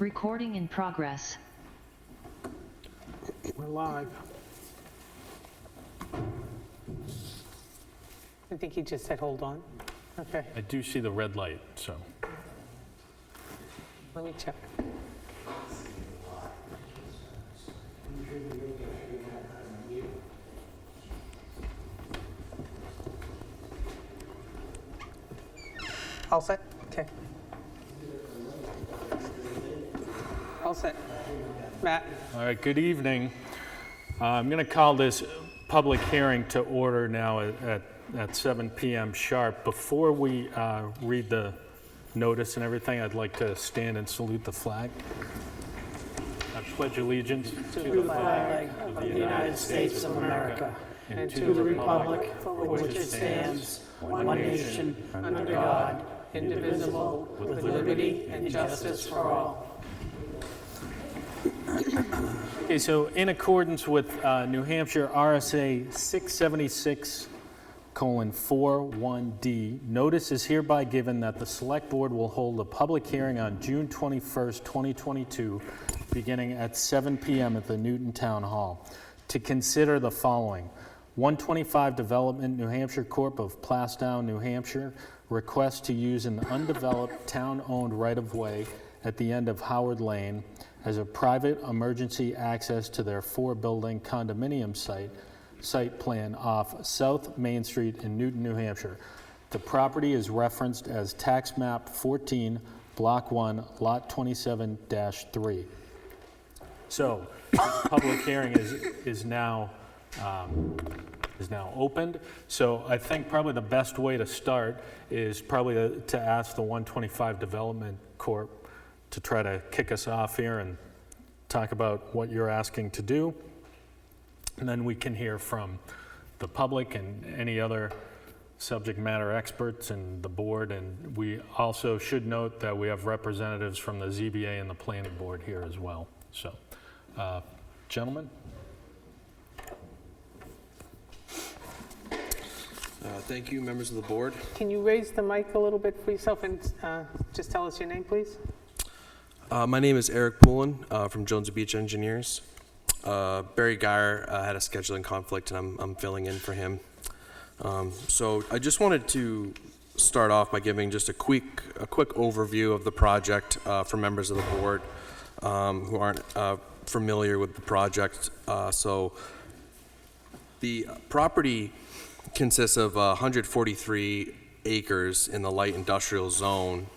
Recording in progress. We're live. I think he just said, hold on. Okay, I do see the red light, so. let me check. All set? Okay. All set. Matt? All right, good evening. I'm going to call this public hearing to order now at 7 p.m. sharp. Before we read the notice and everything, I'd like to stand and salute the flag. I pledge allegiance To the flag of the United States of America and to the republic for which it stands, one nation, under God, indivisible, with liberty and justice for all. Okay, so in accordance with New Hampshire RSA 676:41D, notice is hereby given that the Select Board will hold a public hearing on June 21st, 2022, beginning at 7 p.m. at the Newton Town Hall, to consider the following. 125 Development New Hampshire Corp. of Plastown, New Hampshire, request to use an undeveloped town-owned right-of-way at the end of Howard Lane as a private emergency access to their four-building condominium site plan off South Main Street in Newton, New Hampshire. The property is referenced as Tax Map 14, Block 1, Lot 27-3. So, this public hearing is now opened. So I think probably the best way to start is probably to ask the 125 Development Corp. To try to kick us off here and talk about what you're asking to do. And then we can hear from the public and any other subject matter experts and the board. And we also should note that we have representatives from the ZBA and the Planning Board here as well. So, gentlemen. Thank you, members of the board. Can you raise the mic a little bit for yourself and just tell us your name, please? My name is Eric Poulin from Jones Beach Engineers. Barry Geyer had a scheduling conflict, and I'm filling in for him. So I just wanted to start off by giving just a quick overview of the project for members of the board who aren't familiar with the project. So the property consists of 143 acres in the light industrial zone.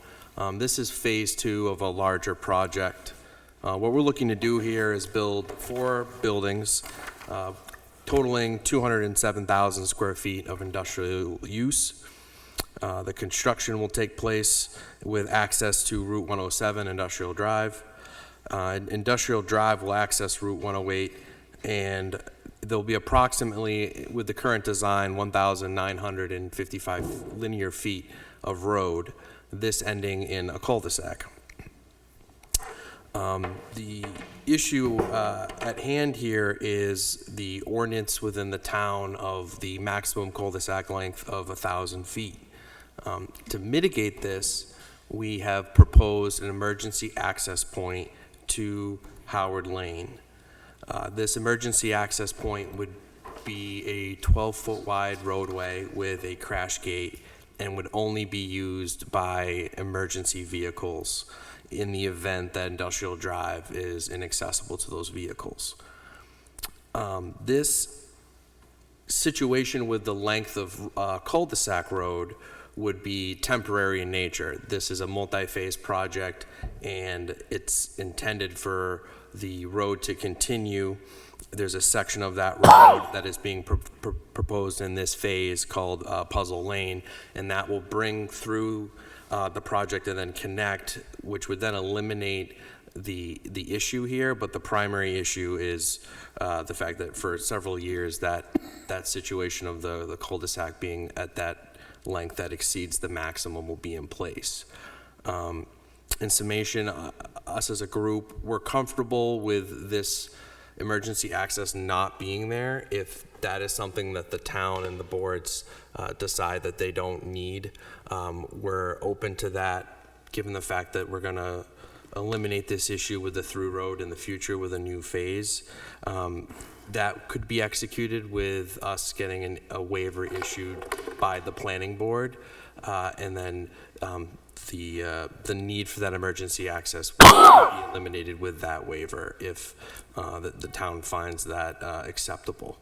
This is phase 2 of a larger project. What we're looking to do here is build 4 buildings totaling 207,000 square feet of industrial use. The construction will take place with access to Route 107 Industrial Drive. Industrial Drive will access Route 108, and there'll be approximately, with the current design, 1,955 linear feet of road, this ending in a cul-de-sac. The issue at hand here is the ordinance within the town of the maximum cul-de-sac length of 1,000 feet. To mitigate this, we have proposed an emergency access point to Howard Lane. This emergency access point would be a 12-foot wide roadway with a crash gate and would only be used by emergency vehicles in the event that Industrial Drive is inaccessible to those vehicles. This situation with the length of cul-de-sac road would be temporary in nature. This is a multi-phase project, and it's intended for the road to continue. There's a section of that road that is being proposed in this phase called Puzzle Lane, and that will bring through the project and then connect, which would then eliminate the issue here. But the primary issue is the fact that for several years that situation of the cul-de-sac being at that length that exceeds the maximum will be in place. In summation, us as a group, we're comfortable with this emergency access not being there if that is something that the town and the boards decide that they don't need. We're open to that, given the fact that we're gonna eliminate this issue with the through road in the future with a new phase. That could be executed with us getting a waiver issued by the planning board, and then the need for that emergency access will be eliminated with that waiver if the town finds that acceptable.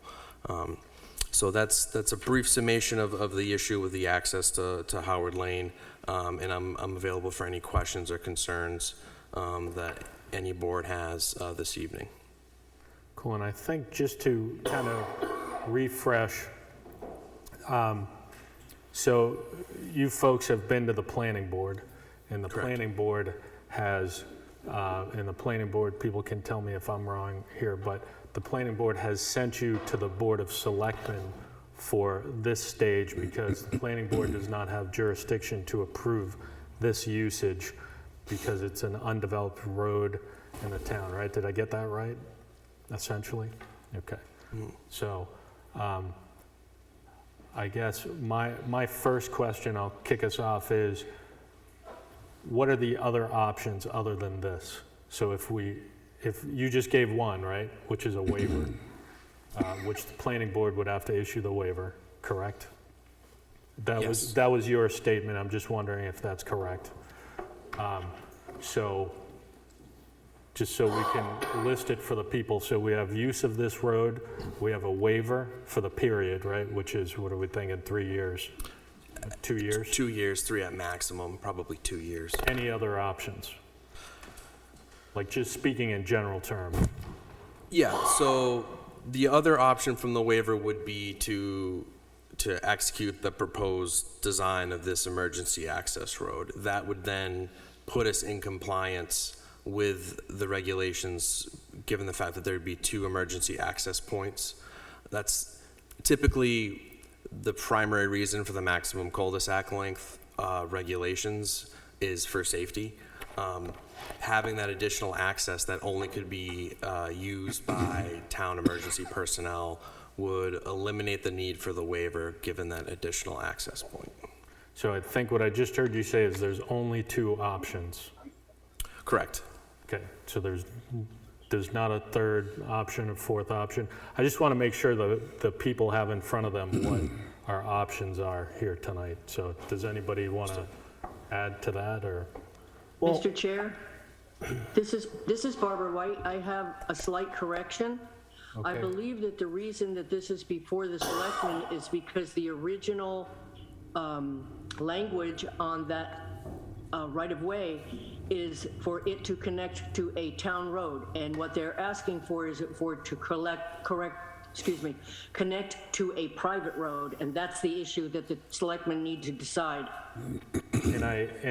So that's a brief summation of the issue with the access to Howard Lane, and I'm available for any questions or concerns that any board has this evening. Cool, and I think just to kind of refresh, so you folks have been to the planning board, and the Correct. planning board has, and the planning board, people can tell me if I'm wrong here, but the planning board has sent you to the Board of Selectmen for this stage because the planning board does not have jurisdiction to approve this usage because it's an undeveloped road in the town, right? Did I get that right, essentially? Okay. So I guess my first question, I'll kick us off, is what are the other options other than this? So if you just gave one, right, which is a waiver, which the planning board would have to issue the waiver, correct? Yes. That was your statement. I'm just wondering if that's correct. So just so we can list it for the people. So we have use of this road, we have a waiver for the period, right? Which is, what are we thinking, 3 years? 2 years? 2 years, 3 at maximum, probably 2 years. Any other options? Like just speaking in general terms. Yeah, so the other option from the waiver would be to execute the proposed design of this emergency access road. That would then put us in compliance with the regulations, given the fact that there would be 2 emergency access points. That's typically the primary reason for the maximum cul-de-sac length regulations is for safety. Having that additional access that only could be used by town emergency personnel would eliminate the need for the waiver, given that additional access point. So I think what I just heard you say is there's only 2 options. Correct. Okay, so there's not a third option or fourth option. I just want to make sure the people have in front of them what our options are here tonight. So does anybody want to add to that, or? Well- Mr. Chair, this is Barbara White. I have a slight correction. I Okay. believe that the reason that this is before the selectmen is because the original language on that right-of-way is for it to connect to a town road. And what they're asking for is for it to connect to a private road. And that's the issue that the selectmen need to decide. And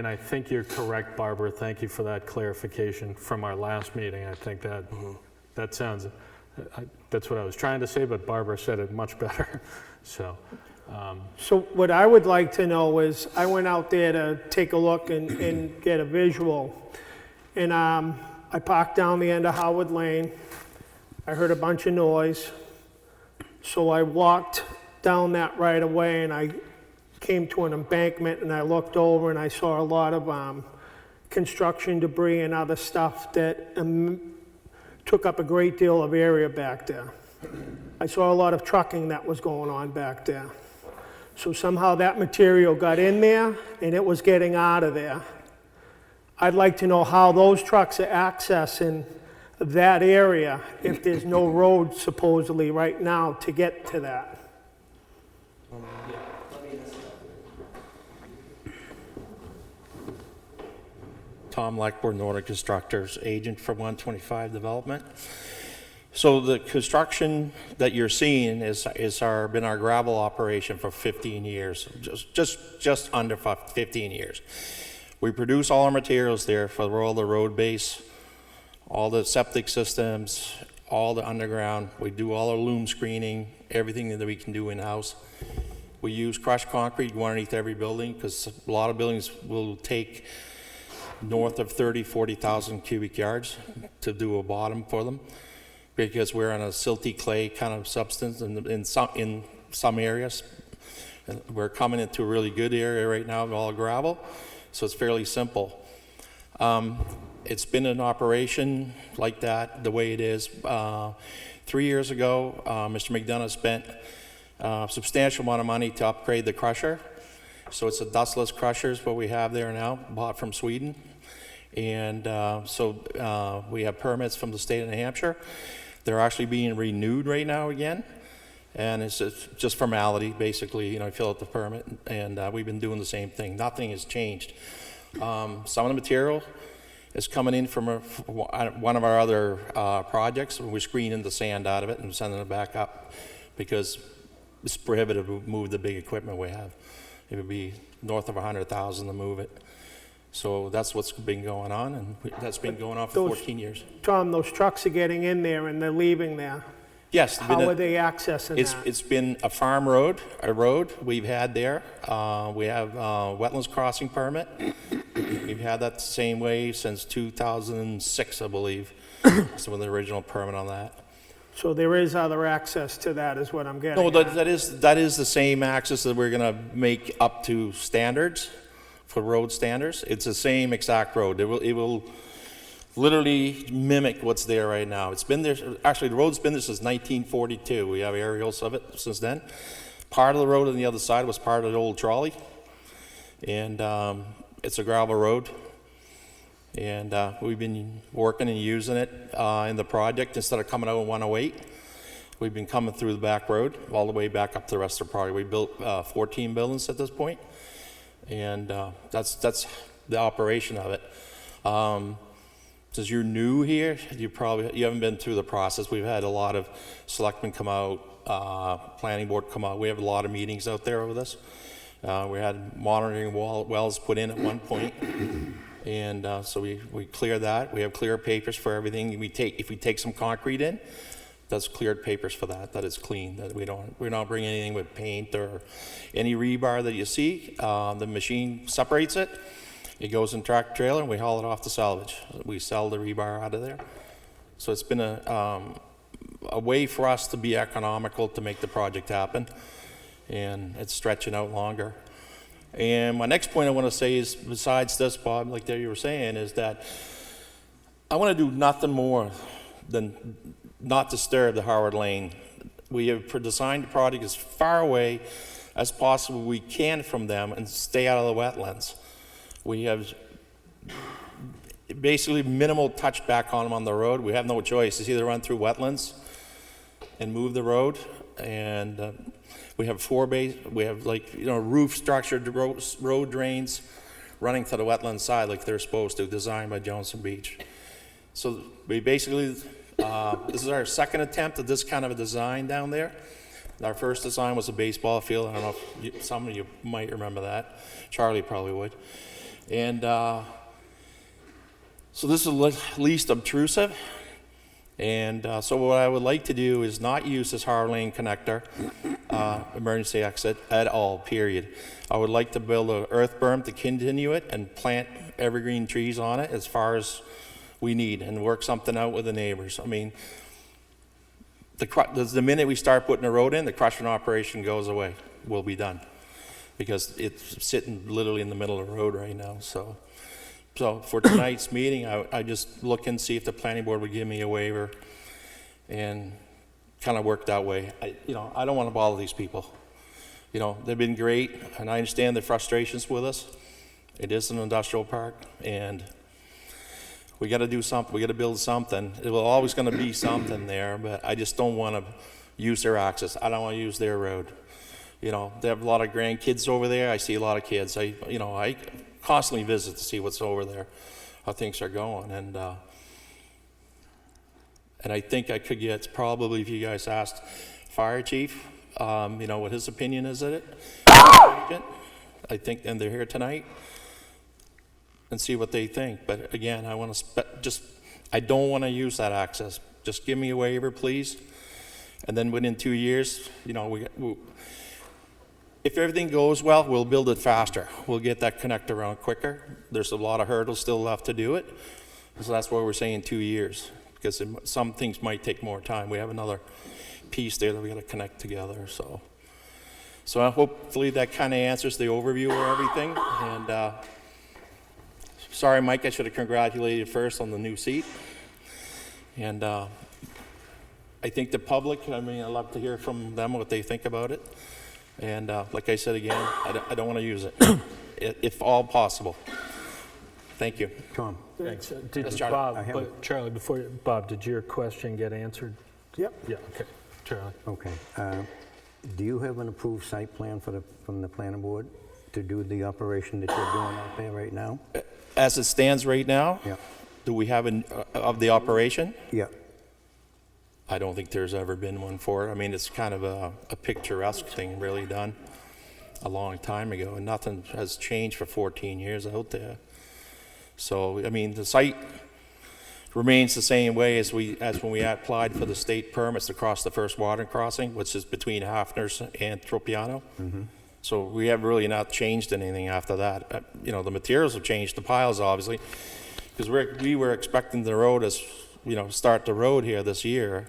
I think you're correct, Barbara. Thank you for that clarification from our last meeting. I think that that sounds, that's what I was trying to say, but Barbara said it much better. So, So what I would like to know is, I went out there to take a look and get a visual. And I parked down the end of Howard Lane. I heard a bunch of noise. So I walked down that right away and I came to an embankment and I looked over and I saw a lot of construction debris and other stuff that took up a great deal of area back there. I saw a lot of trucking that was going on back there. So somehow that material got in there and it was getting out of there. I'd like to know how those trucks are accessing that area if there's no road supposedly right now to get to that. Tom Lackboard, Nordic Constructors, agent for 125 Development. So the construction that you're seeing is been our gravel operation for 15 years, just under 15 years. We produce all our materials there for all the road base, all the septic systems, all the underground. We do all our loom screening, everything that we can do in-house. We use crushed concrete underneath every building because a lot of buildings will take north of 40,000 cubic yards to do a bottom for them, because we're on a silty clay kind of substance in some areas. And we're coming into a really good area right now of all gravel, so it's fairly simple. It's been in operation like that, the way it is. 3 years ago, Mr. McDonough spent a substantial amount of money to upgrade the crusher. So it's a dustless crusher is what we have there now, bought from Sweden. And so we have permits from the state of New Hampshire. They're actually being renewed right now again. And it's just formality, basically. You know, you fill out the permit, and we've been doing the same thing. Nothing has changed. Some of the material is coming in from one of our other projects. We're screening the sand out of it and sending it back up because it's prohibitive to move the big equipment we have. It would be north of 100,000 to move it. So that's what's been going on, and that's been going on for 14 years. Tom, those trucks are getting in there and they're leaving there. Yes. How are they accessing that? It's been a farm road, a road we've had there. We have wetlands crossing permit. We've had that the same way since 2006, I believe. That's when the original permit on that. So there is other access to that is what I'm getting No, at. that is the same access that we're gonna make up to standards, for road standards. It's the same exact road. It will literally mimic what's there right now. It's been there, actually the road's been there since 1942. We have aerials of it since then. Part of the road on the other side was part of the old trolley. And it's a gravel road. And we've been working and using it in the project instead of coming out on 108. We've been coming through the back road all the way back up to the rest of the project. We built 14 buildings at this point. And that's the operation of it. Since you're new here, you haven't been through the process. We've had a lot of selectmen come out, planning board come out. We have a lot of meetings out there over this. We had monitoring wells put in at one point, and so we clear that. We have clear papers for everything. If we take some concrete in, that's cleared papers for that. That it's clean. That we're not bringing anything with paint or any rebar that you see. The machine separates it. It goes in tractor trailer and we haul it off to salvage. We sell the rebar out of there. So it's been a way for us to be economical to make the project happen, and it's stretching out longer. And my next point I want to say is, besides this, Bob, like you were saying, is that I want to do nothing more than not disturb the Howard Lane. We have designed the project as far away as possible we can from them and stay out of the wetlands. We have basically minimal touchback on them on the road. We have no choice. It's either run through wetlands and move the road, and we have we have roof structured road drains running to the wetland side like they're supposed to, designed by Johnson Beach. So we basically, this is our second attempt at this kind of a design down there. Our first design was a baseball field. I don't know if some of you might remember that. Charlie probably would. And so this is least obtrusive. And so what I would like to do is not use this Howard Lane connector, emergency exit at all, period. I would like to build an earth berm to continue it and plant evergreen trees on it as far as we need and work something out with the neighbors. I mean, the minute we start putting the road in, the crushing operation goes away. We'll be done because it's sitting literally in the middle of the road right now. So for tonight's meeting, I just look and see if the planning board would give me a waiver and kind of work that way. I don't want to bother these people. They've been great, and I understand their frustrations with us. It is an industrial park, and we got to do something. We got to build something. It will always going to be something there, but I just don't want to use their access. I don't want to use their road. They have a lot of grandkids over there. I see a lot of kids. I constantly visit to see what's over there, how things are going, and I think I could get, probably if you guys asked fire chief, what his opinion is of it. I think, and they're here tonight, and see what they think. But again, I want to I don't want to use that access. Just give me a waiver, please. And then within 2 years, if everything goes well, we'll build it faster. We'll get that connector around quicker. There's a lot of hurdles still left to do it. So that's why we're saying 2 years, because some things might take more time. We have another piece there that we got to connect together. So hopefully that kind of answers the overview of everything. And sorry, Mike, I should have congratulated you first on the new seat. And I think the public, I mean, I'd love to hear from them what they think about it. And like I said again, I don't want to use it, if all possible. Thank you. Tom? Thanks. Yes, Charlie. Bob, but Charlie, Bob, did your question get answered? Yep. Yeah, okay. Charlie. Okay. Do you have an approved site plan from the planning board to do the operation that you're doing out there right now? As it stands right now, Yeah. do we have of the operation? Yeah. I don't think there's ever been one for it. I mean, it's kind of a picturesque thing really done a long time ago, and nothing has changed for 14 years out there. So, I mean, the site remains the same way as when we applied for the state permits to cross the first water crossing, which is between Hafner's and Tropiano. So we have really not changed anything after that. You know, the materials have changed, the piles obviously, because we were expecting the road as, you know, start the road here this year.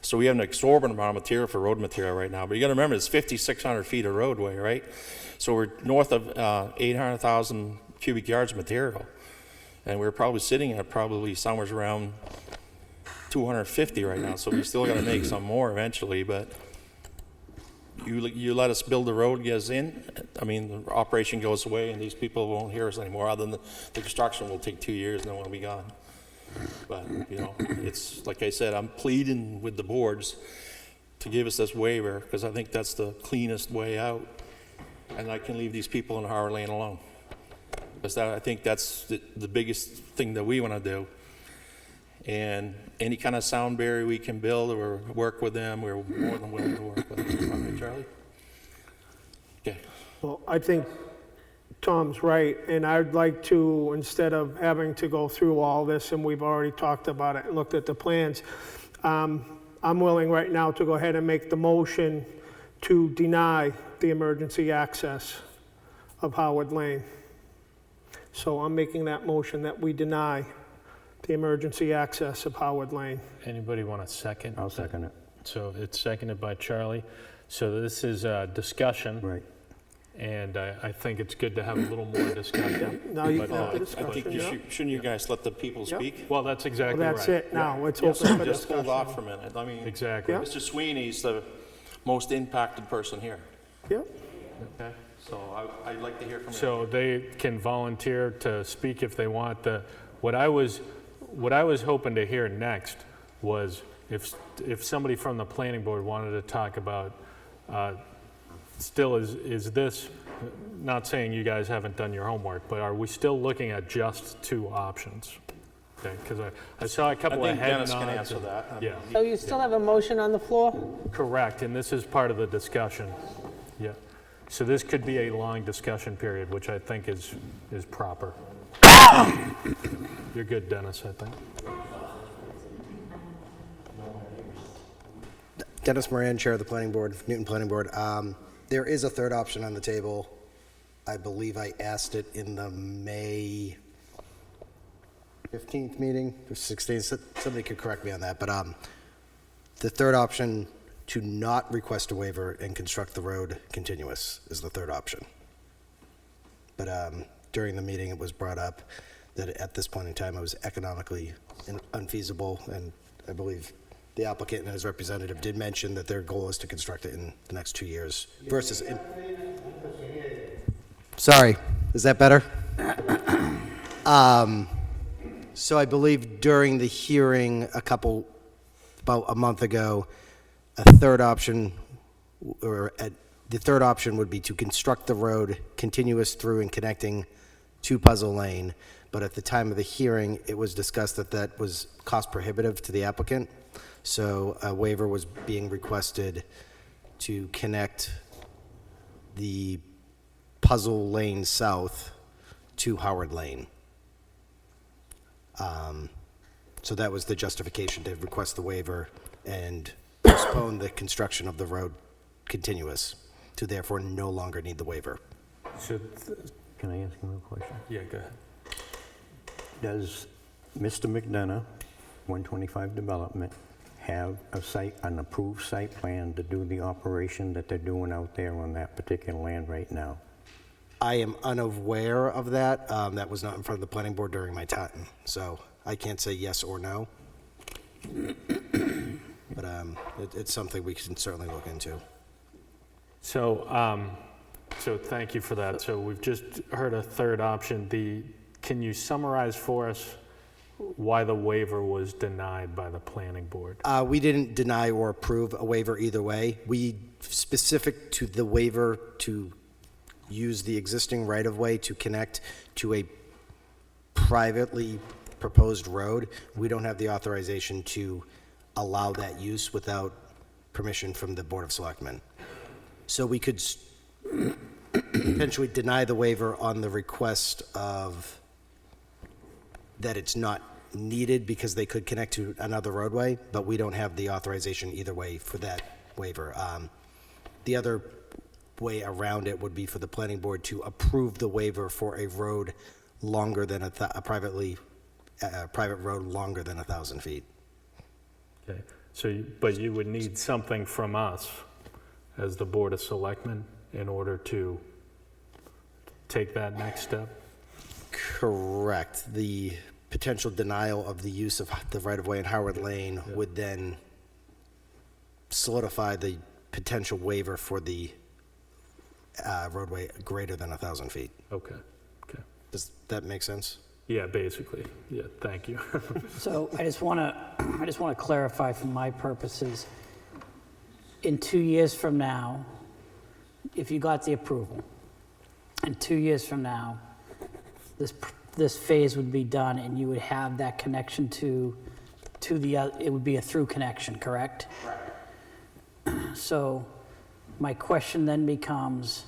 So we have an exorbitant amount of material for road material right now. But you got to remember, it's 5,600 feet of roadway, right? So we're north of 800,000 cubic yards of material. And we're probably sitting at probably somewhere around 250 right now. So we still got to make some more eventually. But you let us build the road, get us in. I mean, the operation goes away, and these people won't hear us anymore. Other than the construction will take 2 years, and then we'll be gone. But you know, it's like I said, I'm pleading with the boards to give us this waiver because I think that's the cleanest way out, and I can leave these people in Howard Lane alone. Because I think that's the biggest thing that we want to do. And any kind of sound barrier we can build or work with them, we're more than willing to work with them. All right, Charlie? Okay. Well, I think Tom's right, and I'd like to, instead of having to go through all this, and we've already talked about it and looked at the plans, I'm willing right now to go ahead and make the motion to deny the emergency access of Howard Lane. So I'm making that motion that we deny the emergency access of Howard Lane. Anybody want a second? I'll second it. So it's seconded by Charlie. So this is a discussion. Right. And I think it's good to have a little more discussion. Now you But, can have the I discussion. think yeah. shouldn't you guys let the people speak? Well, that's exactly Well, right. that's it now. It's Yeah, open so for just hold discussion. off for a minute. I mean, Exactly. Yeah. Mr. Sweeney's the most impacted person here. Yep. Okay. So I'd like to hear from you. So they can volunteer to speak if they want. What I was hoping to hear next was if somebody from the planning board wanted to talk about, still is this, not saying you guys haven't done your homework, but are we still looking at just two options? Okay, because I saw a couple I of think head Dennis nods. can answer and- that. Yeah, So you still have a motion on the floor? correct, and this is part of the discussion. Yeah, so this could be a long discussion period, which I think is proper. You're good, Dennis, I think. Dennis Moran, Chair of the Planning Board, Newton Planning Board. There is a third option on the table. I believe I asked it in the May 15th meeting, or 16th. Somebody could correct me on that. But the third option, to not request a waiver and construct the road continuous, is the third option. But during the meeting, it was brought up that at this point in time, it was economically unfeasible, and I believe the applicant and his representative did mention that their goal is to construct it in the next 2 years versus. Sorry, is that better? So I believe during the hearing about a month ago, the third option would be to construct the road continuous through and connecting to Puzzle Lane. But at the time of the hearing, it was discussed that that was cost prohibitive to the applicant. So a waiver was being requested to connect the Puzzle Lane South to Howard Lane. So that was the justification to request the waiver and postpone the construction of the road continuous, to therefore no longer need the waiver. So, Can I ask him a question? yeah, go ahead. Does Mr. McDonough, 125 Development, have an approved site plan to do the operation that they're doing out there on that particular land right now? I am unaware of that. That was not in front of the planning board during my time, so I can't say yes or no. But it's something we can certainly look into. So, so thank you for that. So we've just heard a third option. Can you summarize for us why the waiver was denied by the planning board? We didn't deny or approve a waiver either way. We, specific to the waiver to use the existing right-of-way to connect to a privately proposed road, we don't have the authorization to allow that use without permission from the Board of Selectmen. So we could potentially deny the waiver on the request of that it's not needed because they could connect to another roadway, but we don't have the authorization either way for that waiver. The other way around it would be for the planning board to approve the waiver for a road longer than a private road longer than 1,000 feet. Okay. So, but you would need something from us as the Board of Selectmen in order to take that next step? Correct. The potential denial of the use of the right-of-way in Howard Lane would then solidify the potential waiver for the roadway greater than 1,000 feet. Okay. Okay. Does that make sense? Yeah, basically. Yeah, thank you. So I just want to clarify for my purposes. In 2 years from now, if you got the approval, in 2 years from now, this phase would be done and you would have that connection to the other, it would be a through connection, correct? Right. So my question then becomes,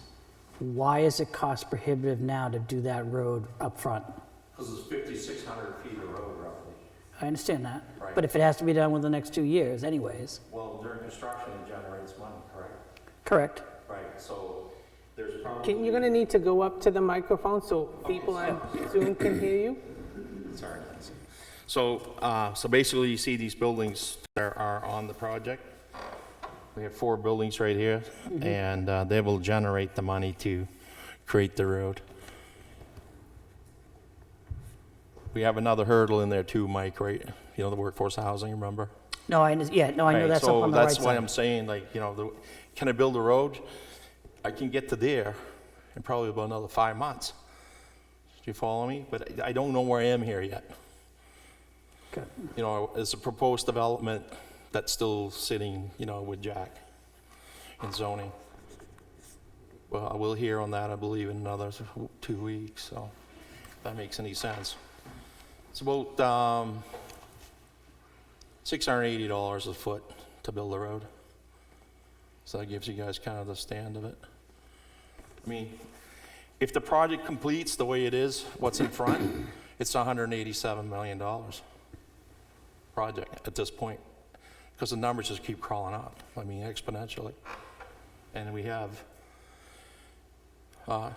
why is it cost prohibitive now to do that road up front? Because it's 5,600 feet of road roughly. I understand that. Right. But if it has to be done within the next 2 years anyways. Well, during construction, it generates money, correct? Correct. Right, so there's probably... You're going to need to go up to the microphone so people on Zoom can hear you. Sorry, Nancy. So basically, you see these buildings that are on the project. We have 4 buildings right here, and they will generate the money to create the road. We have another hurdle in there too, Mike, right? You know, the workforce housing, remember? No, I know Right, that's up on the right So that's why side. I'm saying, like, you know, can I build a road? I can get to there in probably about another 5 months. Do you follow me? But I don't know where I am here yet. Okay. You know, it's a proposed development that's still sitting, you know, with Jack in zoning. Well, I will hear on that, I believe, in another 2 weeks, so if that makes any sense. It's about $680 a foot to build the road. So that gives you guys kind of the stand of it. I mean, if the project completes the way it is, what's in front, it's $187 million project at this point, because the numbers just keep crawling up, I mean, exponentially. And we have,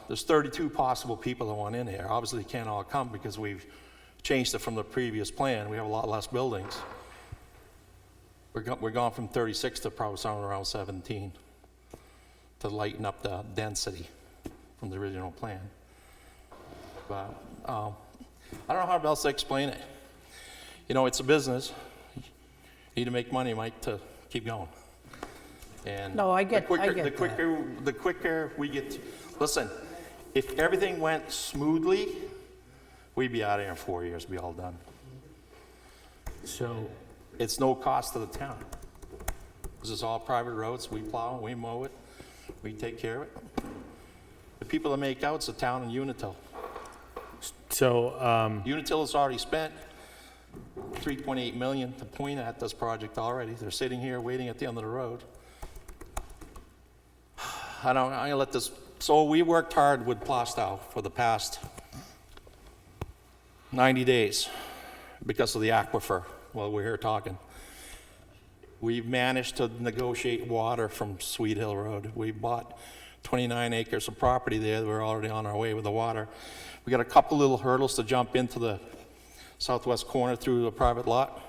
there's 32 possible people that want in here. Obviously, they can't all come because we've changed it from the previous plan. We have a lot less buildings. We're gone from 36 to probably somewhere around 17 to lighten up the density from the original plan. But I don't know how else to explain it. You know, it's a business. You need to make money, Mike, to keep going. And No, I get the quicker we get, listen, if everything went smoothly, we'd be out of here in 4 years, be all done. So, It's no cost to the town. This is all private roads. We plow, we mow it, we take care of it. The people that make out is the town and Unitil. Unitil has already spent $3.8 million to point at this project already. They're sitting here waiting at the end of the road. I let this. So we worked hard with Plastow for the past 90 days because of the aquifer. While we're here talking, we've managed to negotiate water from Sweet Hill Road. We bought 29 acres of property there. We're already on our way with the water. We got a couple little hurdles to jump into the southwest corner through a private lot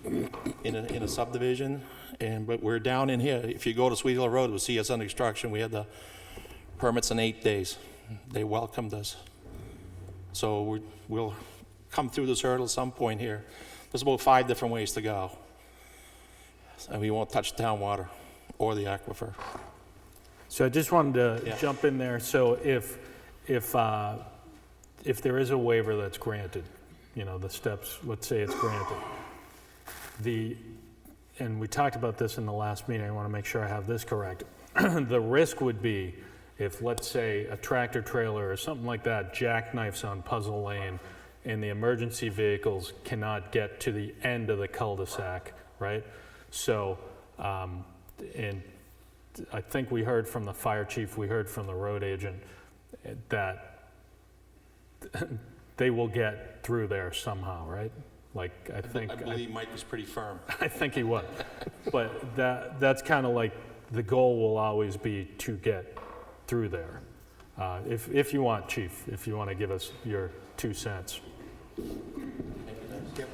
in a subdivision. But we're down in here. If you go to Sweet Hill Road, we'll see us under construction. We had the permits in 8 days. they welcomed us. So we'll come through this hurdle at some point here. There's about 5 different ways to go. And we won't touch town water or the aquifer. So I just wanted to Yeah. jump in there. So if there is a waiver that's granted, you know, the steps, let's say it's granted, and we talked about this in the last meeting, I want to make sure I have this correct. The risk would be if, let's say, a tractor trailer or something like that jackknifes on Puzzle Lane and the emergency vehicles cannot get to the end of the cul-de-sac, right? So, and I think we heard from the fire chief, we heard from the road agent that they will get through there somehow, right? Like, I believe Mike was pretty firm. I think he would. But that's kind of like the goal will always be to get through there. If you want, Chief, if you want to give us your 2 cents. Yep,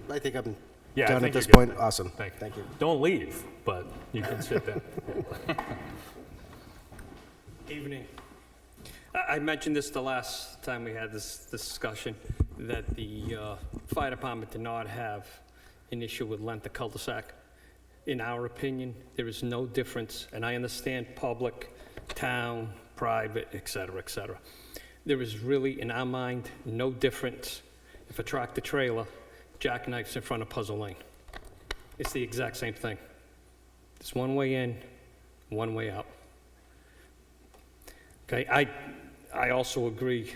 I think I'm Yeah, I done at think this you're good. point. Awesome. Thank you. Don't leave, but you can sit down. Evening. I mentioned this the last time we had this discussion, that the fire department did not have an issue with length of cul-de-sac. In our opinion, there is no difference, and I understand public, town, private, et cetera, et cetera. There is really, in our mind, no difference if a tractor trailer jackknifes in front of Puzzle Lane. It's the exact same thing. It's one way in, one way out. Okay, I also agree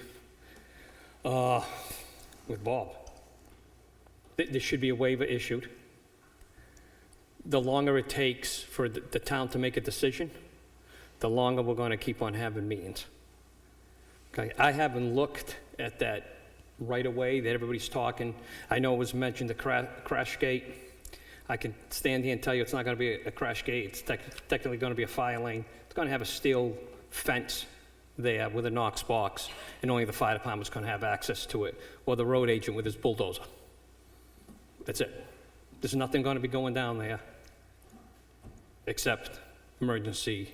with Bob. There should be a waiver issued. The longer it takes for the town to make a decision, the longer we're going to keep on having meetings. Okay, I haven't looked at that right away that everybody's talking. I know it was mentioned, the crash gate. I can stand here and tell you it's not going to be a crash gate. It's technically going to be a fire lane. It's going to have a steel fence there with a Knox box, and only the fire department's going to have access to it, or the road agent with his bulldozer. That's it. There's nothing going to be going down there except emergency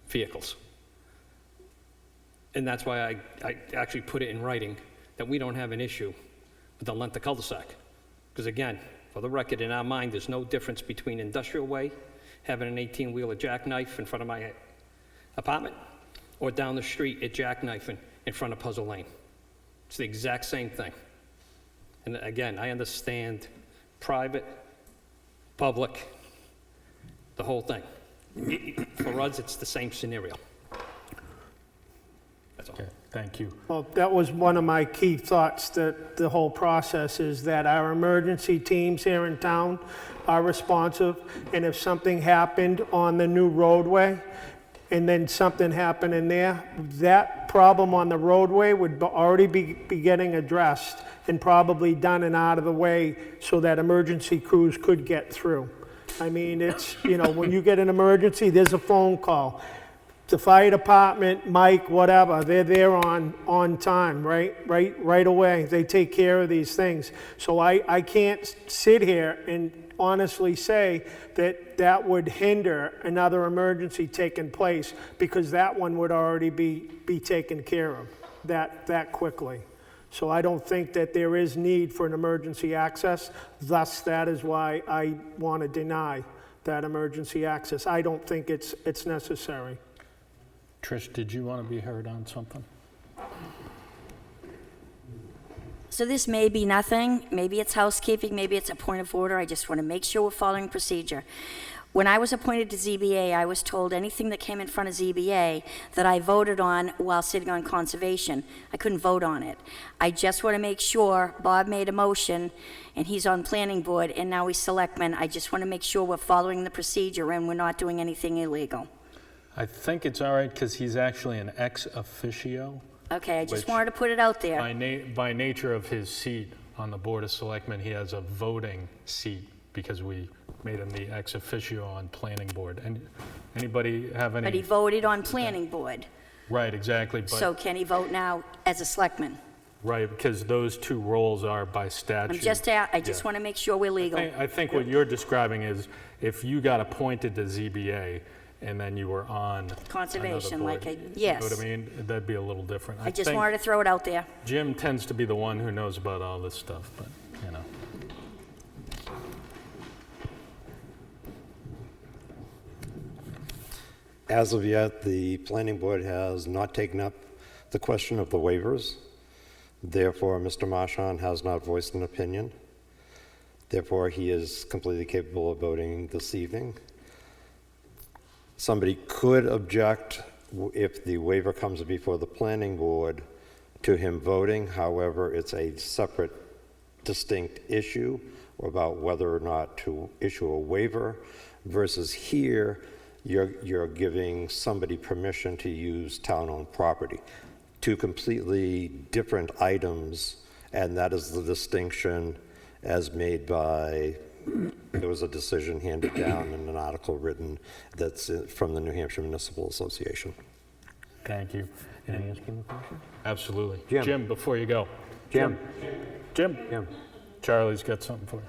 vehicles. And that's why I actually put it in writing that we don't have an issue with the length of cul-de-sac. Because again, for the record, in our mind, there's no difference between Industrial Way, having an 18-wheeler jackknife in front of my apartment, or down the street at jackknifing in front of Puzzle Lane. It's the exact same thing. And again, I understand private, public, the whole thing. For us, it's the same scenario. That's all. Okay, thank you. Well, that was one of my key thoughts, that the whole process is that our emergency teams here in town are responsive, and if something happened on the new roadway, and then something happened in there, that problem on the roadway would already be getting addressed and probably done and out of the way so that emergency crews could get through. I mean, it's, you know, when you get an emergency, there's a phone call. The fire department, Mike, whatever, they're there on time, right away. They take care of these things. So I can't sit here and honestly say that would hinder another emergency taking place, because that one would already be taken care of that quickly. So I don't think that there is need for an emergency access. Thus, that is why I want to deny that emergency access. I don't think it's necessary. Trish, did you want to be heard on something? So this may be nothing, maybe it's housekeeping, maybe it's a point of order. I just want to make sure we're following procedure. When I was appointed to ZBA, I was told anything that came in front of ZBA that I voted on while sitting on conservation, I couldn't vote on it. I just want to make sure, Bob made a motion, and he's on planning board, and now he's selectman. I just want to make sure we're following the procedure and we're not doing anything illegal. I think it's all right because he's actually an ex officio. Okay, I just Which- wanted to put it out there. By nature of his seat on the Board of Selectmen, he has a voting seat because we made him the ex officio on planning board. And anybody have any? But he voted on planning board, Right, exactly. so can he vote now as a selectman? Right, because those two roles are by statute. I just want to make sure we're legal. I think what you're describing is if you got appointed to ZBA and then you were on Conservation, another like board. I, yes. You know what I mean? That'd be a little different. I just think wanted to throw it out there. Jim tends to be the one who knows about all this stuff, but, you know. As of yet, the planning board has not taken up the question of the waivers. Therefore, Mr. Marchand has not voiced an opinion. Therefore, he is completely capable of voting this evening. Somebody could object if the waiver comes before the planning board to him voting. However, it's a separate, distinct issue about whether or not to issue a waiver versus here, you're giving somebody permission to use town-owned property. Two completely different items, and that is the distinction as made by, there was a decision handed down in an article written that's from the New Hampshire Municipal Association. Thank you. Can I ask him a question? Absolutely. Jim. Jim, before you go. Jim. Jim. Jim. Charlie's got something for you.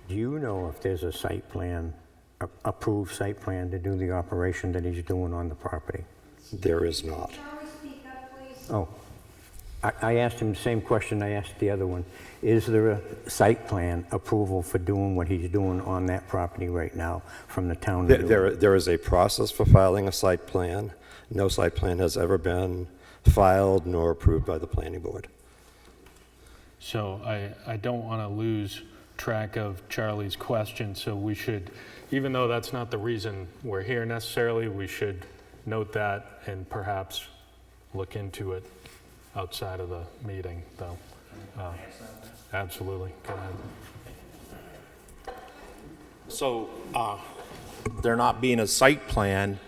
Do you know if there's a site plan, approved site plan to do the operation that he's doing on the property? There is not. Oh, I asked him the same question I asked the other one. Is there a site plan approval for doing what he's doing on that property right now from the town? There is a process for filing a site plan. No site plan has ever been filed nor approved by the planning board. So I don't want to lose track of Charlie's question, so we should, even though that's not the reason we're here necessarily, we should note that and perhaps look into it outside of the meeting, though. Absolutely. Go ahead. So, there not being a site plan,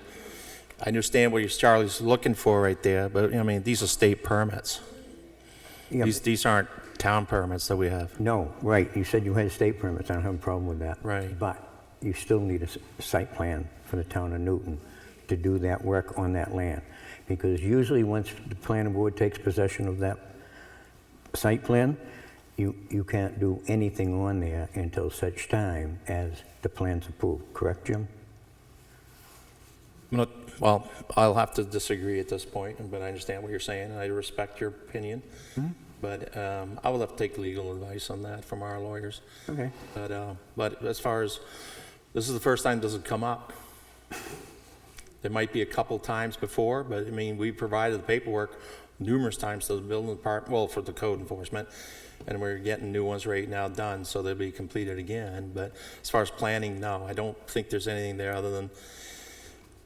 I understand what Charlie's looking for right there, but I mean, these are state permits. Yeah, These aren't town permits that we have. no, right, you said you had state permits, I don't have a problem with that. Right. But you still need a site plan for the town of Newton to do that work on that land. Because usually once the planning board takes possession of that site plan, you can't do anything on there until such time as the plan's approved, correct, Jim? Well, I'll have to disagree at this point, but I understand what you're saying, and I respect your opinion. But I will have to take legal advice on that from our lawyers. Okay. But as far as, this is the first time this has come up. There might be a couple times before, but I mean, we provided the paperwork numerous times to the building department, well, for the code enforcement, and we're getting new ones right now done, so they'll be completed again. But as far as planning, no, I don't think there's anything there other than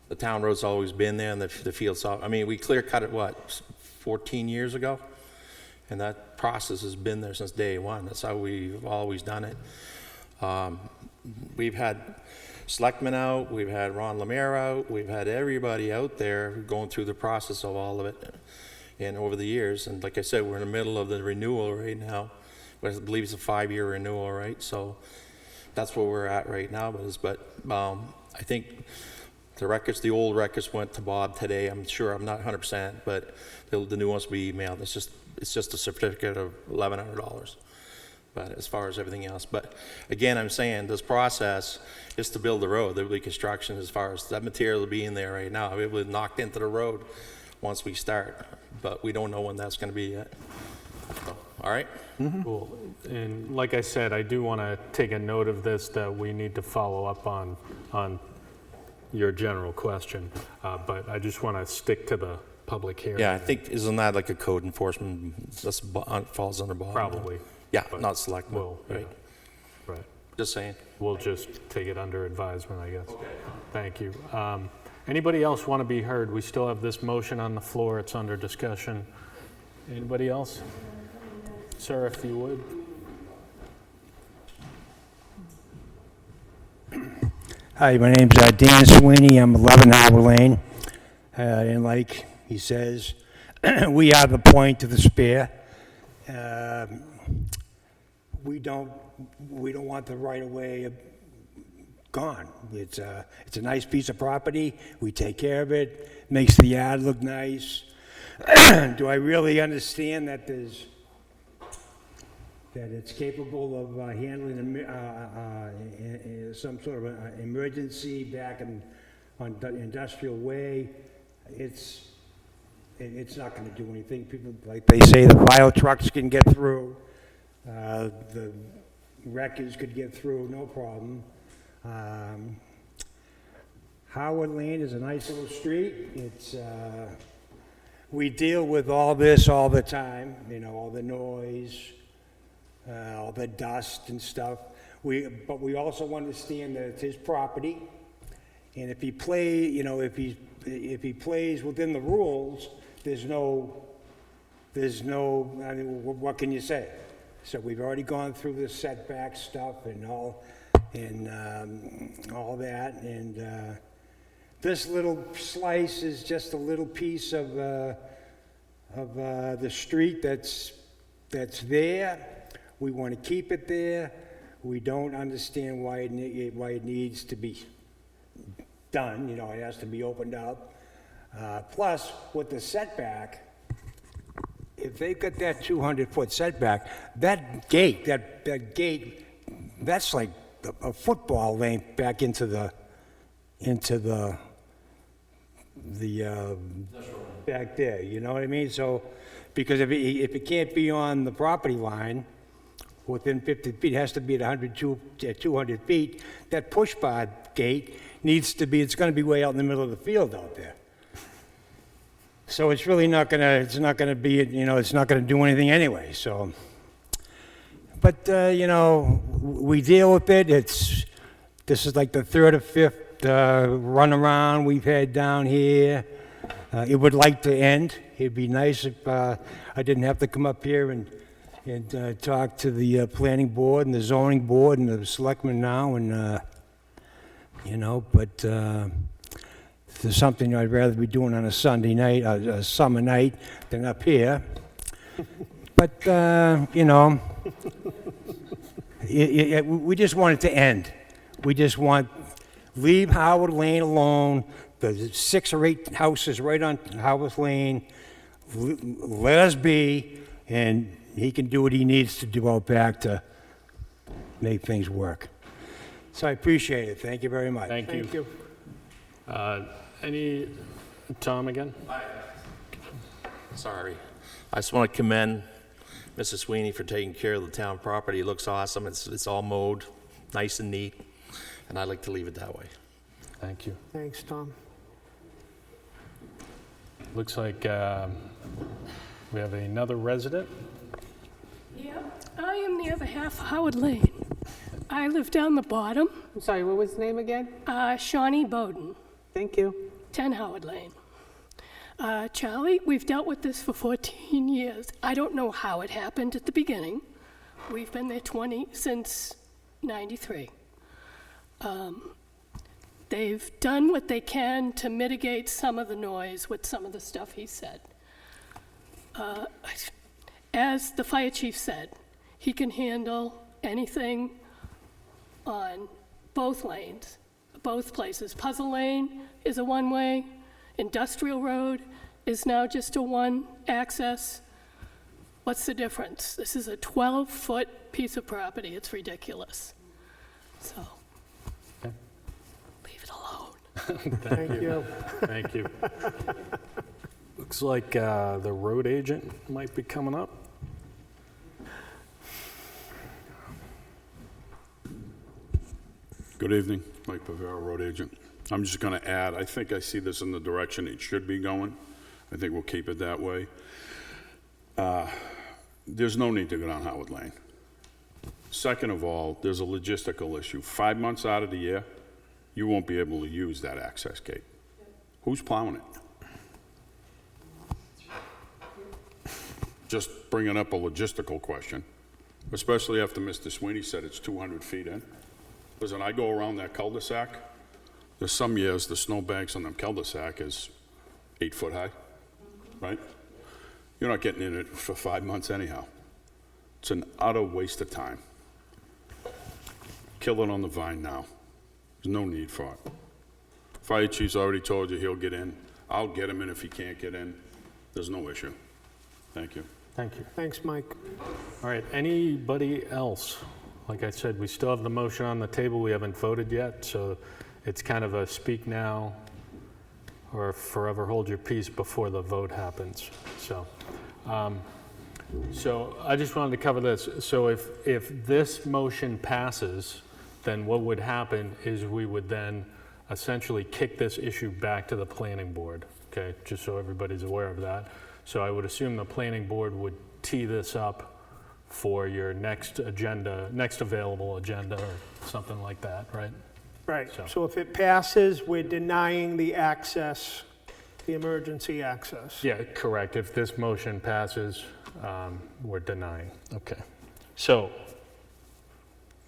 the town road's always been there and the field's, I mean, we clear cut it, what, 14 years ago? And that process has been there since day one. That's how we've always done it. We've had Selectmen out, we've had Ron Lemire out, we've had everybody out there going through the process of all of it and over the years. And like I said, we're in the middle of the renewal right now. I believe it's a 5-year renewal, right? So that's where we're at right now. But I think the records, the old records went to Bob today. I'm sure, I'm not 100%, but the new ones will be emailed. It's just a certificate of $1,100. But as far as everything else, but again, I'm saying this process is to build the road. There will be construction as far as that material will be in there right now. It will be knocked into the road once we start, but we don't know when that's going to be yet. So, all right. Cool. And like I said, I do want to take a note of this, that we need to follow up on your general question, but I just want to stick to the public hearing. Yeah, I think, isn't that like a code enforcement, that's falls under Bob? Probably. Yeah, but not Selectmen, right? Yeah. Right. Just saying. We'll just take it under advisement, I guess. Okay. Thank you. Anybody else want to be heard? We still have this motion on the floor. It's under discussion. Anybody else? Sir, if you would. Hi, my name's Dan Sweeney. I'm 11 Harbor Lane. And like he says, we are the point of the spear. We don't want the right of way gone. It's a nice piece of property. We take care of it. Makes the yard look nice. Do I really understand that there's that it's capable of handling some sort of an emergency back on the industrial way. It's not going to do anything. People, like they say, the fire trucks can get through, the wreckers could get through, no problem. Howard Lane is a nice little street. It's we deal with all this all the time, you know, all the noise, all the dust and stuff. But we also understand that it's his property, and if he plays within the rules, there's no. I mean, what can you say? So we've already gone through the setback stuff and all that, and this little slice is just a little piece of the street that's there. We want to keep it there. We don't understand why it needs to be done. You know, it has to be opened up. Plus, with the setback, if they've got that 200-foot setback, that gate, that's like a football lane back into the back there, you know what I mean? So, because if it can't be on the property line within 50 feet, it has to be at 200 feet, that push bar gate needs to be, it's gonna be way out in the middle of the field out there. So it's really not gonna be, you know, it's not gonna do anything anyway, so. But, you know, we deal with it. This is like the third or fifth run around we've had down here. It would like to end. It'd be nice if I didn't have to come up here and talk to the planning board and the zoning board and the selectmen now, and you know, but there's something I'd rather be doing on a Sunday night, a summer night, than up here. But you know, we just want it to end. We just want, leave Howard Lane alone. The 6 or 8 houses right on Howard Lane, let us be, and he can do what he needs to do out back to make things work. So I appreciate it. Thank you very much. Thank you. Tom again? Sorry. I just want to commend Mrs. Sweeney for taking care of the town property. It looks awesome. It's all mowed, nice and neat, and I'd like to leave it that way. Thank you. Thanks, Tom. Looks like we have another resident. Yeah, I am the other half of Howard Lane. I live down the bottom. I'm sorry, what was the name again? Shawnee Bowden, Thank you. 10 Howard Lane. Charlie, we've dealt with this for 14 years. I don't know how it happened at the beginning. We've been there since 93. They've done what they can to mitigate some of the noise with some of the stuff he said. As the fire chief said, he can handle anything on both lanes, both places. Puzzle Lane is a one-way. Industrial Road is now just a one access. What's the difference? This is a 12-foot piece of property. It's ridiculous. So, leave it alone. Thank you. Thank you. Looks like the road agent might be coming up. Good evening, Mike Pavero, road agent. I'm just going to add, I think I see this in the direction it should be going. I think we'll keep it that way. There's no need to go down Howard Lane. Second of all, there's a logistical issue. 5 months out of the year, you won't be able to use that access gate. Who's plowing it? Just bringing up a logistical question, especially after Mr. Sweeney said it's 200 feet in. Listen, I go around that cul-de-sac. There's some years the snowbanks on them cul-de-sac is 8 foot high, right? You're not getting in it for 5 months anyhow. It's an utter waste of time. Kill it on the vine now. There's no need for it. Fire chief's already told you he'll get in. I'll get him in if he can't get in. There's no issue. Thank you. Thank you. Thanks, Mike. All right, anybody else? Like I said, we still have the motion on the table. We haven't voted yet, so it's kind of a speak now or forever hold your peace before the vote happens. So I just wanted to cover this. So if this motion passes, then what would happen is we would then essentially kick this issue back to the planning board, okay? Just so everybody's aware of that. So I would assume the planning board would tee this up for your next agenda, next available agenda or something like that, right? Right, so if it passes, we're denying the access, the emergency access. Yeah, correct. If this motion passes, we're denying. Okay. So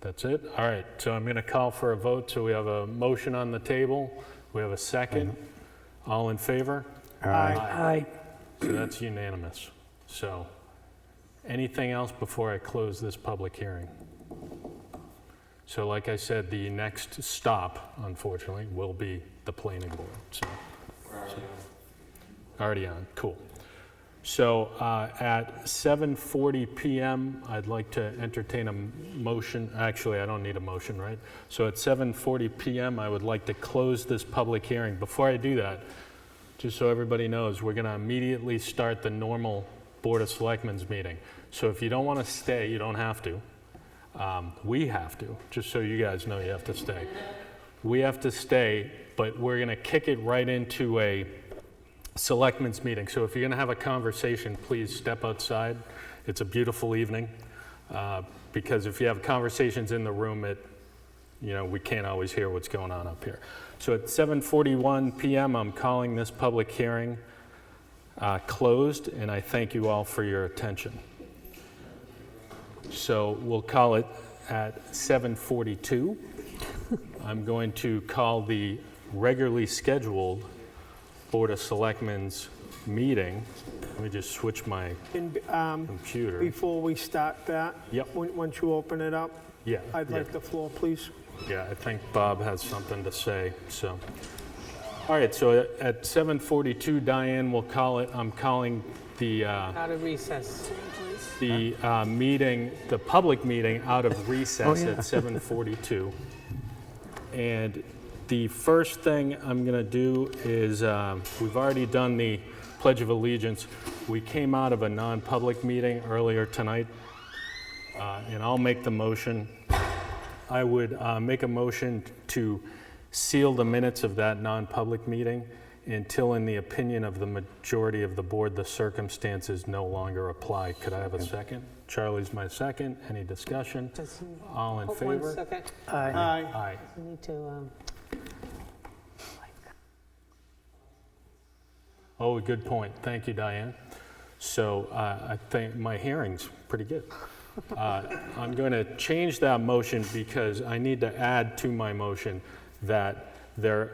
that's it. All right. So I'm going to call for a vote. So we have a motion on the table. We have a second. All in favor? Aye. So that's unanimous. So anything else before I close this public hearing? So like I said, the next stop, unfortunately, will be the planning board. So already on. Cool. So at 7:40 p.m., I'd like to entertain a motion. Actually, I don't need a motion, right? So at 7:40 p.m., I would like to close this public hearing. Before I do that, just so everybody knows, we're going to immediately start the normal Board of Selectmen's meeting. So if you don't want to stay, you don't have to. We have to, just so you guys know you have to stay. We have to stay, but we're going to kick it right into a Selectmen's meeting. So if you're going to have a conversation, please step outside. It's a beautiful evening, because if you have conversations in the room, we can't always hear what's going on up here. So at 7:41 p.m., I'm calling this public hearing closed, and I thank you all for your attention. So we'll call it at 7:42. I'm going to call the regularly scheduled Board of Selectmen's meeting. Let me just switch my computer. Before we start that, Yep. Once you open it up, Yeah. I'd like the floor, please. Yeah, I think Bob has something to say, so. All right, so at 7:42, Diane will call it, I'm calling the Out of recess. meeting, the public meeting out of recess at 7:42. And the first thing I'm going to do is, we've already done the Pledge of Allegiance. We came out of a non-public meeting earlier tonight, and I'll make the motion. I would make a motion to seal the minutes of that non-public meeting until, in the opinion of the majority of the board, the circumstances no longer apply. Could I have a second? Charlie's my second. Any discussion? All in favor? 1 second. Aye. Aye. We need to, Oh, good point. Thank you, Diane. So I think my hearing's pretty good. I'm going to change that motion because I need to add to my motion that we're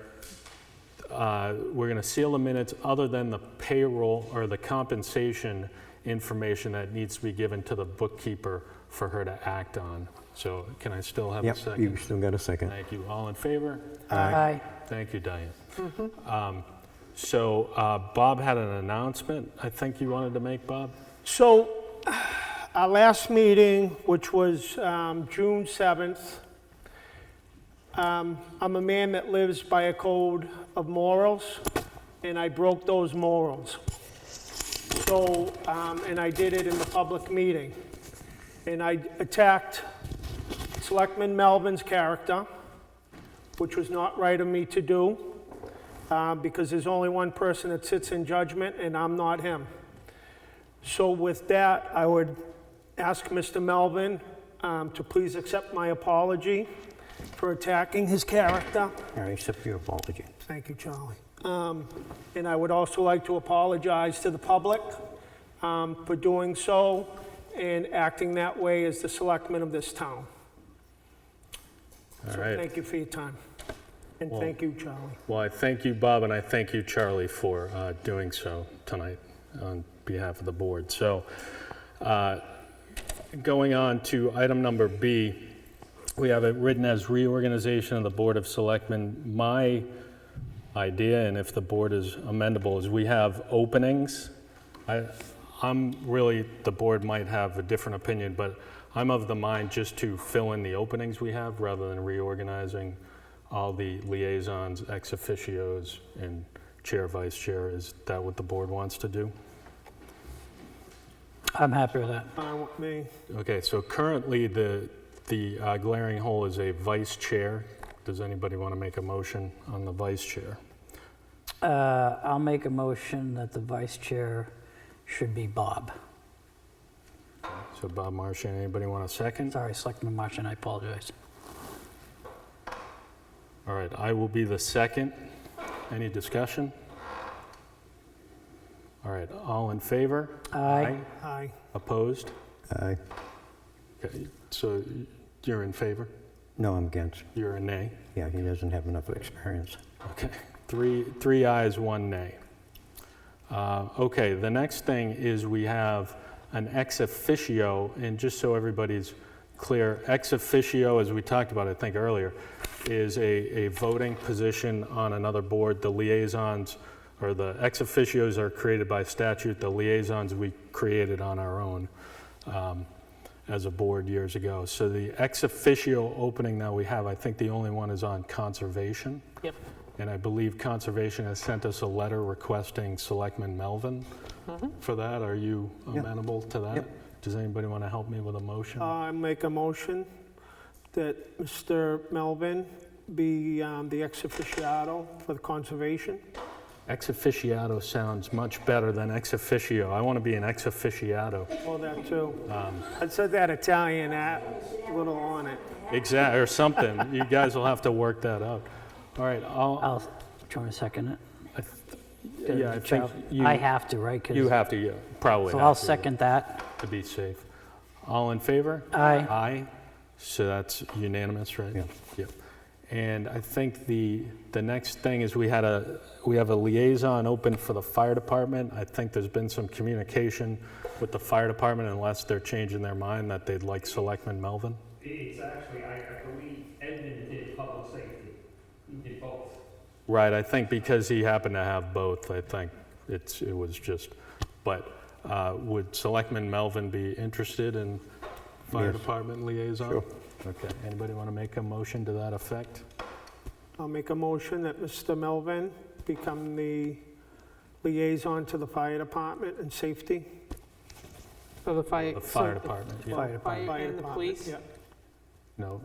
going to seal the minutes other than the payroll or the compensation information that needs to be given to the bookkeeper for her to act on. So can I still have a second? You've still got a second. Thank you. All in favor? Aye. Thank you, Diane. So Bob had an announcement I think you wanted to make, Bob? So, our last meeting, which was June 7th, I'm a man that lives by a code of morals, and I broke those morals. So, and I did it in the public meeting. And I attacked Selectman Melvin's character, which was not right of me to do, because there's only one person that sits in judgment, and I'm not him. So with that, I would ask Mr. Melvin to please accept my apology for attacking his character. I accept your apology. Thank you, Charlie. And I would also like to apologize to the public for doing so and acting that way as the selectman of this town. All So right. thank you for your time. And Well- thank you, Charlie. Well, I thank you, Bob, and I thank you, Charlie, for doing so tonight on behalf of the board. So going on to item number B, we have it written as reorganization of the Board of Selectmen. My idea, and if the board is amendable, is we have openings. the board might have a different opinion, but I'm of the mind just to fill in the openings we have rather than reorganizing all the liaisons, ex officios, and chair, vice chair. Is that what the board wants to do? I'm happy with that. Fine with me. Okay, so currently the glaring hole is a vice chair. Does anybody want to make a motion on the vice chair? I'll make a motion that the vice chair should be Bob. So Bob Martian, anybody want a second? Sorry, Selectman Martian, I apologize. All right, I will be the second. Any discussion? All right, all in favor? Aye. Aye. Opposed? Aye. Okay, so you're in favor? No, I'm against. You're a nay? Yeah, he doesn't have enough experience. Okay, three ayes, one nay. Okay, the next thing is we have an ex officio, and just so everybody's clear, ex officio, as we talked about, I think earlier, is a voting position on another board. The liaisons, or the ex officios, are created by statute. The liaisons we created on our own as a board years ago. So the ex officio opening that we have, I think the only one is on conservation. Yep. And I believe Conservation has sent us a letter requesting Selectman Melvin for that. Are you amenable to that? Yep. Does anybody want to help me with a motion? I make a motion that Mr. Melvin be the ex officiato for the conservation. Ex officiato sounds much better than ex officio. I want to be an ex officiato. Oh, that too. I said that Italian little on it. Exactly, or something. You guys will have to work that out. All right, I'll try to second it. yeah, I think you, I have to, right? 'Cause- you have to, yeah, probably. So have I'll to, second that. to be safe. All in favor? Aye. Aye. So that's unanimous, right? Yeah. Yep. And I think the next thing is we have a liaison open for the fire department. I think there's been some communication with the fire department, unless they're changing their mind that they'd like Selectman Melvin. It's actually, I believe Edmund did public safety. He did both. Right, I think because he happened to have both, I think it was just, but would Selectman Melvin be interested in fire department liaison? Sure. Okay, anybody want to make a motion to that effect? I'll make a motion that Mr. Melvin become the liaison to the fire department and safety. So the fire. The fire department, yeah. Fire department. Fire and the police? Yeah. No,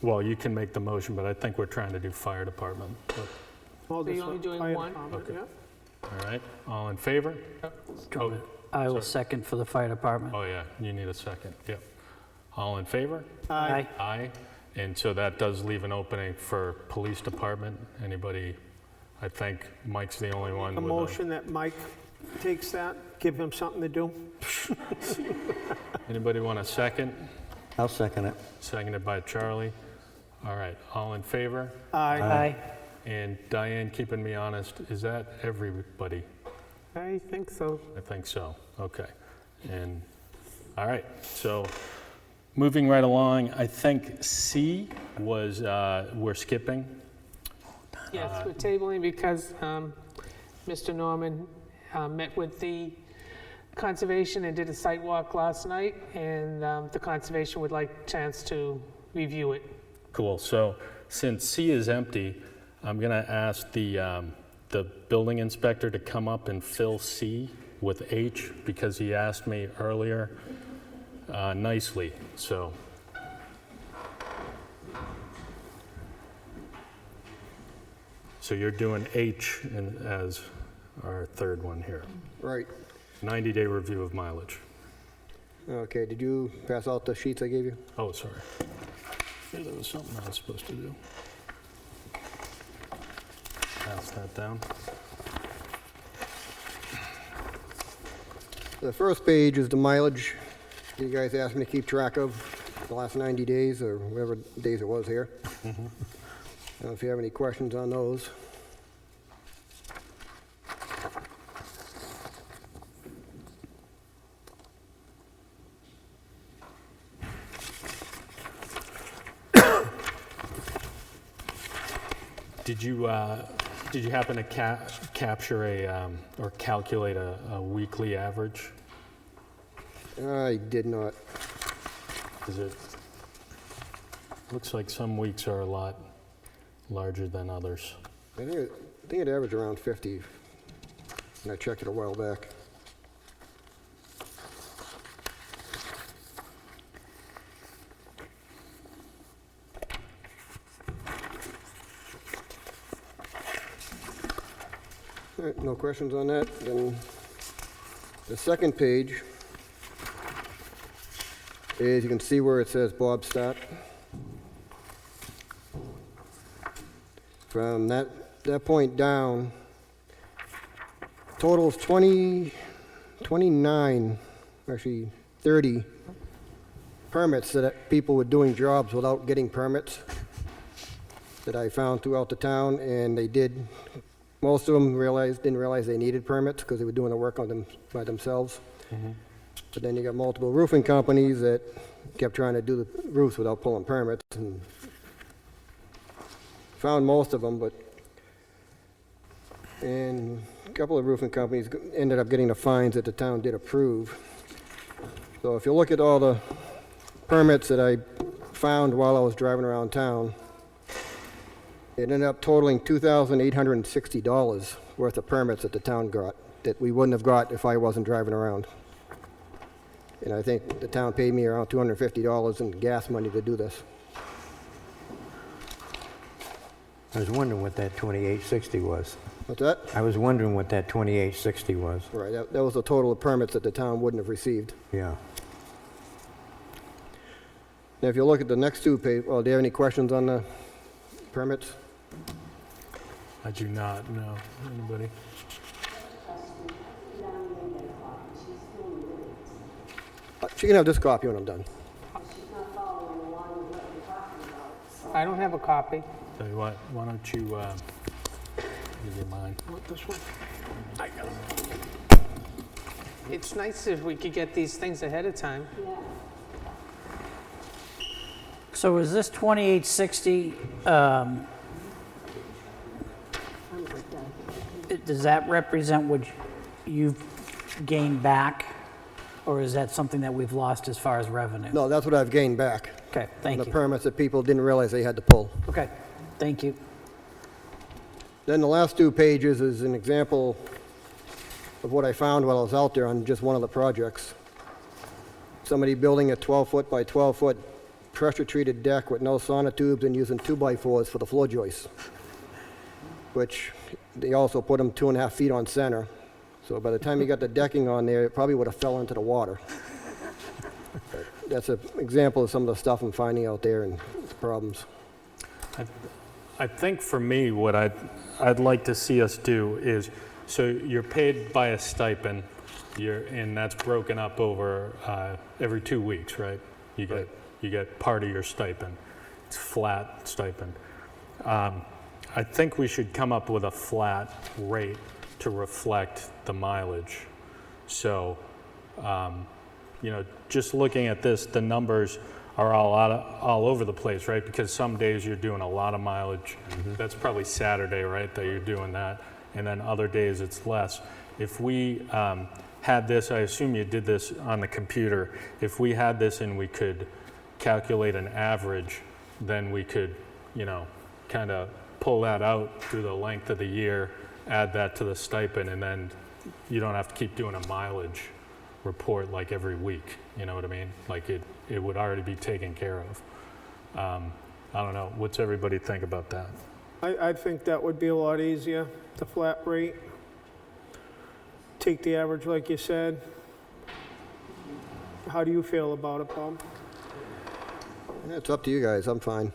well, you can make the motion, but I think we're trying to do fire department. But, Oh, So you're this only doing fire one? department, Okay. yeah. all right, all in favor? Oh, I will second for the fire department. oh yeah, you need a second, yep. All in favor? Aye. Aye, and so that does leave an opening for police department. Anybody, I think Mike's the only one A with motion that Mike takes that, give him something to do. Anybody want a second? I'll second it. Seconded by Charlie. All right, all in favor? Aye. Aye. And Diane, keeping me honest, is that everybody? I think so. I think so, okay. And, all right, so moving right along, I think C was, we're skipping. Yes, we're tabling because Mr. Norman met with the Conservation and did a site walk last night, and the Conservation would like a chance to review it. Cool, so since C is empty, I'm gonna ask the building inspector to come up and fill C with H, because he asked me earlier nicely, so. So you're doing H as our third one here. Right. 90-day review of mileage. Okay, did you pass out the sheets I gave you? Oh, sorry. Yeah, there was something I was supposed to do. Pass that down. The first page is the mileage you guys asked me to keep track of the last 90 days, or whatever days it was here. I don't know if you have any questions on those. Did you happen to capture or calculate a weekly average? I did not. Is it, looks like some weeks are a lot larger than others. I think it averaged around 50, and I checked it a while back. All right, no questions on that. Then the second page is, you can see where it says Bob Stott. From that point down, totals 29, actually 30 permits that people were doing jobs without getting permits that I found throughout the town, and they did. Most of them didn't realize they needed permits because they were doing the work on them by themselves. But then you got multiple roofing companies that kept trying to do the roofs without pulling permits, and found most of them, and a couple of roofing companies ended up getting the fines that the town did approve. So if you look at all the permits that I found while I was driving around town, it ended up totaling $2,860 worth of permits that the town got that we wouldn't have got if I wasn't driving around. And I think the town paid me around $250 in gas money to do this. I was wondering what that 2860 was. What's that? I was wondering what that 2860 was. Right, that was the total of permits that the town wouldn't have received. Yeah. Now, if you look at the next two pages, do you have any questions on the permits? I do not know. Anybody? She can have this copy when I'm done. I don't have a copy. Tell you what, why don't you give you mine? This one? It's nice if we could get these things ahead of time. So is this 2860, does that represent what you've gained back? Or is that something that we've lost as far as revenue? No, that's what I've gained back. Okay, thank The you. permits that people didn't realize they had to pull. Okay, thank you. Then the last two pages is an example of what I found while I was out there on just one of the projects. Somebody building a 12-foot by 12-foot pressure-treated deck with no sonotubes and using 2x4s for the floor joists, which they also put them 2.5 feet on center. So by the time you got the decking on there, it probably would have fell into the water. That's an example of some of the stuff I'm finding out there and its problems. I think for me, what I'd like to see us do is, so you're paid by a stipend, and that's broken up over every 2 weeks, right? You get part of your stipend. It's flat stipend. I think we should come up with a flat rate to reflect the mileage. So, just looking at this, the numbers are all over the place, right? Because some days you're doing a lot of mileage. That's probably Saturday, right, that you're doing that. And then other days it's less. If we had this, I assume you did this on the computer. If we had this and we could calculate an average, then we could, kind of pull that out through the length of the year, add that to the stipend, and then you don't have to keep doing a mileage report like every week. You know what I mean? Like it would already be taken care of. I don't know. What's everybody think about that? I think that would be a lot easier, the flat rate. Take the average like you said. How do you feel about it, Bob? Yeah, it's up to you guys, I'm fine.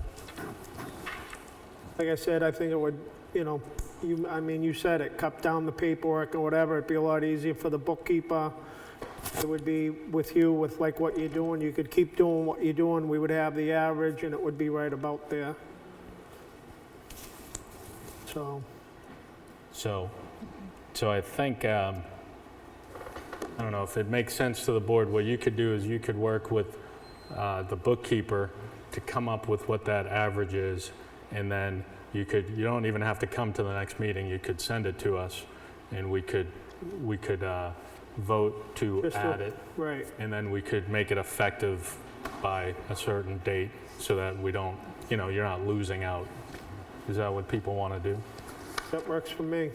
Like I said, I think it would, you said it, cut down the paperwork or whatever. It'd be a lot easier for the bookkeeper. It would be with you, with like what you're doing. You could keep doing what you're doing. We would have the average and it would be right about there. So I think, I don't know if it makes sense to the board. What you could do is you could work with the bookkeeper to come up with what that average is, and then you don't even have to come to the next meeting. You could send it to us, and we could vote to Just add it, Right. and then we could make it effective by a certain date so that we don't, you're not losing out. Is that what people want to do? That works for me.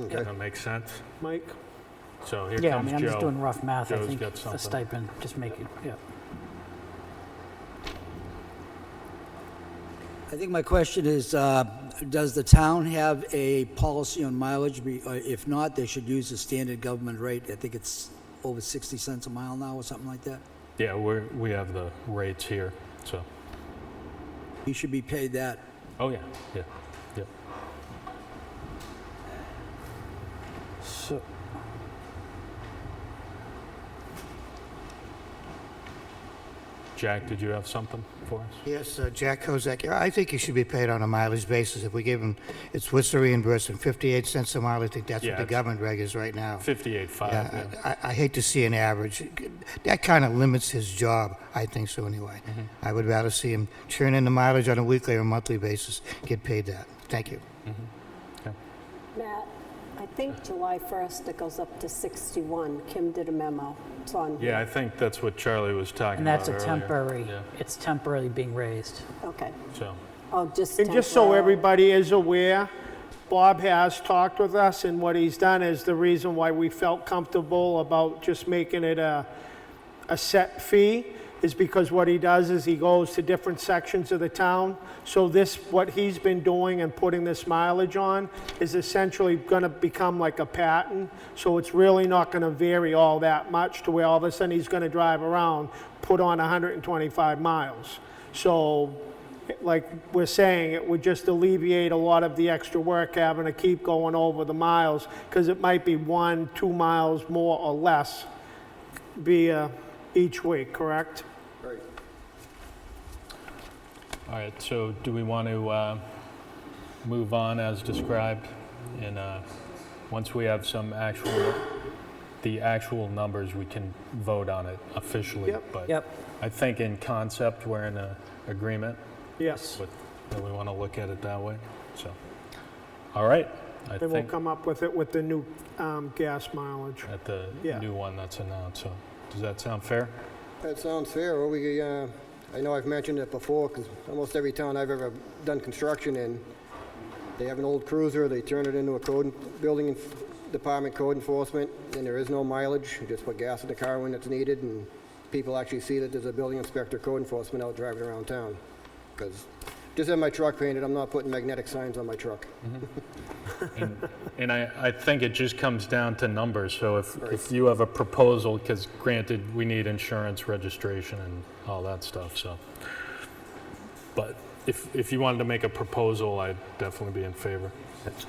Does that make sense? Mike? So here Yeah, I comes mean, I'm just Joe. doing rough math. I Joe's think got a something. stipend, just make it, yeah. I think my question is, does the town have a policy on mileage? If not, they should use the standard government rate. I think it's over 60 cents a mile now or something like that. Yeah, we have the rates here, so. You should be paid that. Oh, yeah. So, Jack, did you have something for us? Yes, Jack Kozak. Yeah, I think he should be paid on a mileage basis. If we give him, it's what's the reimbursement, 58 cents a mile? I think that's Yeah, what the it's government reg is right now. 58.5. Yeah. I hate to see an average. That kind of limits his job, I think so anyway. I would rather see him churn in the mileage on a weekly or monthly basis, get paid that. Thank you. Matt, I think July 1st it goes up to 61. Kim did a memo. It's on here. Yeah, I think that's what Charlie was talking And about that's a earlier. temporary, Yeah. it's temporarily being raised. Okay. So, Oh, just And just so temporary. everybody is aware, Bob has talked with us, and what he's done is the reason why we felt comfortable about just making it a set fee is because what he does is he goes to different sections of the town. So what he's been doing and putting this mileage on is essentially gonna become like a pattern. So it's really not gonna vary all that much to where all of a sudden he's gonna drive around, put on 125 miles. So like we're saying, it would just alleviate a lot of the extra work having to keep going over the miles, because it might be 1-2 miles more or less each week, correct? Right. all right, so do we want to move on as described? And once we have the actual numbers, we can vote on it officially. Yep. But Yep. I think in concept, we're in agreement. Yes. That we want to look at it that way, so. All right, I Then we'll think come up with it with the new gas mileage. at the Yeah. new one that's announced, so does that sound fair? That sounds fair. Well, I know I've mentioned it before, because almost every town I've ever done construction in, they have an old cruiser, they turn it into a building department code enforcement, and there is no mileage. You just put gas in the car when it's needed, and people actually see that there's a building inspector code enforcement out driving around town. Because just have my truck painted, I'm not putting magnetic signs on my truck. And I think it just comes down to numbers, so if you have a proposal, because granted, we need insurance registration and all that stuff, so. But if you wanted to make a proposal, I'd definitely be in favor.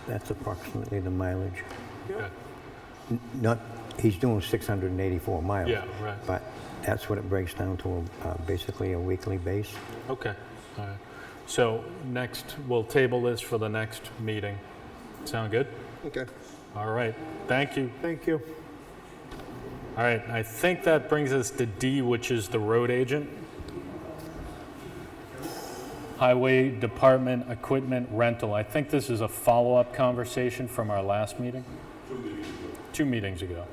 That's approximately the mileage. Yeah. He's doing 684 miles. Yeah, right. But that's what it breaks down to, basically a weekly base. Okay, all right. So next, we'll table this for the next meeting. Sound good? Okay. All right, thank you. Thank you. All right, I think that brings us to D, which is the road agent. Highway Department equipment rental. I think this is a follow-up conversation from our last meeting? 2 meetings ago.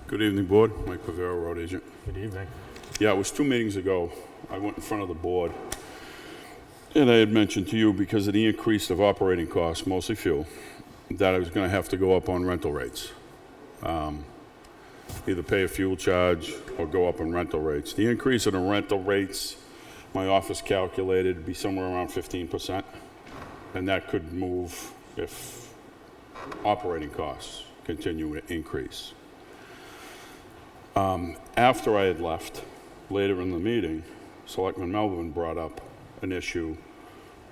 Good evening, Board. Mike Pavero, Road Agent. Good evening. Yeah, it was 2 meetings ago. I went in front of the board, and I had mentioned to you, because of the increase of operating costs, mostly fuel, that I was going to have to go up on rental rates. Either pay a fuel charge or go up on rental rates. The increase in the rental rates, my office calculated to be somewhere around 15%, and that could move if operating costs continue to increase. After I had left, later in the meeting, Selectman Melvin brought up an issue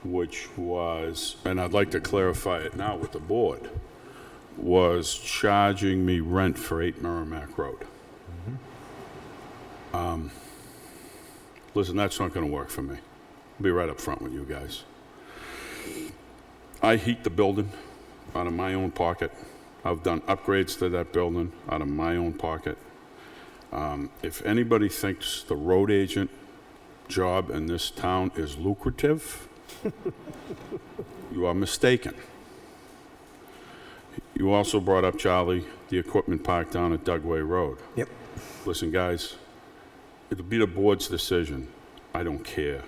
which was, and I'd like to clarify it now with the board, was charging me rent for 8 Merrimack Road. Listen, that's not going to work for me. I'll be right up front with you guys. I heat the building out of my own pocket. I've done upgrades to that building out of my own pocket. If anybody thinks the road agent job in this town is lucrative, you are mistaken. You also brought up, Charlie, the equipment park down at Dugway Road. Yep. Listen, guys, it'll be the board's decision. I don't care.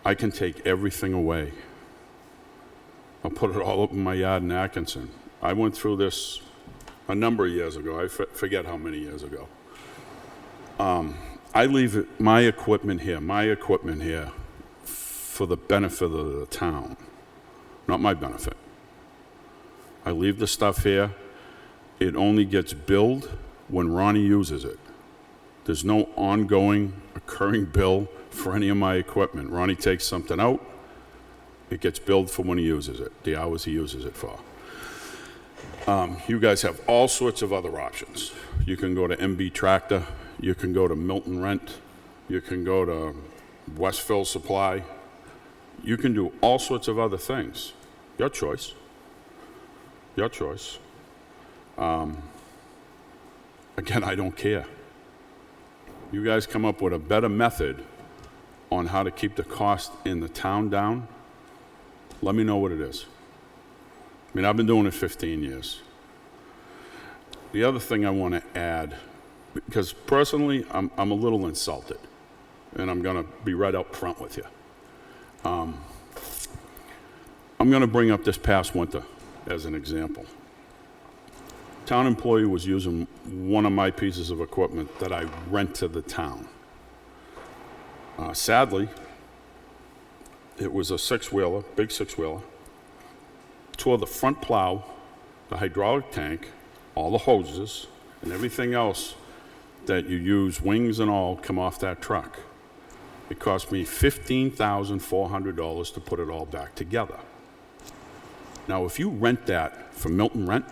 I can take everything away. I'll put it all up in my yard in Atkinson. I went through this a number of years ago. I forget how many years ago. I leave my equipment here for the benefit of the town, not my benefit. I leave the stuff here. It only gets billed when Ronnie uses it. There's no ongoing occurring bill for any of my equipment. Ronnie takes something out, it gets billed for when he uses it, the hours he uses it for. You guys have all sorts of other options. You can go to MB Tractor, you can go to Milton Rent, you can go to Westville Supply. You can do all sorts of other things. Your choice. Your choice. Again, I don't care. You guys come up with a better method on how to keep the cost in the town down, let me know what it is. I mean, I've been doing it 15 years. The other thing I want to add, because personally, I'm a little insulted, and I'm going to be right up front with you. I'm going to bring up this past winter as an example. Town employee was using one of my pieces of equipment that I rent to the town. Sadly, it was a six-wheeler, big six-wheeler, tore the front plow, the hydraulic tank, all the hoses, and everything else that you use, wings and all, come off that truck. It cost me $15,400 to put it all back together. Now, if you rent that from Milton Rent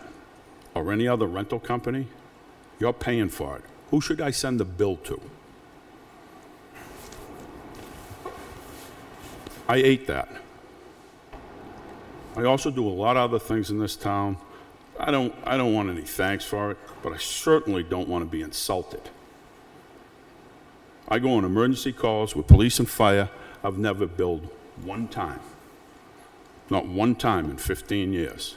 or any other rental company, you're paying for it. Who should I send the bill to? I ate that. I also do a lot of other things in this town. I don't want any thanks for it, but I certainly don't want to be insulted. I go on emergency calls with police and fire. I've never billed one time. Not one time in 15 years.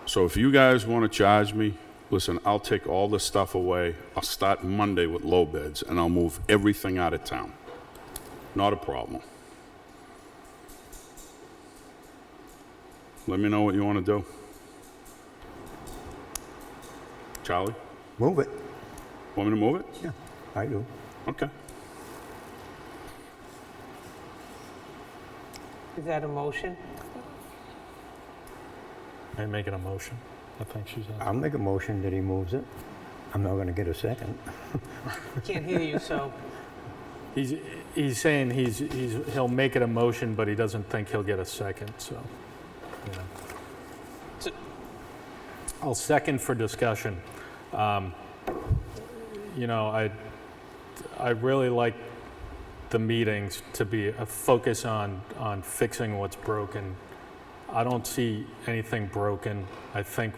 So if you guys want to charge me, listen, I'll take all this stuff away. I'll start Monday with low bids, and I'll move everything out of town. Not a problem. Let me know what you want to do. Charlie? Move it. Want me to move it? Yeah, I do. Okay. Is that a motion? I'm making a motion. I think she's on. I'll make a motion that he moves it. I'm not going to get a second. Can't hear you, so. He's saying he'll make it a motion, but he doesn't think he'll get a second, so, you know. I'll second for discussion. You know, I really like the meetings to be a focus on fixing what's broken. I don't see anything broken. I think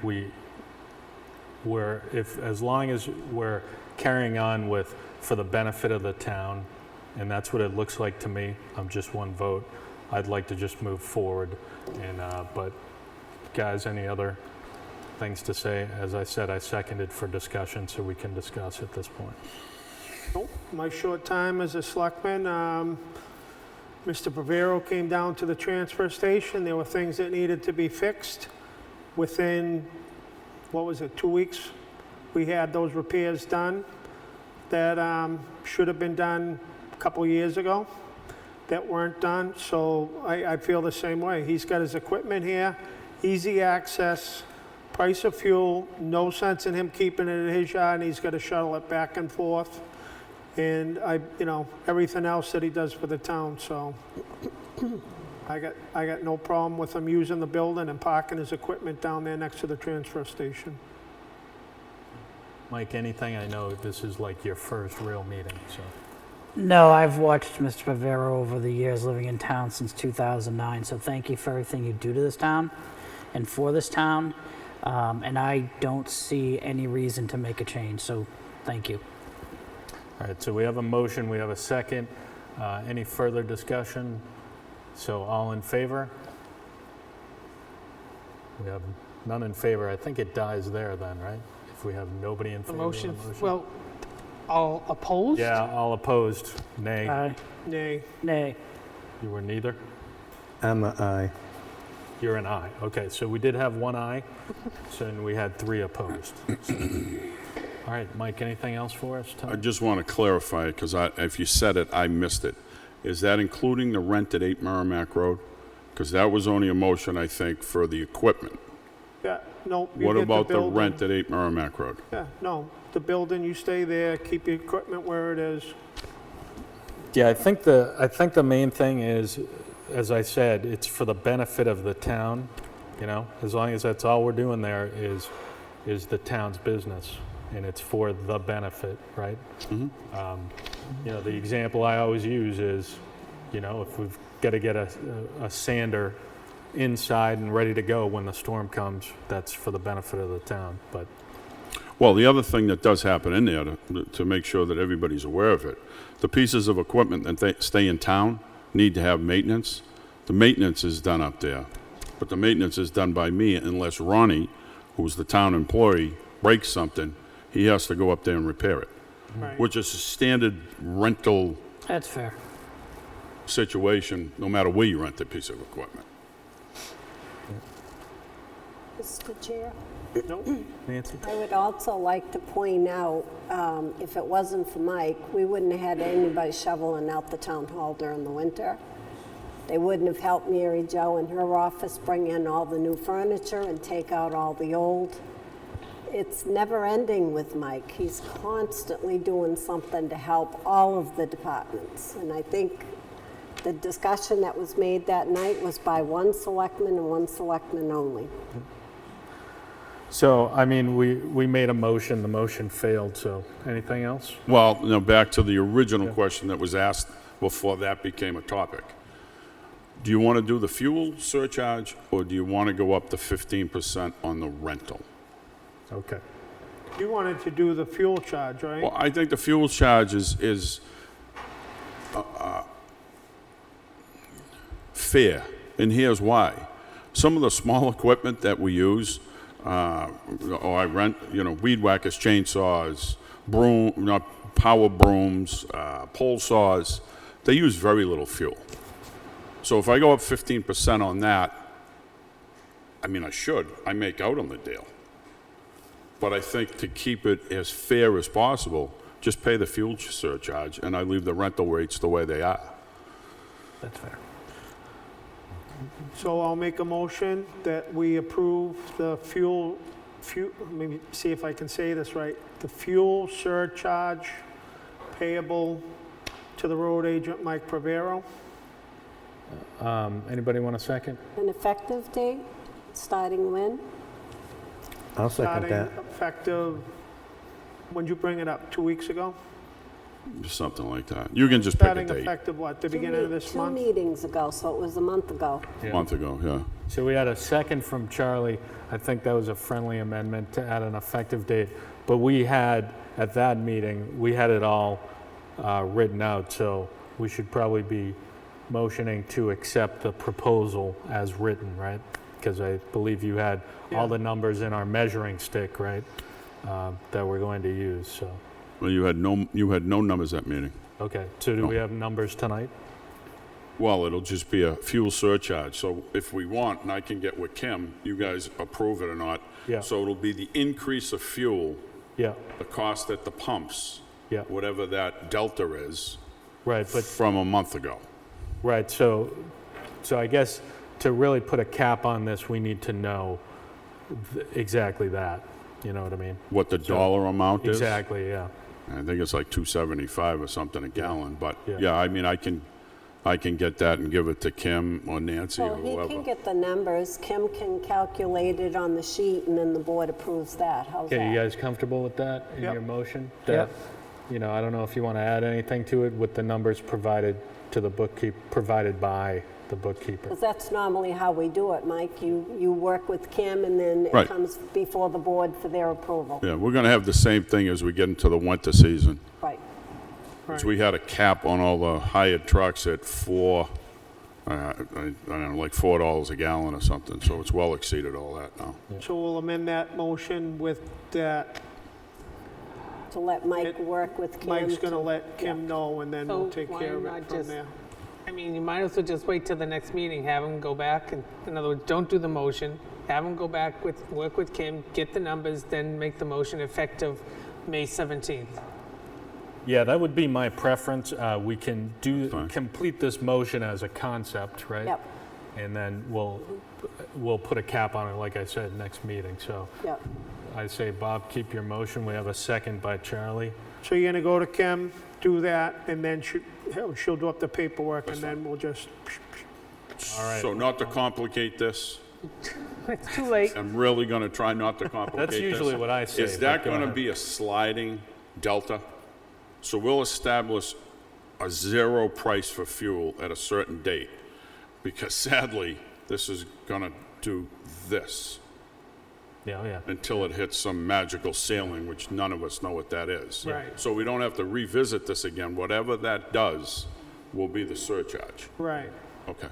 as long as we're carrying on with for the benefit of the town, and that's what it looks like to me. I'm just one vote. I'd like to just move forward. And but guys, any other things to say? As I said, I seconded for discussion, so we can discuss at this point. My short time as a selectman, Mr. Bavero came down to the transfer station. There were things that needed to be fixed. Within, 2 weeks, we had those repairs done that should have been done a couple years ago that weren't done. So I feel the same way. He's got his equipment here, easy access, price of fuel, no sense in him keeping it in his yard, and he's got to shuttle it back and forth. And everything else that he does for the town, so I got no problem with him using the building and parking his equipment down there next to the transfer station. Mike, anything? I know this is like your first real meeting, so. No, I've watched Mr. Bavero over the years living in town since 2009, so thank you for everything you do to this town and for this town. And I don't see any reason to make a change, so Thank you. All right, so we have a motion, we have a second. Any further discussion? So all in favor? We have none in favor. I think it dies there then, right? If we have nobody in The favor of the motion, motion? well, all opposed? Yeah, all opposed, nay. Aye. Nay. Nay. You were neither? I'm a aye. You're an aye. Okay, so we did have one aye, so and we had 3 opposed. All right, Mike, anything else for us I tonight? just want to clarify, because if you said it, I missed it. Is that including the rent at 8 Merrimack Road? Because that was only a motion, I think, for the equipment. Yeah, no. you What get about the building. rent at 8 Merrimack Road? Yeah, no, the building, you stay there, keep your equipment where it is. Yeah, I think the main thing is, as I said, it's for the benefit of the town, you know? As long as that's all we're doing there is the town's business, and it's for the benefit, right? You know, the example I always use is, you know, if we've got to get a sander inside and ready to go when the storm comes, that's for the benefit of the town, but. Well, the other thing that does happen in there, to make sure that everybody's aware of it, the pieces of equipment that they stay in town need to have maintenance. The maintenance is done up there, but the maintenance is done by me unless Ronnie, who's the town employee, breaks something, he has to go up there and repair it, Right. which is a standard rental That's fair. situation, no matter where you rent a piece of equipment. Mr. Chair? Nancy? I would also like to point out, if it wasn't for Mike, we wouldn't have had anybody shoveling out the town hall during the winter. They wouldn't have helped Mary Jo in her office bring in all the new furniture and take out all the old. It's never ending with Mike. He's constantly doing something to help all of the departments. And I think the discussion that was made that night was by one selectman and one selectman only. So, I mean, we made a motion, the motion failed, so anything else? Well, you know, back to the original question that was asked before that became a topic. Do you want to do the fuel surcharge, or do you want to go up to 15% on the rental? Okay. You wanted to do the fuel charge, right? Well, I think the fuel charge is fair, and here's why. Some of the small equipment that we use, or I rent, you know, weed whackers, chainsaws, power brooms, pole saws, they use very little fuel. So if I go up 15% on that, I mean, I make out on the deal. But I think to keep it as fair as possible, just pay the fuel surcharge, and I leave the rental rates the way they are. That's fair. So I'll make a motion that we approve the fuel, maybe see if I can say this right, the fuel surcharge payable to the road agent Mike Pravero. Anybody want a second? An effective date, starting when? I'll second that. Starting effective, when'd you bring it up, 2 weeks ago? Just something like that. You can just pick a Starting date. effective what, the beginning of this month? 2 meetings ago, so it was a month ago. A month ago, yeah. So we had a second from Charlie. I think that was a friendly amendment to add an effective date. But we had, at that meeting, we had it all written out, so we should probably be motioning to accept the proposal as written, right? Because I believe you had all the numbers in our measuring stick, right, that we're going to use, so. Well, you had no numbers that meeting. Okay, so do we have numbers tonight? Well, it'll just be a fuel surcharge. So if we want, and I can get with Kim, you guys approve it or not. Yeah. So it'll be the increase of fuel, Yeah, the cost at the pumps, yeah, whatever that delta is, right, but, from a month ago. right, so I guess to really put a cap on this, we need to know exactly that, you know what I mean? What the dollar amount is? Exactly, yeah. I think it's like $2.75 or something a gallon, but Yeah. yeah, I mean, I can get that and give it to Kim or Nancy or Well, he whoever. can get the numbers, Kim can calculate it on the sheet, and then the board approves that. How's Okay, you that? guys comfortable with that in Yep. your motion? Yep. That, you know, I don't know if you want to add anything to it with the numbers provided to the bookkeeper, provided by the bookkeeper. Because that's normally how we do it, Mike. You work with Kim, and then Right. it comes before the board for their approval. Yeah, we're gonna have the same thing as we get into the winter season. Right. Because we had a cap on all the hired trucks at I don't know, like $4 a gallon or something, so it's well exceeded all that now. So we'll amend that motion with that. To let Mike work with Kim. Mike's gonna let Kim know, and then we'll So take why care of not it from just- there. I mean, you might as well just wait till the next meeting, have them go back, and, in other words, don't do the motion, have them go back work with Kim, get the numbers, then make the motion effective May 17th. Yeah, that would be my preference. We can complete this motion as a concept, right? Yep. And then we'll put a cap on it, like I said, next meeting. So Yep. I say, Bob, keep your motion. We have a second by Charlie. So you're gonna go to Kim, do that, and then she'll do up the paperwork, and then we'll just, All right. So not to complicate this, It's too late. I'm really gonna try not to complicate this. That's usually what I say, Is that but go gonna ahead. be a sliding delta? So we'll establish a zero price for fuel at a certain date, because sadly, this is gonna do this Yeah. until it hits some magical ceiling, which none of us know what that is. Right. So we don't have to revisit this again. Whatever that does will be the surcharge. right. Okay,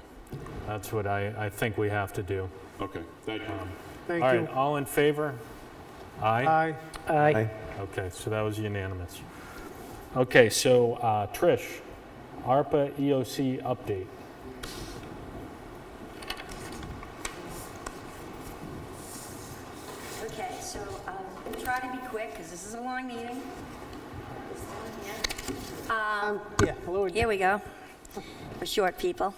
That's what I think we have to do. okay, thank you. Thank All you. right, all in favor? Aye? Aye. Aye. Okay, so that was unanimous. Okay, so Trish, ARPA EOC update. Okay, so I'll try to be quick, because this is a long meeting. Yeah, hello. Here we go, for short people.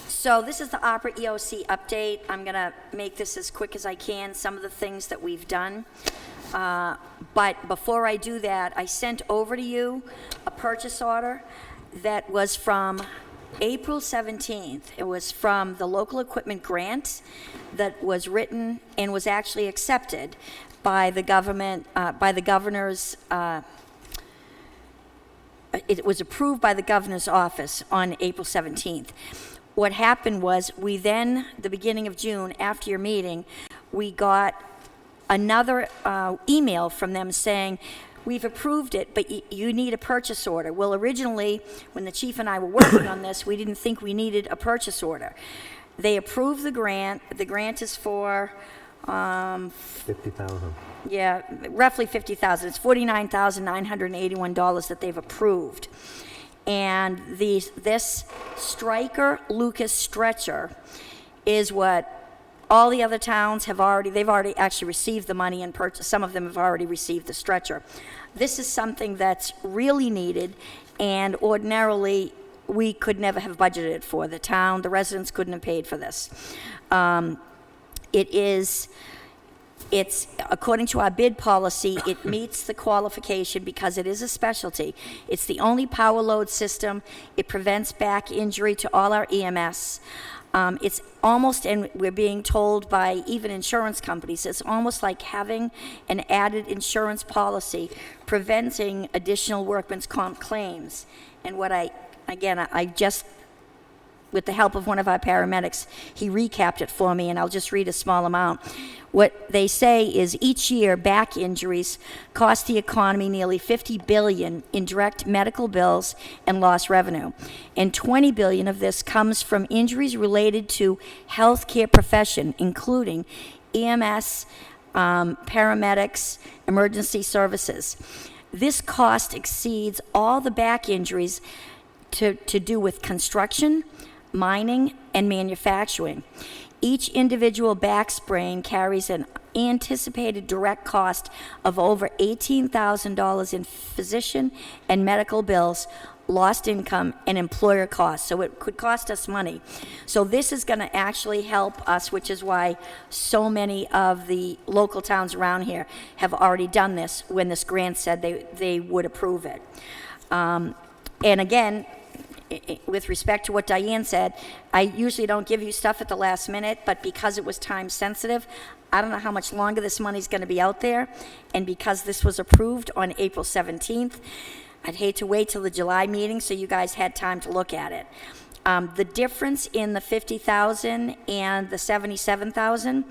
So this is the ARPA EOC update. I'm going to make this as quick as I can, some of the things that we've done. But before I do that, I sent over to you a purchase order that was from April 17th. It was from the local equipment grant that was written and was actually accepted by the government, by the governor's, it was approved by the governor's office on April 17th. What happened was, we then, the beginning of June, after your meeting, we got another email from them saying, we've approved it, but you need a purchase order. Well, originally, when the chief and I were working on this, we didn't think we needed a purchase order. They approved the grant. The grant is for, 50,000. yeah, roughly 50,000. It's $49,981 that they've approved. And this Stryker Lucas stretcher is what all the other towns have they've already actually received the money and purchased. Some of them have already received the stretcher. This is something that's really needed, and ordinarily we could never have budgeted for. The town, the residents couldn't have paid for this. It's, according to our bid policy, it meets the qualification because it is a specialty. It's the only power load system. It prevents back injury to all our EMS. It's almost, and we're being told by even insurance companies, it's almost like having an added insurance policy preventing additional workman's comp claims. And what I just, with the help of one of our paramedics, he recapped it for me, and I'll just read a small amount. What they say is each year back injuries cost the economy nearly $50 billion in direct medical bills and lost revenue. And $20 billion of this comes from injuries related to healthcare profession, including EMS, paramedics, emergency services. This cost exceeds all the back injuries to do with construction, mining, and manufacturing. Each individual back sprain carries an anticipated direct cost of over $18,000 in physician and medical bills, lost income, and employer costs. So it could cost us money. So this is going to actually help us, which is why so many of the local towns around here have already done this when this grant said they would approve it. And again, with respect to what Diane said, I usually don't give you stuff at the last minute, but because it was time sensitive, I don't know how much longer this money's going to be out there, and because this was approved on April 17th, I'd hate to wait till the July meeting so you guys had time to look at it. The difference in the 50,000 and the 77,000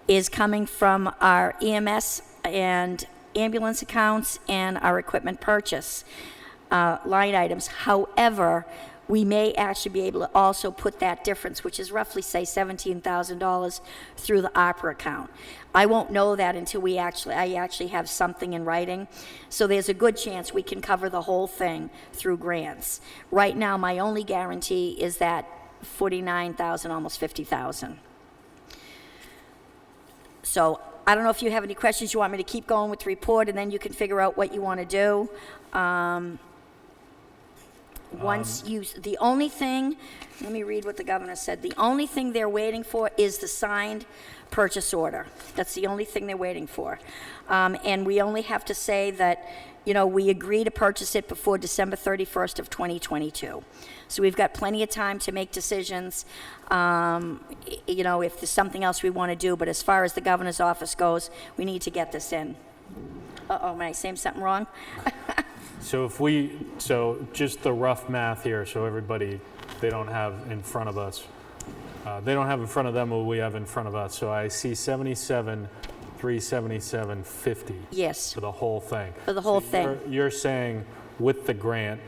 is coming from our EMS and ambulance accounts and our equipment purchase line items. However, we may actually be able to also put that difference, which is roughly, say, $17,000, through the ARPA account. I won't know that until I actually have something in writing. So there's a good chance we can cover the whole thing through grants. Right now, my only guarantee is that 49,000, almost 50,000. So I don't know if you have any questions. You want me to keep going with the report, and then you can figure out what you want to do. The only thing, let me read what the governor said. The only thing they're waiting for is the signed purchase order. That's the only thing they're waiting for. And we only have to say that, we agree to purchase it before December 31st of 2022. So we've got plenty of time to make decisions, if there's something else we want to do. But as far as the governor's office goes, we need to get this in. Uh-oh, am I saying something wrong? So just the rough math here, so everybody, they don't have in front of us, they don't have in front of them what we have in front of us. So I see 77, 377, 50. Yes. For the whole thing. For the whole thing. You're saying with the grant,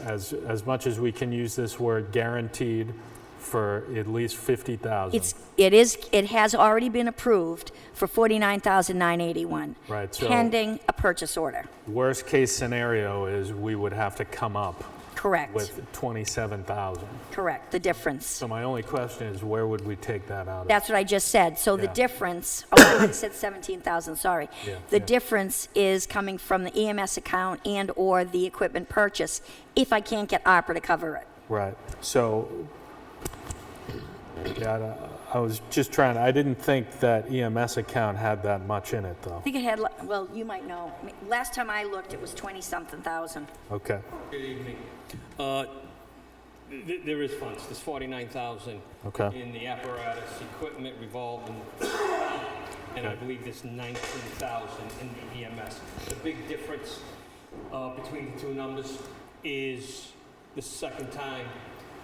as much as we can use this word guaranteed, for at least 50,000. It has already been approved for 49,981. Right. So pending a purchase order. Worst case scenario is we would have to come up. Correct. With 27,000. Correct. The difference. So my only question is, where would we take that out of? That's what I just said. So the Yeah. difference. Oh, I said 17,000. Sorry. Yeah, the yeah. difference is coming from the EMS account and/or the equipment purchase. If I can't get ARPA to cover it. Right. So. Yeah, I was just trying. I didn't think that EMS account had that much in it, though. I think it had. Well, you might know. Last time I looked, it was 20-something thousand. Okay. Good evening. There is funds. There's 49,000 Okay. in the apparatus, equipment, revolving, and I believe there's 19,000 in the EMS. The big difference between the two numbers is the second time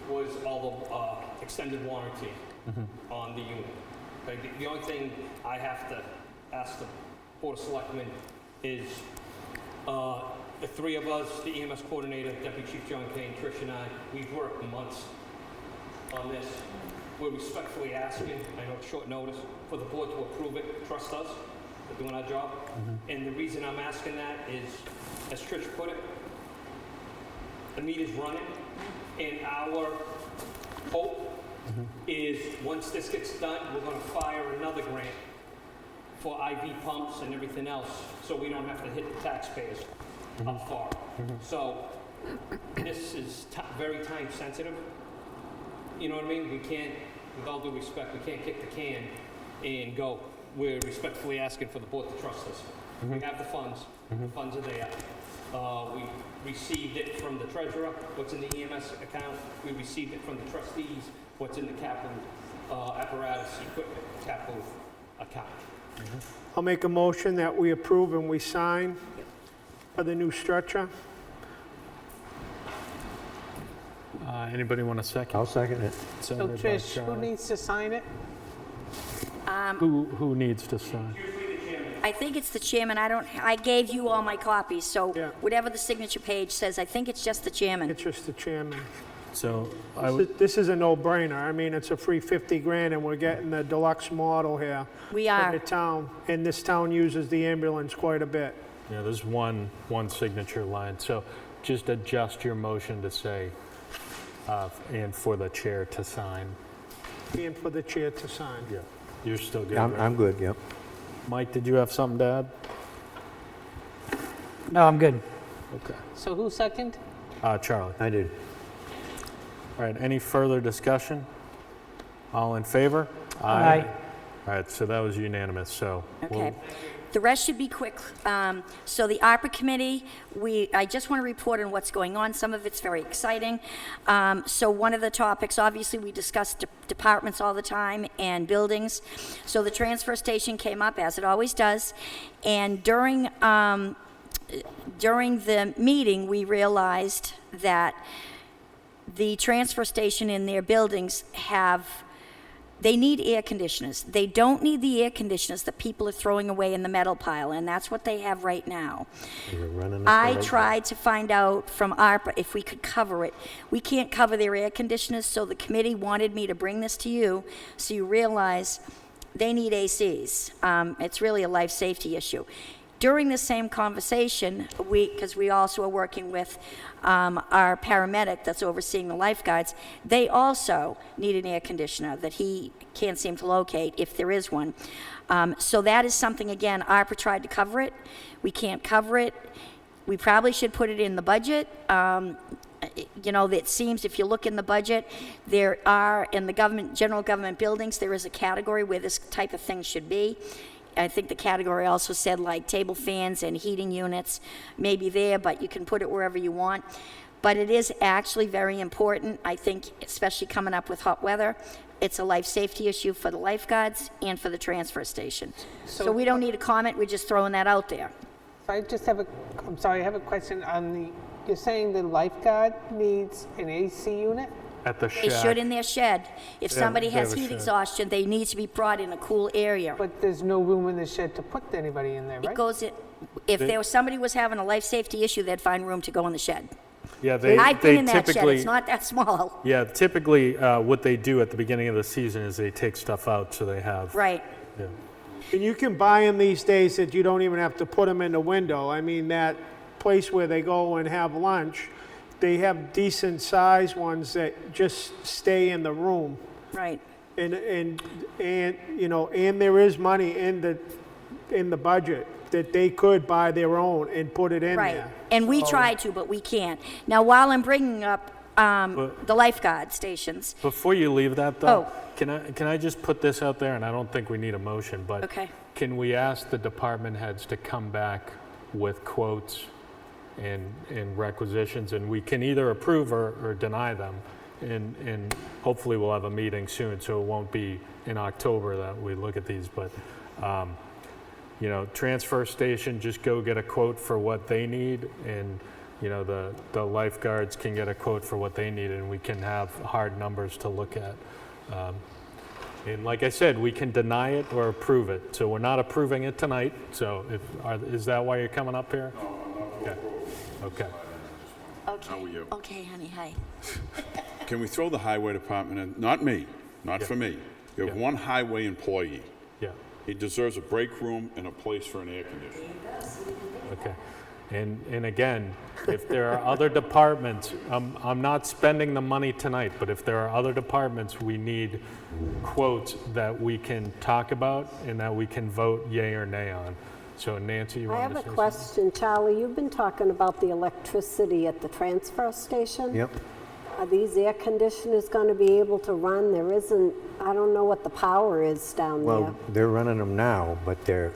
was all the extended warranty on the unit. Okay? The only thing I have to ask the Board of Selectmen is the three of us, the EMS coordinator, Deputy Chief John Kane, Trish and I, we've worked months on this. We're respectfully asking, I know it's short notice, for the board to approve it, trust us, we're doing our job. And the reason I'm asking that is, as Trish put it, the meter's running, and our hope is once this gets done, we're gonna fire another grant for IV pumps and everything else, so we don't have to hit the taxpayers up far. So this is very time sensitive. You know what I mean? We can't, with all due respect, we can't kick the can and go. We're respectfully asking for the board to trust us. We have the funds. The funds are there. We received it from the treasurer, what's in the EMS account. We received it from the trustees, what's in the capital apparatus equipment capital account. I'll make a motion that we approve and we sign for the new structure. Anybody want a second? I'll second it. So Seconded by Trish, who Charlie. needs to sign it? Who needs to sign? I think it's the chairman. I gave you all my copies, so Yeah. whatever the signature page says, I think it's just the chairman. It's just the chairman. So I would. This is a no-brainer. I mean, it's a free 50 grand and we're getting the deluxe model here. We For are. the town, and this town uses the ambulance quite a bit. Yeah, there's one signature line. So just adjust your motion to say, and for the chair to sign. And for the chair to sign. Yeah, you're still good. I'm, right? I'm good, yep. Mike, did you have something to add? No, I'm good. Okay. So who second? Charlie. I did. All right, any further discussion? All in favor? Aye. All right, so that was unanimous, so. Okay. The rest should be quick. So the ARPA committee, I just want to report on what's going on. Some of it's very exciting. So one of the topics, obviously, we discuss departments all the time and buildings. So the transfer station came up, as it always does. And during the meeting, we realized that the transfer station in their buildings they need air conditioners. They don't need the air conditioners that people are throwing away in the metal pile, and that's what they have right now. I tried to find out from ARPA if we could cover it. We can't cover their air conditioners, so the committee wanted me to bring this to you so you realize they need ACs. It's really a life safety issue. During the same conversation, because we also are working with our paramedic that's overseeing the lifeguards, they also need an air conditioner that he can't seem to locate if there is one. So that is something, again, ARPA tried to cover it. We can't cover it. We probably should put it in the budget. You know, it seems if you look in the budget, there are, in the general government buildings, there is a category where this type of thing should be. I think the category also said like table fans and heating units may be there, but you can put it wherever you want. But it is actually very important, I think, especially coming up with hot weather. It's a life safety issue for the lifeguards and for the transfer station. So we don't need a comment, we're just throwing that out there. So I just have I have a question on you're saying the lifeguard needs an AC unit? At the They shack. should in their shed. If somebody they have has a heat shed. exhaustion, they need to be brought in a cool area. But there's no room in the shed to put anybody in there, right? It goes in, if somebody was having a life safety issue, they'd find room to go in the shed. Yeah, they I've been in that shed, typically. it's not that small. Yeah, typically, what they do at the beginning of the season is they take stuff out so they have. Right. Yeah. And you can buy them these days that you don't even have to put them in the window. I mean, that place where they go and have lunch, they have decent sized ones that just stay in the room. Right. And you know, and there is money in the budget that they could buy their own and put it in Right. there. And we try to, but we can't. Now, while I'm bringing up the lifeguard stations, Before you leave that, though, Oh. can I just put this out there, and I don't think we need a motion, but Okay. can we ask the department heads to come back with quotes and requisitions, and we can either approve or deny them, and hopefully we'll have a meeting soon, so it won't be in October that we look at these, but you know, transfer station, just go get a quote for what they need, and you know, the lifeguards can get a quote for what they need, and we can have hard numbers to look at. And like I said, we can deny it or approve it. So we're not approving it tonight. So is that why you're coming up here? Okay. Okay. okay. How are you? Okay, honey, hi. Can we throw the highway department in? Not me, not for me. You have one highway employee. Yeah. He deserves a break room and a place for an air conditioner. Okay. And again, if there are other departments, I'm not spending the money tonight, but if there are other departments, we need quotes that we can talk about and that we can vote yay or nay on. So Nancy, you I want have to a say something? question. Charlie, you've been talking about the electricity at the transfer station. Yep. Are these air conditioners going to be able to run? There isn't, I don't know what the power is down there. Well, they're running them now, but they're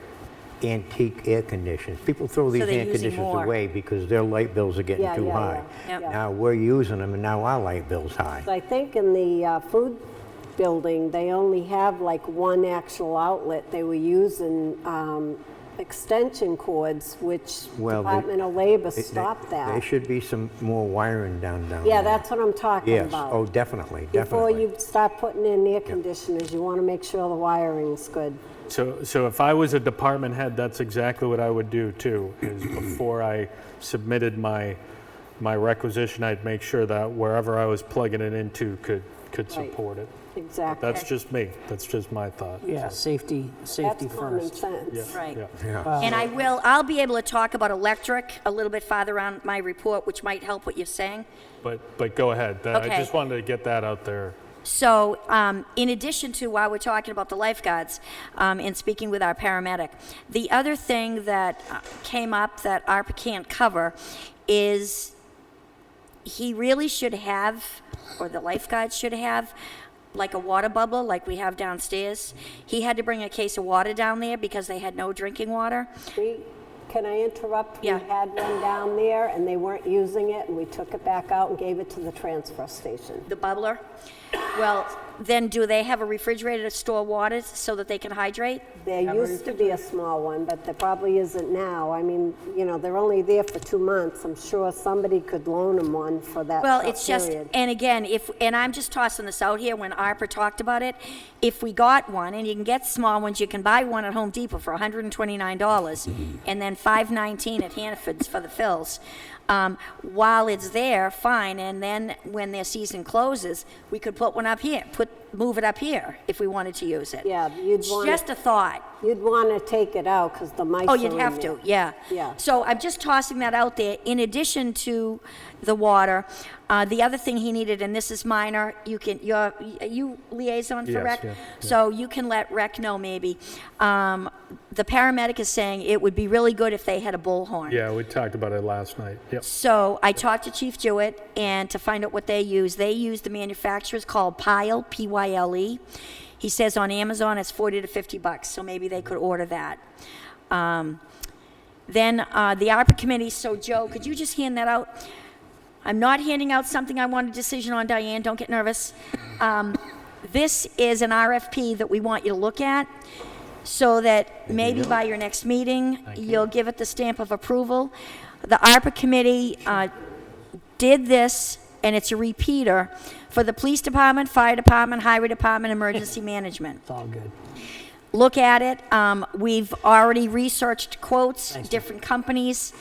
antique air conditioners. People throw these they're air using conditioners more. away because their light bills are getting Yeah, too yeah, high. yeah. Yep. Now we're using them, and now our light bill's high. I think in the food building, they only have like one actual outlet. They were using extension cords, which Well, Department of Labor There stopped There that. should be some more wiring down Yeah, there. that's what I'm talking Yes, about. oh, definitely, Before definitely. you start putting in air conditioners, you want to make sure the wiring's good. So if I was a department head, that's exactly what I would do too, is before I submitted my requisition, I'd make sure that wherever I was plugging it into could support it. Exactly. That's just me. That's just my thought. Yeah, safety That's common first. sense. Right. Yeah. And I'll be able to talk about electric a little bit farther on my report, which might help what you're saying. But go ahead. I Okay. just wanted to get that out there. So, in addition to while we're talking about the lifeguards and speaking with our paramedic, the other thing that came up that ARPA can't cover is he really should have, or the lifeguards should have, like a water bubble like we have downstairs. He had to bring a case of water down there because they had no drinking water. Can I interrupt? Yeah. We had one down there and they weren't using it and we took it back out and gave it to the transfer station. The bubbler? Well, then do they have a refrigerator to store water so that they can hydrate? There used to be a small one, but there probably isn't now. I mean, you know, they're only there for 2 months. I'm sure somebody could loan them one for that Well, short it's just, period. and again, and I'm just tossing this out here, when ARPA talked about it, if we got one, and you can get small ones, you can buy one at Home Depot for $129, and then $5.19 at Hannaford's for the fills. While it's there, fine, and then when their season closes, we could put one up here, move it up here if we wanted to use it. Yeah, you'd It's want just a thought. You'd want to take it out because the mice Oh, are you'd in have there. to, yeah. Yeah. So I'm just tossing that out there. In addition to the water, the other thing he needed, and this is minor, you liaison for Yes, rec? yeah. So you can let rec know maybe. The paramedic is saying it would be really good if they had a bullhorn. Yeah, we talked about it last night. Yep. So I talked to Chief Jewett, and to find out what they use the manufacturer's called Pyle, P-Y-L-E. He says on Amazon it's $40 to $50, so maybe they could order that. Then the ARPA committee, so Joe, could you just hand that out? I'm not handing out something I want a decision on, Diane, don't get nervous. This is an RFP that we want you to look at, so that maybe by your next meeting, you'll give it the stamp of approval. The ARPA committee did this, and it's a repeater, for the police department, fire department, highway department, emergency management. It's all good. Look at it. We've already researched quotes, different companies.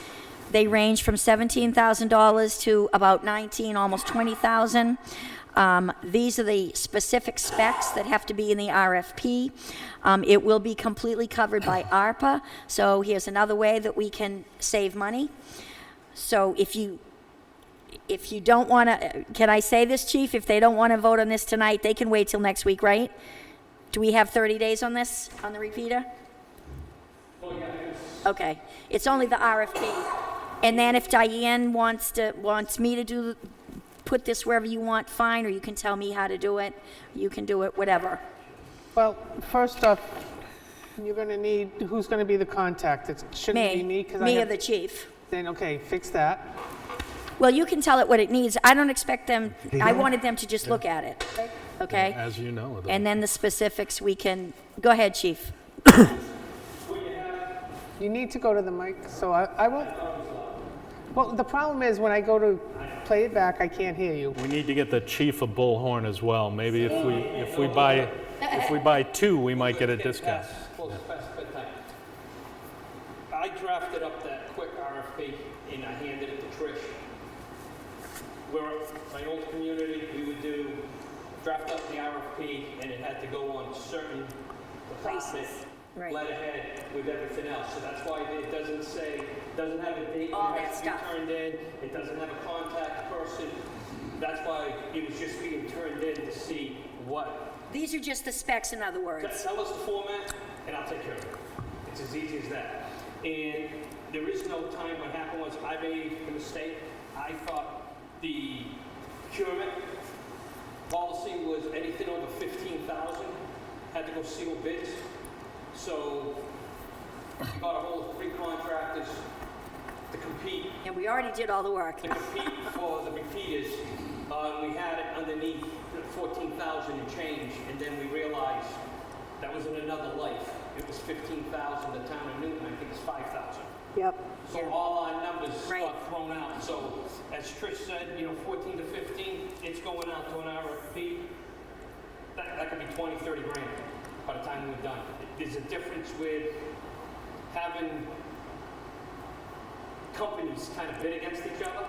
They range from $17,000 to about $19,000, almost $20,000. These are the specific specs that have to be in the RFP. It will be completely covered by ARPA, so here's another way that we can save money. So if you don't want to, can I say this, Chief? If they don't want to vote on this tonight, they can wait till next week, right? Do we have 30 days on this, on the repeater? Okay, it's only the RFP. And then if Diane wants me to put this wherever you want, fine, or you can tell me how to do it, you can do it, whatever. Well, first off, you're going to need, who's going to be the contact? It shouldn't be me. 'Cause I Me or have- the chief. Then, okay, fix that. Well, you can tell it what it needs. I don't expect them, I wanted them to just look at it, okay? As you know. And then the specifics we can, go ahead, chief. You need to go to the mic, so I won't. Well, the problem is when I go to play it back, I can't hear you. We need to get the chief a bullhorn as well. Maybe if we buy two, we might get a discount. I drafted up that quick RFP and I handed it to Trish. Where my old community, we would draft up the RFP and it had to go on certain departments, letterhead with everything else. So that's why it doesn't have a date All that that has to be stuff. turned in. It doesn't have a contact person. That's why it was just being turned in to see what. These are just the specs, in other words. Tell us the format and I'll take care of it. It's as easy as that. And there is no time. What happened was I made a mistake. I thought the procurement policy was anything over 15,000 had to go seal bids. So we got a hold of 3 contractors to compete. And we already did all the work. To compete for the repeaters. We had it underneath 14,000 and change, and then we realized that was in another life. It was 15,000. The town of Newton, I think, is 5,000. Yep. So all our numbers got thrown out. So as Trish said, 14 to 15, it's going out to an RFP. That could be 20, 30 grand by the time we're done. There's a difference with having companies kind of bid against each other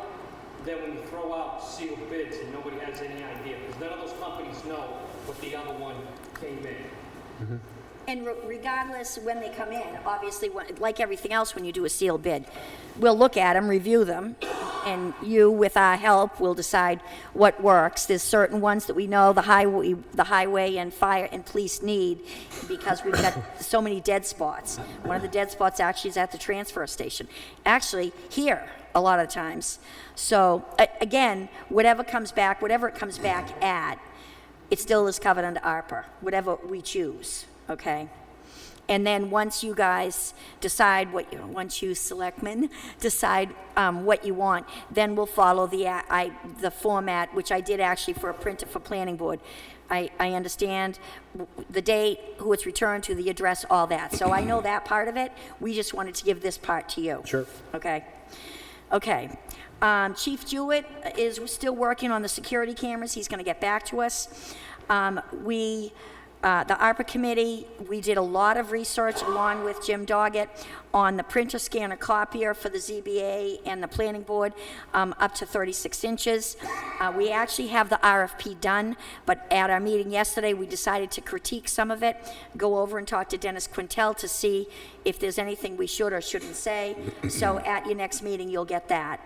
than when you throw out sealed bids and nobody has any idea. Because none of those companies know what the other one came in. And regardless when they come in, obviously, like everything else when you do a sealed bid, we'll look at them, review them, and you, with our help, will decide what works. There's certain ones that we know the highway and fire and police need because we've got so many dead spots. One of the dead spots actually is at the transfer station. Actually, here, a lot of times. So, again, whatever it comes back at, it still is covered under ARPA, whatever we choose. Okay, And then once you guys decide once you selectmen decide what you want, then we'll follow the format, which I did actually for a printer for planning board. I understand the date, who it's returned to, the address, all that. So I know that part of it. We just wanted to give this part to you. Sure. Okay. Okay. Chief Jewett is still working on the security cameras. He's going to get back to us. The ARPA committee, we did a lot of research along with Jim Doggett on the printer scanner copier for the ZBA and the planning board, up to 36 inches. We actually have the RFP done, but at our meeting yesterday, we decided to critique some of it, go over and talk to Dennis Quintel to see if there's anything we should or shouldn't say. So at your next meeting, you'll get that.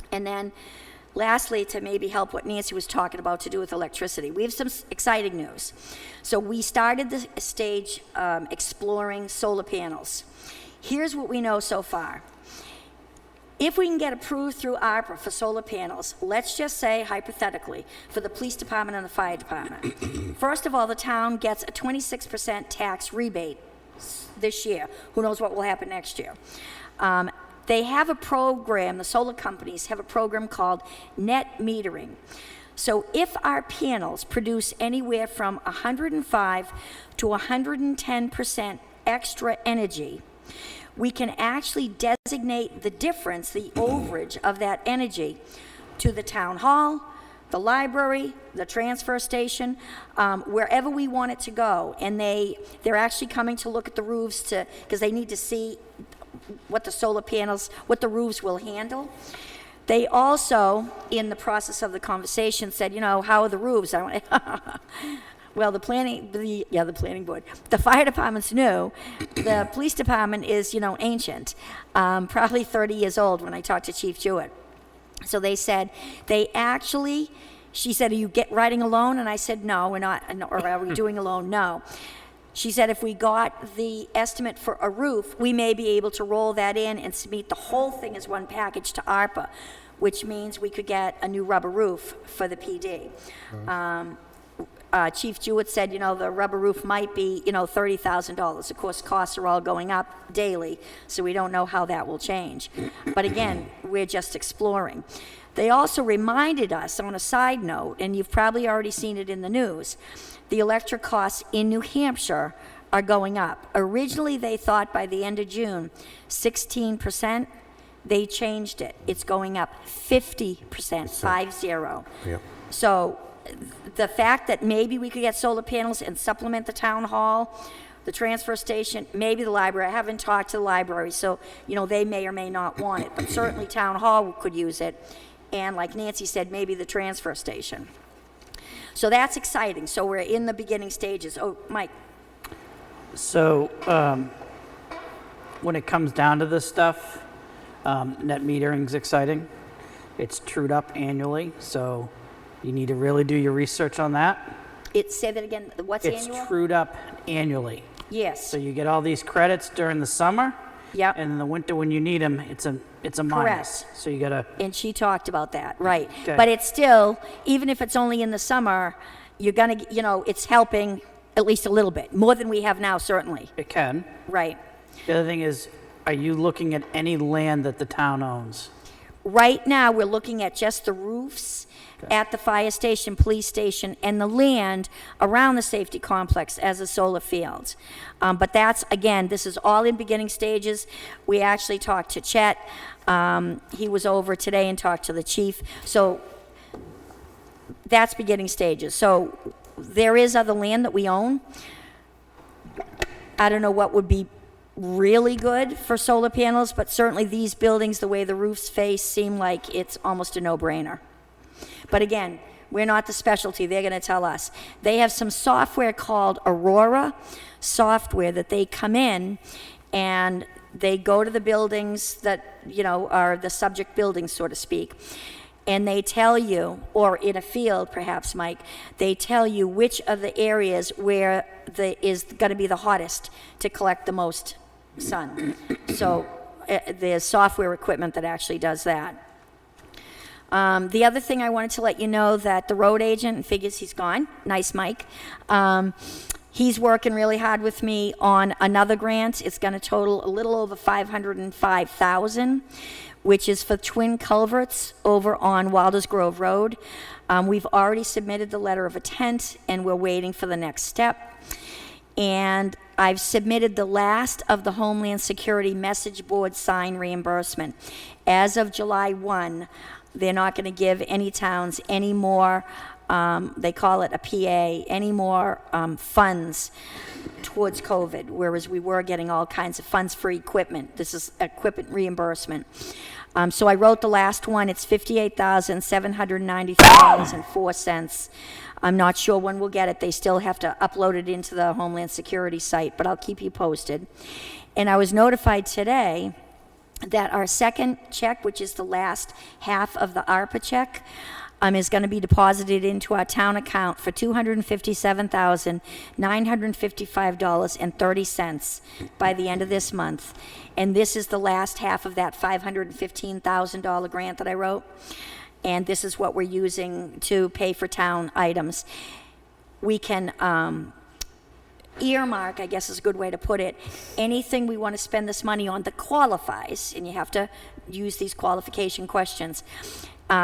And then lastly, to maybe help what Nancy was talking about to do with electricity, we have some exciting news. So we started the stage exploring solar panels. Here's what we know so far. If we can get approved through ARPA for solar panels, let's just say hypothetically, for the police department and the fire department, first of all, the town gets a 26% tax rebate this year. Who knows what will happen next year? They have a program, the solar companies have a program called net metering. So if our panels produce anywhere from 105 to 110% extra energy, we can actually designate the difference, the overage of that energy, to the town hall, the library, the transfer station, wherever we want it to go. And they're actually coming to look at the roofs because they need to see what the solar panels, what the roofs will handle. They also, in the process of the conversation, said, how are the roofs? I went, well, the planning board. The fire department's new. The police department is, ancient, probably 30 years old when I talked to Chief Jewett. So they said, she said, are you riding a loan? And I said, no, we're not, or are we doing a loan? No. She said if we got the estimate for a roof, we may be able to roll that in and submit the whole thing as one package to ARPA, which means we could get a new rubber roof for the PD. Chief Jewett said, the rubber roof might be, $30,000. Of course, costs are all going up daily, so we don't know how that will change. But again, we're just exploring. They also reminded us on a side note, and you've probably already seen it in the news, the electric costs in New Hampshire are going up. Originally, they thought by the end of June, 16%. They changed it. It's going up 50%, 50. Yep. So the fact that maybe we could get solar panels and supplement the town hall, the transfer station, maybe the library. I haven't talked to the library, so they may or may not want it, but certainly town hall could use it. And like Nancy said, maybe the transfer station. So that's exciting. So we're in the beginning stages. Oh, Mike. So when it comes down to this stuff, net metering's exciting. It's trued up annually, so you need to really do your research on that. Say that again. What's annual? It's trued up annually. Yes. So you get all these credits during the summer. Yep. And in the winter when you need them, it's a minus. Correct. So you gotta. And she talked about that, right? Okay. But it's still, even if it's only in the summer, you're gonna, it's helping at least a little bit, more than we have now, certainly. It can. Right. The other thing is, are you looking at any land that the town owns? Right now, we're looking at just the roofs at the fire station, police station, and the land around the safety complex as a solar field. But that's, again, this is all in beginning stages. We actually talked to Chet. He was over today and talked to the chief. So that's beginning stages. So there is other land that we own. I don't know what would be really good for solar panels, but certainly these buildings, the way the roofs face, seem like it's almost a no-brainer. But again, we're not the specialty. They're going to tell us. They have some software called Aurora software that they come in and they go to the buildings that, are the subject buildings, so to speak, and they tell you, or in a field perhaps, Mike, they tell you which of the areas where is going to be the hottest to collect the most sun. So there's software equipment that actually does that. The other thing I wanted to let you know that the road agent, figures he's gone, nice Mike, He's working really hard with me on another grant. It's going to total a little over $505,000, which is for twin culverts over on Wilders Grove Road. We've already submitted the letter of intent, and we're waiting for the next step. And I've submitted the last of the Homeland Security message board sign reimbursement. As of July 1, they're not going to give any towns any more, they call it a PA, any more funds towards COVID, whereas we were getting all kinds of funds for equipment. This is equipment reimbursement. So I wrote the last one. It's $58,793.04. I'm not sure when we'll get it. They still have to upload it into the Homeland Security site, but I'll keep you posted. And I was notified today that our second check, which is the last half of the ARPA check, is going to be deposited into our town account for $257,955.30 by the end of this month. And this is the last half of that $515,000 grant that I wrote. And this is what we're using to pay for town items. We can earmark, I guess is a good way to put it, anything we want to spend this money on that qualifies, and you have to use these qualification questions.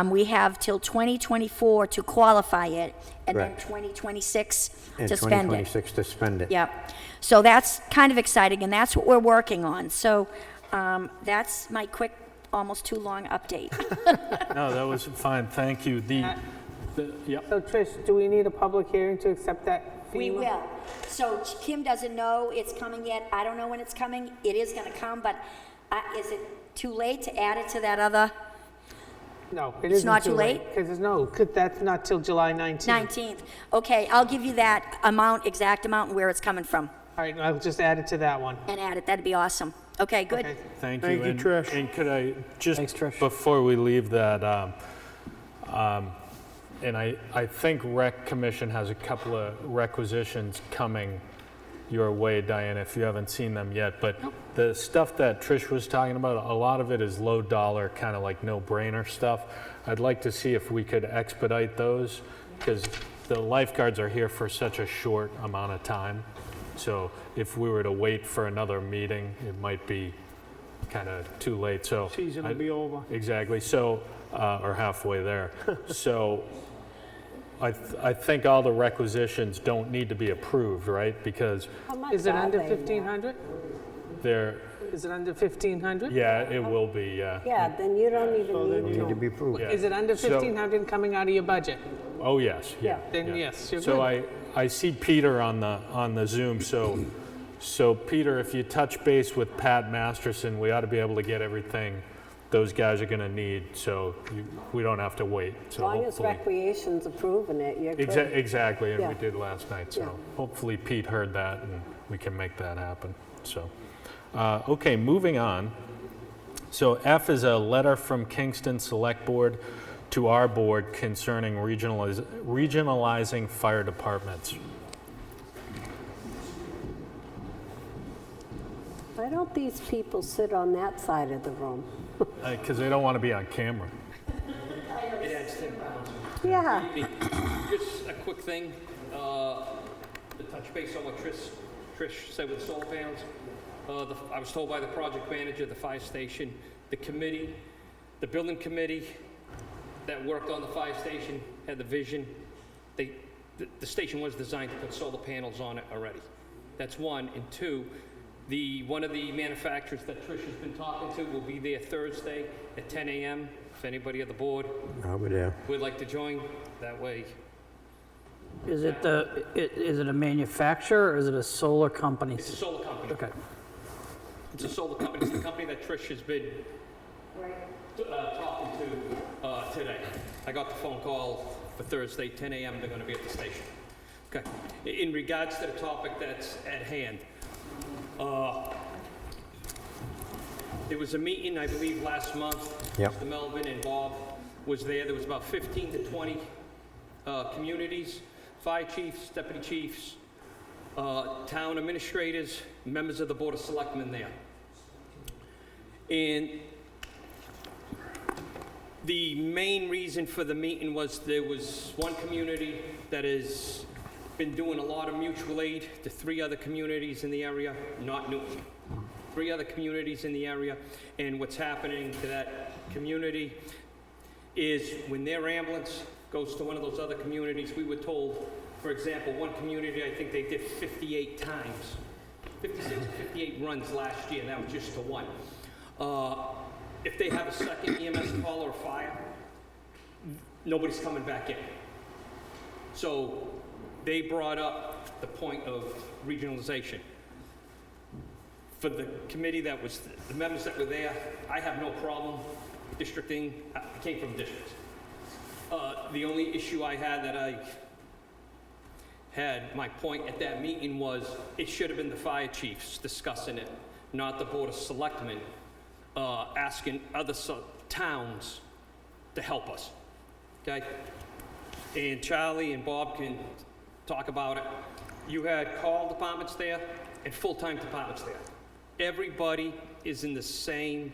We have till 2024 to qualify it, and Correct. then 2026 And to spend it. 2026 to spend it. Yep. So that's kind of exciting, and that's what we're working on. So that's my quick, almost too long update. No, that was fine, thank you. Yep. So Trish, do we need a public hearing to accept that We FEMA? will. So Kim doesn't know it's coming yet. I don't know when it's coming. It is going to come, but is it too late to add it to that other? No, it It's isn't not too late? Because that's not till July 19th. 19th. Okay, I'll give you that amount, exact amount, and where it's coming from, All right, I'll just add it to that one. and add it. That'd be awesome. Okay, good. Okay. Thank you. Thank you, And- Trish. And could I just, Thanks, Trish. before we leave that, and I think Rec Commission has a couple of requisitions coming your way, Diana, if you haven't seen them yet. But the stuff that Trish was talking about, a lot of it is low dollar, kind of like no-brainer stuff. I'd like to see if we could expedite those, because the lifeguards are here for such a short amount of time. So if we were to wait for another meeting, it might be kind of too late. So Season will be over. Exactly. So, or halfway there. So I think all the requisitions don't need to be approved, right? Because How much Is it are under they? 1,500? they're, Is it under 1,500? yeah, it will be, yeah. Yeah, then you don't even Need to need be approved. Yeah. Is it under So- 1,500 coming out of your budget? Oh, yes, yeah. Then yeah. yes, you're So good. I see Peter on the Zoom, so Peter, if you touch base with Pat Masterson, we ought to be able to get everything those guys are gonna need, so we don't have to wait. As So long as hopefully- Recreation's approving it, you're good. Exactly, and we Yeah. did last night, so Yeah. hopefully Pete heard that and we can make that happen, so. Okay, moving on. So F is a letter from Kingston Selectboard to our board concerning regionalizing fire departments. Why don't these people sit on that side of the room? Because they don't want to be on camera. It adds 10 pounds. Yeah. Just a quick thing, to touch base on what Trish said with the solar panels. I was told by the project manager, the fire station, the committee, the building committee that worked on the fire station had the vision. The station was designed to put solar panels on it already. That's one. And two, one of the manufacturers that Trish has been talking to will be there Thursday at 10 a.m. If anybody at the board I'll be there. would like to join, that way. Is it a manufacturer or is it a solar company? It's a solar company. Okay. It's a solar company. It's the company that Trish has been talking to today. I got the phone call for Thursday, 10 a.m. They're going to be at the station. Okay. In regards to the topic that's at hand, there was a meeting, I believe, last month. Yep. Mr. Melvin and Bob was there. There was about 15 to 20 communities, fire chiefs, deputy chiefs, town administrators, members of the Board of Selectmen there. And the main reason for the meeting was there was one community that is been doing a lot of mutual aid to 3 other communities in the area, not Newton. 3 other communities in the area, and what's happening to that community is when their ambulance goes to one of those other communities, we were told, for example, one community, I think they did 58 times, 56 or 58 runs last year, and that was just to one. If they have a second EMS call or fire, nobody's coming back in. So they brought up the point of regionalization. For the committee that was, the members that were there, I have no problem districting. I came from districts. The only issue I had that I had my point at that meeting was it should have been the fire chiefs discussing it, not the Board of Selectmen asking other towns to help us, okay? And Charlie and Bob can talk about it. You had call departments there and full-time departments there. Everybody is in the same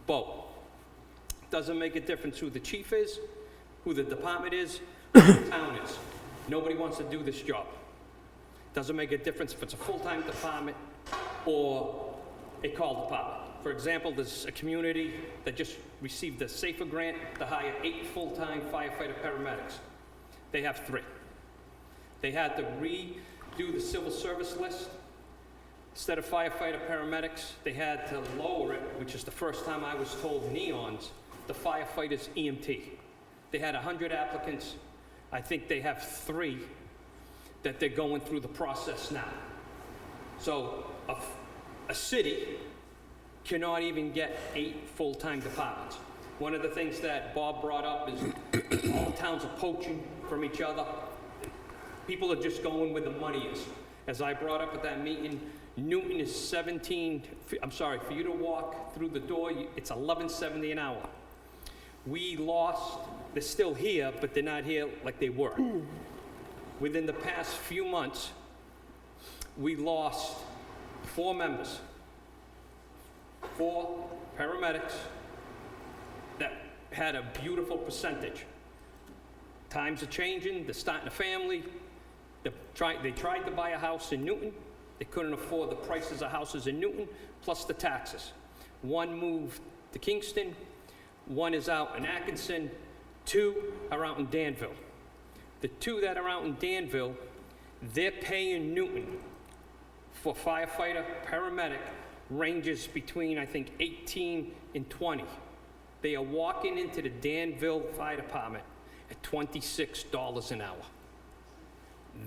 boat. Doesn't make a difference who the chief is, who the department is, who the town is. Nobody wants to do this job. Doesn't make a difference if it's a full-time department or a call department. For example, there's a community that just received a SAFER grant to hire 8 full-time firefighter paramedics. They have 3. They had to redo the civil service list. Instead of firefighter paramedics, they had to lower it, which is the first time I was told neons, the firefighters EMT. They had 100 applicants. I think they have 3 that they're going through the process now. So a city cannot even get 8 full-time departments. One of the things that Bob brought up is all towns are poaching from each other. People are just going where the money is. As I brought up at that meeting, Newton is 17, I'm sorry, for you to walk through the door, it's $11.70 an hour. We lost, they're still here, but they're not here like they were. Within the past few months, we lost 4 members, 4 paramedics that had a beautiful percentage. Times are changing, they're starting a family. They tried to buy a house in Newton. They couldn't afford the prices of houses in Newton, plus the taxes. 1 moved to Kingston, 1 is out in Atkinson, 2 are out in Danville. The 2 that are out in Danville, they're paying Newton for firefighter, paramedic, ranges between, I think, 18 and 20. They are walking into the Danville Fire Department at $26 an hour.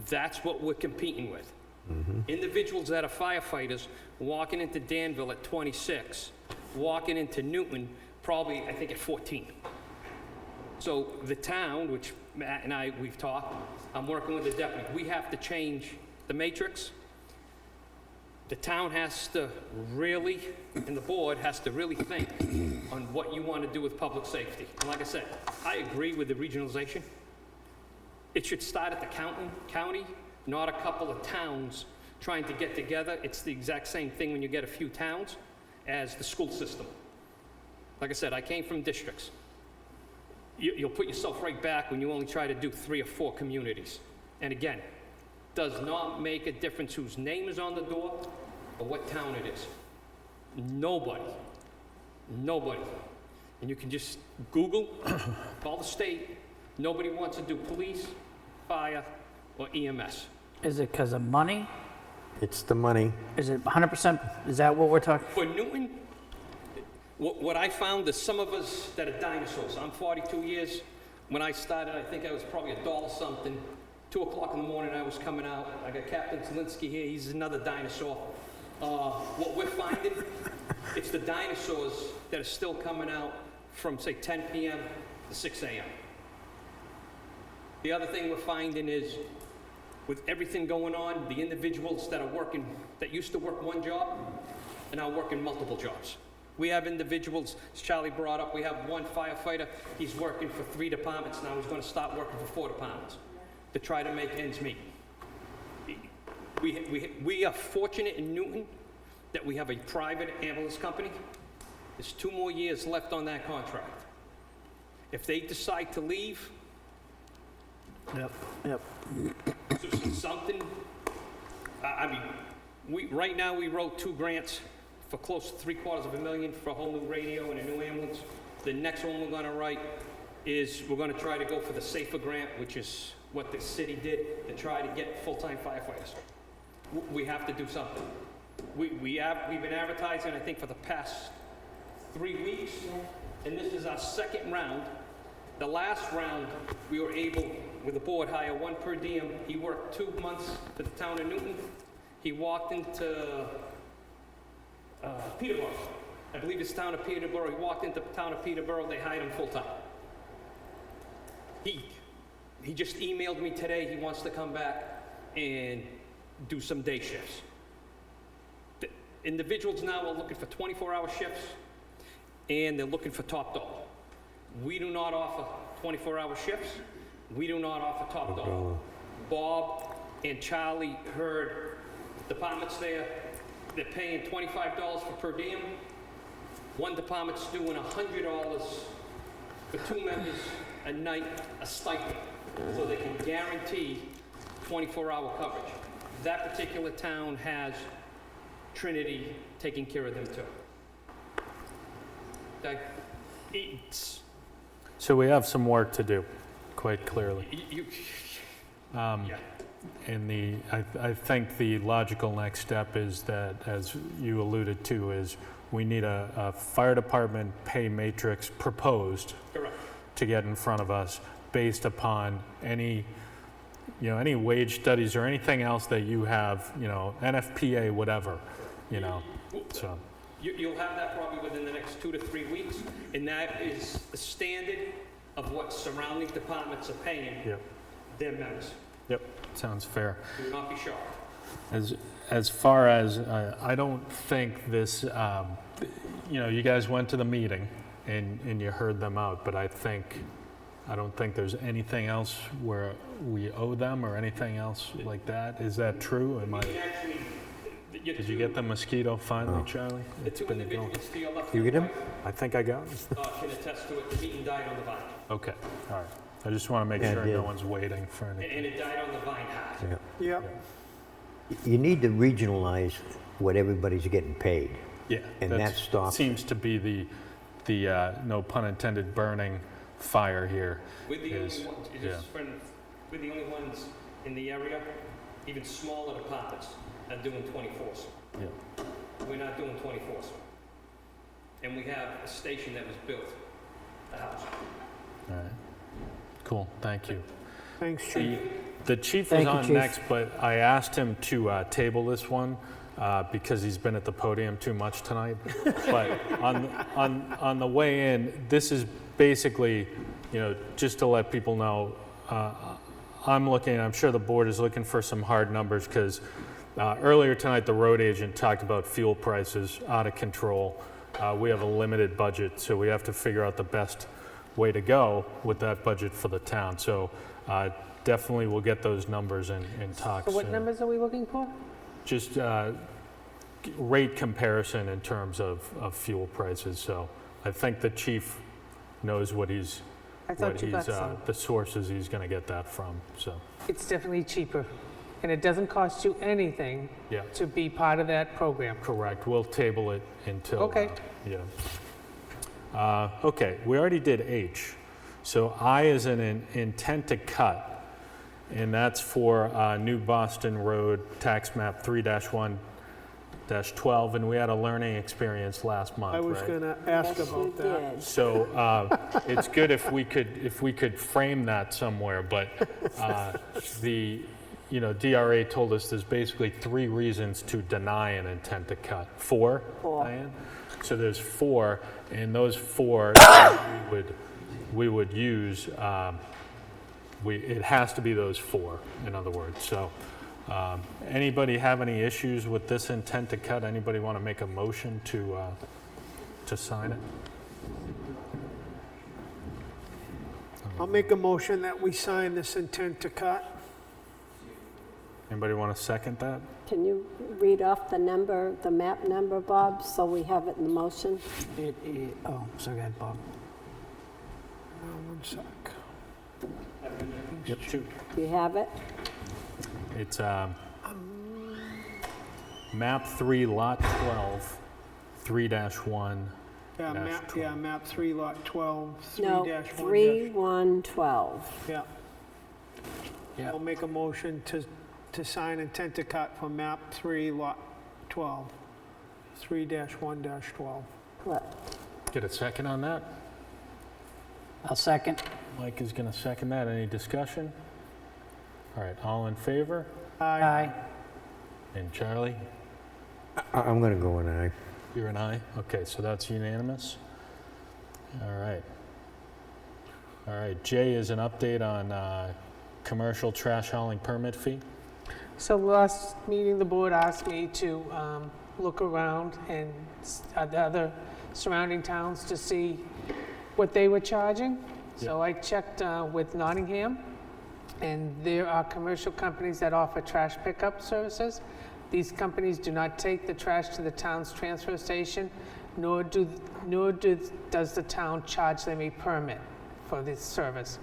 That's what we're competing with. Individuals that are firefighters walking into Danville at 26, walking into Newton probably, I think, at 14. So the town, which Matt and I, we've talked, I'm working with the deputy, we have to change the matrix. The town has to really, and the board has to really think on what you want to do with public safety. And like I said, I agree with the regionalization. It should start at the county, not a couple of towns trying to get together. It's the exact same thing when you get a few towns as the school system. Like I said, I came from districts. You'll put yourself right back when you only try to do 3 or 4 communities. And again, does not make a difference whose name is on the door or what town it is. Nobody. And you can just Google, call the state. Nobody wants to do police, fire, or EMS. Is it because of money? It's the money. Is it 100%? Is that what we're talking? For Newton, what I found is some of us that are dinosaurs. I'm 42 years. When I started, I think I was probably $1 something. 2 o'clock in the morning, I was coming out. I got Captain Zielinski here. He's another dinosaur. What we're finding, it's the dinosaurs that are still coming out from, say, 10 p.m. to 6 a.m. The other thing we're finding is, with everything going on, the individuals that are working, that used to work 1 job, are now working multiple jobs. We have individuals, as Charlie brought up, we have 1 firefighter, he's working for 3 departments, now he's going to start working for 4 departments to try to make ends meet. We are fortunate in Newton that we have a private ambulance company. There's 2 more years left on that contract. If they decide to leave, Yep. something I mean, right now, we wrote 2 grants for close to $750,000 for a whole new radio and a new ambulance. The next one we're gonna write is, we're gonna try to go for the SAFER grant, which is what the city did to try to get full-time firefighters. We have to do something. We've been advertising, I think, for the past 3 weeks, and this is our second round. The last round, we were able, with the board, hire 1 per diem. He worked 2 months for the town of Newton. He walked into Peterborough. I believe it's town of Peterborough. He walked into the town of Peterborough. They hired him full-time. He just emailed me today. He wants to come back and do some day shifts. The individuals now are looking for 24-hour shifts, and they're looking for top dollar. We do not offer 24-hour shifts. We do not offer top dollar. Bob and Charlie heard departments there. They're paying $25 for per diem. One department's doing $100 for 2 members a night, a stipend, so they can guarantee 24-hour coverage. That particular town has Trinity taking care of them too. So we have some work to do, quite clearly. Yeah. And I think the logical next step is that, as you alluded to, is we need a fire department pay matrix proposed. Correct. To get in front of us based upon any wage studies or anything else that you have, NFPA, whatever, so. You'll have that probably within the next 2 to 3 weeks, and that is the standard of what surrounding departments are paying their members. Yep, sounds fair. Do not be shocked. As far as, I don't think this, you guys went to the meeting and you heard them out, but I don't think there's anything else where we owe them or anything else like that. Is that true? Did you get the mosquito finally, Charlie? The 2 individuals to your left. You get him? I think I got him. Can attest to it. The meeting died on the vine. Okay, all right. I just want to make sure no one's waiting for anything. And it died on the vine hard. Yep. You need to regionalize what everybody's getting paid. Yeah. And that stops. Seems to be the no pun intended, burning fire here. We're the only ones in the area, even smaller departments, are doing 24s. Yeah. We're not doing 24s. And we have a station that was built, a house. All right. Cool, thank you. Thanks, Chief. The chief was on next, but I asked him to table this one because he's been at the podium too much tonight. But on the way in, this is basically, just to let people know, I'm sure the board is looking for some hard numbers because earlier tonight the road agent talked about fuel prices out of control. We have a limited budget, so we have to figure out the best way to go with that budget for the town. So definitely we'll get those numbers and talk So what soon. numbers are we looking for? Just rate comparison in terms of fuel prices. So I think the chief knows what he's, I thought you got some. the sources he's going to get that from. So It's definitely cheaper, and it doesn't cost you anything yeah, to be part of that program. correct. We'll table it until. Okay. Okay, we already did H. So I is an intent to cut, and that's for New Boston Road, tax map 3-1-12, and we had a learning experience last month, I was right? going to ask Yes, about you that. did. So it's good if we could frame that somewhere, but the DRA told us there's basically 3 reasons to deny an intent to cut. 4, Diane? So there's 4, and those 4 we would use. It has to be those 4, in other words. So anybody have any issues with this intent to cut? Anybody want to make a motion to sign it? I'll make a motion that we sign this intent to cut. Anybody want to second that? Can you read off the number, the map number, Bob, so we have it in the motion? So go ahead, Bob. One sec. Yep, shoot. You have it? It's map 3, lot 12, 3-1. Yeah, map 3, lot 12, 3-1. No, 3/1/12. Yeah. I'll make a motion to sign intent to cut for map 3, lot 12, 3-1-12. What? Get a second on that? I'll second. Mike is going to second that. Any discussion? All right, all in favor? Aye. And Charlie? I'm going to go an aye. You're an aye? Okay, so that's unanimous. All right. All right, Jay is an update on commercial trash hauling permit fee. So last meeting, the board asked me to look around and the other surrounding towns to see what they were charging. So I checked with Nottingham, and there are commercial companies that offer trash pickup services. These companies do not take the trash to the town's transfer station, nor does the town charge them a permit for this service.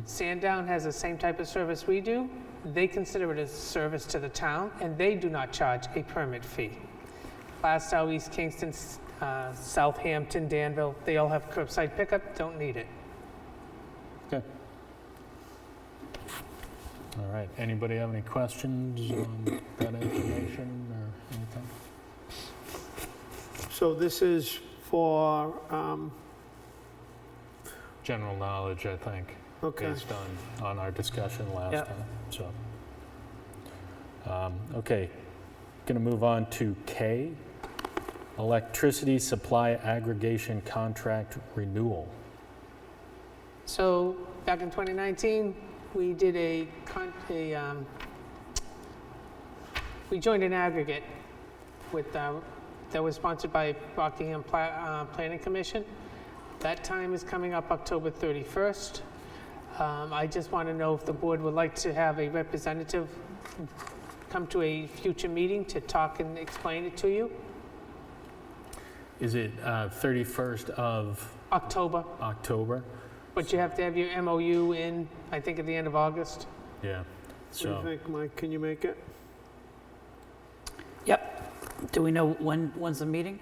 Sandown has the same type of service we do. They consider it a service to the town, and they do not charge a permit fee. Plastow, East Kingston, Southampton, Danville, they all have curbside pickup, don't need it. Okay. All right, anybody have any questions on that information or anything? So this is for, General knowledge, I think, okay. based on our discussion last time, so. Okay, gonna move on to K, electricity supply aggregation contract renewal. So back in 2019, we did we joined an aggregate with, that was sponsored by Rockingham Planning Commission. That time is coming up October 31st. I just want to know if the board would like to have a representative come to a future meeting to talk and explain it to you. Is it 31st of October, October? but you have to have your MOU in, I think, at the end of August. Yeah, What do so, you think, Mike? Can you make it? Yep. Do we know when's the meeting?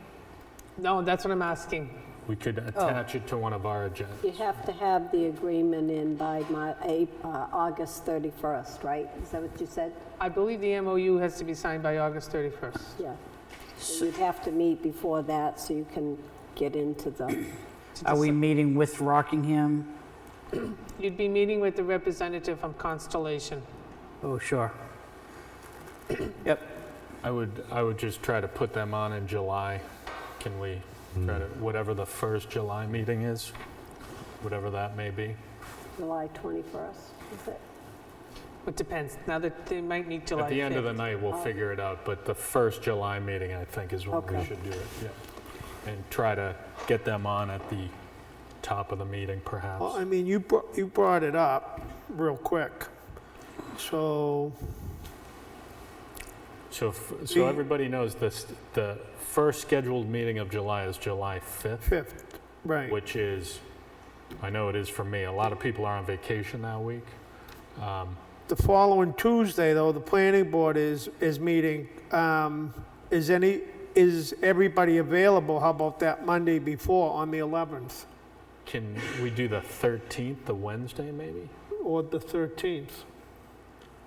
No, that's what I'm asking. we could attach it to one of our agendas. You have to have the agreement in by August 31st, right? Is that what you said? I believe the MOU has to be signed by August 31st. Yeah. So you'd have to meet before that so you can get into the, Are we meeting with Rockingham? You'd be meeting with the representative from Constellation. Oh, sure. Yep. I would just try to put them on in July. Can we try to, whatever the first July meeting is, whatever that may be? July 21st, is it? It depends. Now that they might meet July 5th. At the end of the night, we'll figure it out, but the first July meeting, I think, is when we Okay. should do it, yeah. And try to get them on at the top of the meeting, perhaps. Well, I mean, you brought it up real quick. So, So everybody knows this, the first scheduled meeting of July is July 5th. 5th, right. Which is, I know it is for me, a lot of people are on vacation that week. The following Tuesday, though, the planning board is meeting. Is everybody available? How about that Monday before, on the 11th? Can we do the 13th, the Wednesday, maybe? Or the 13th?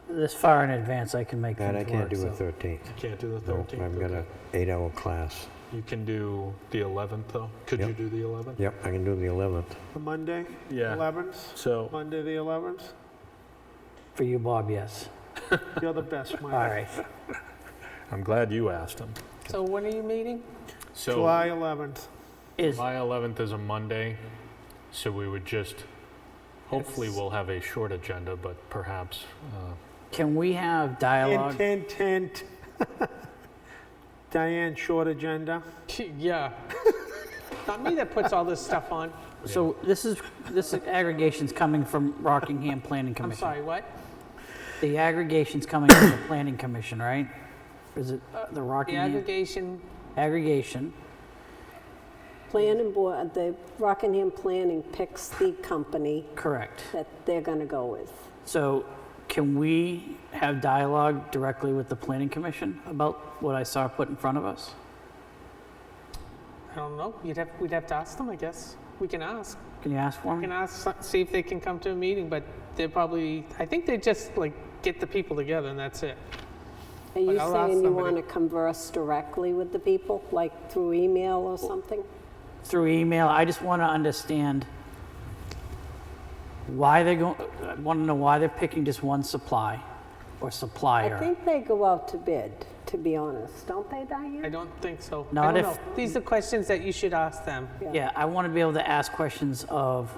This far in advance, I can make And I things can't work, do so. the 13th. You can't do the No, 13th? I've got Okay. an 8-hour class. You can do the 11th, though? Could you Yep. do the 11th? Yep, I can do the 11th. The Monday? Yeah. 11th? So, Monday, the 11th? For you, Bob, yes. You're the best, Mike. All right. I'm glad you asked him. So when are you meeting? So, July 11th. July 11th is a Monday, so we would just, hopefully we'll have a short agenda, but perhaps, Can we have dialogue? Hint. Diane, short agenda. Yeah. Not me that puts all this stuff on. So this aggregation's coming from Rockingham Planning I'm Commission. sorry, what? The aggregation's coming from the Planning Commission, right? Is it the The Rockingham? aggregation, Planning board, the Rockingham Planning picks the company Correct. that they're going to go with. So can we have dialogue directly with the planning commission about what I saw put in front of us? I don't know, we'd have to ask them, I guess. We can ask. Can you ask for We me? can ask, see if they can come to a meeting, but they're probably, I think they just like get the people together and that's it. Are you But I'll ask saying you somebody. want to converse directly with the people, like through email or something? Through email, I just want to understand why they're going, I want to know why they're picking just one supply or I supplier. think they go out to bid, to be honest, don't they, Diane? I don't think so. I Not don't if- know. These are questions that you should ask them. Yeah, I want to be able to ask questions of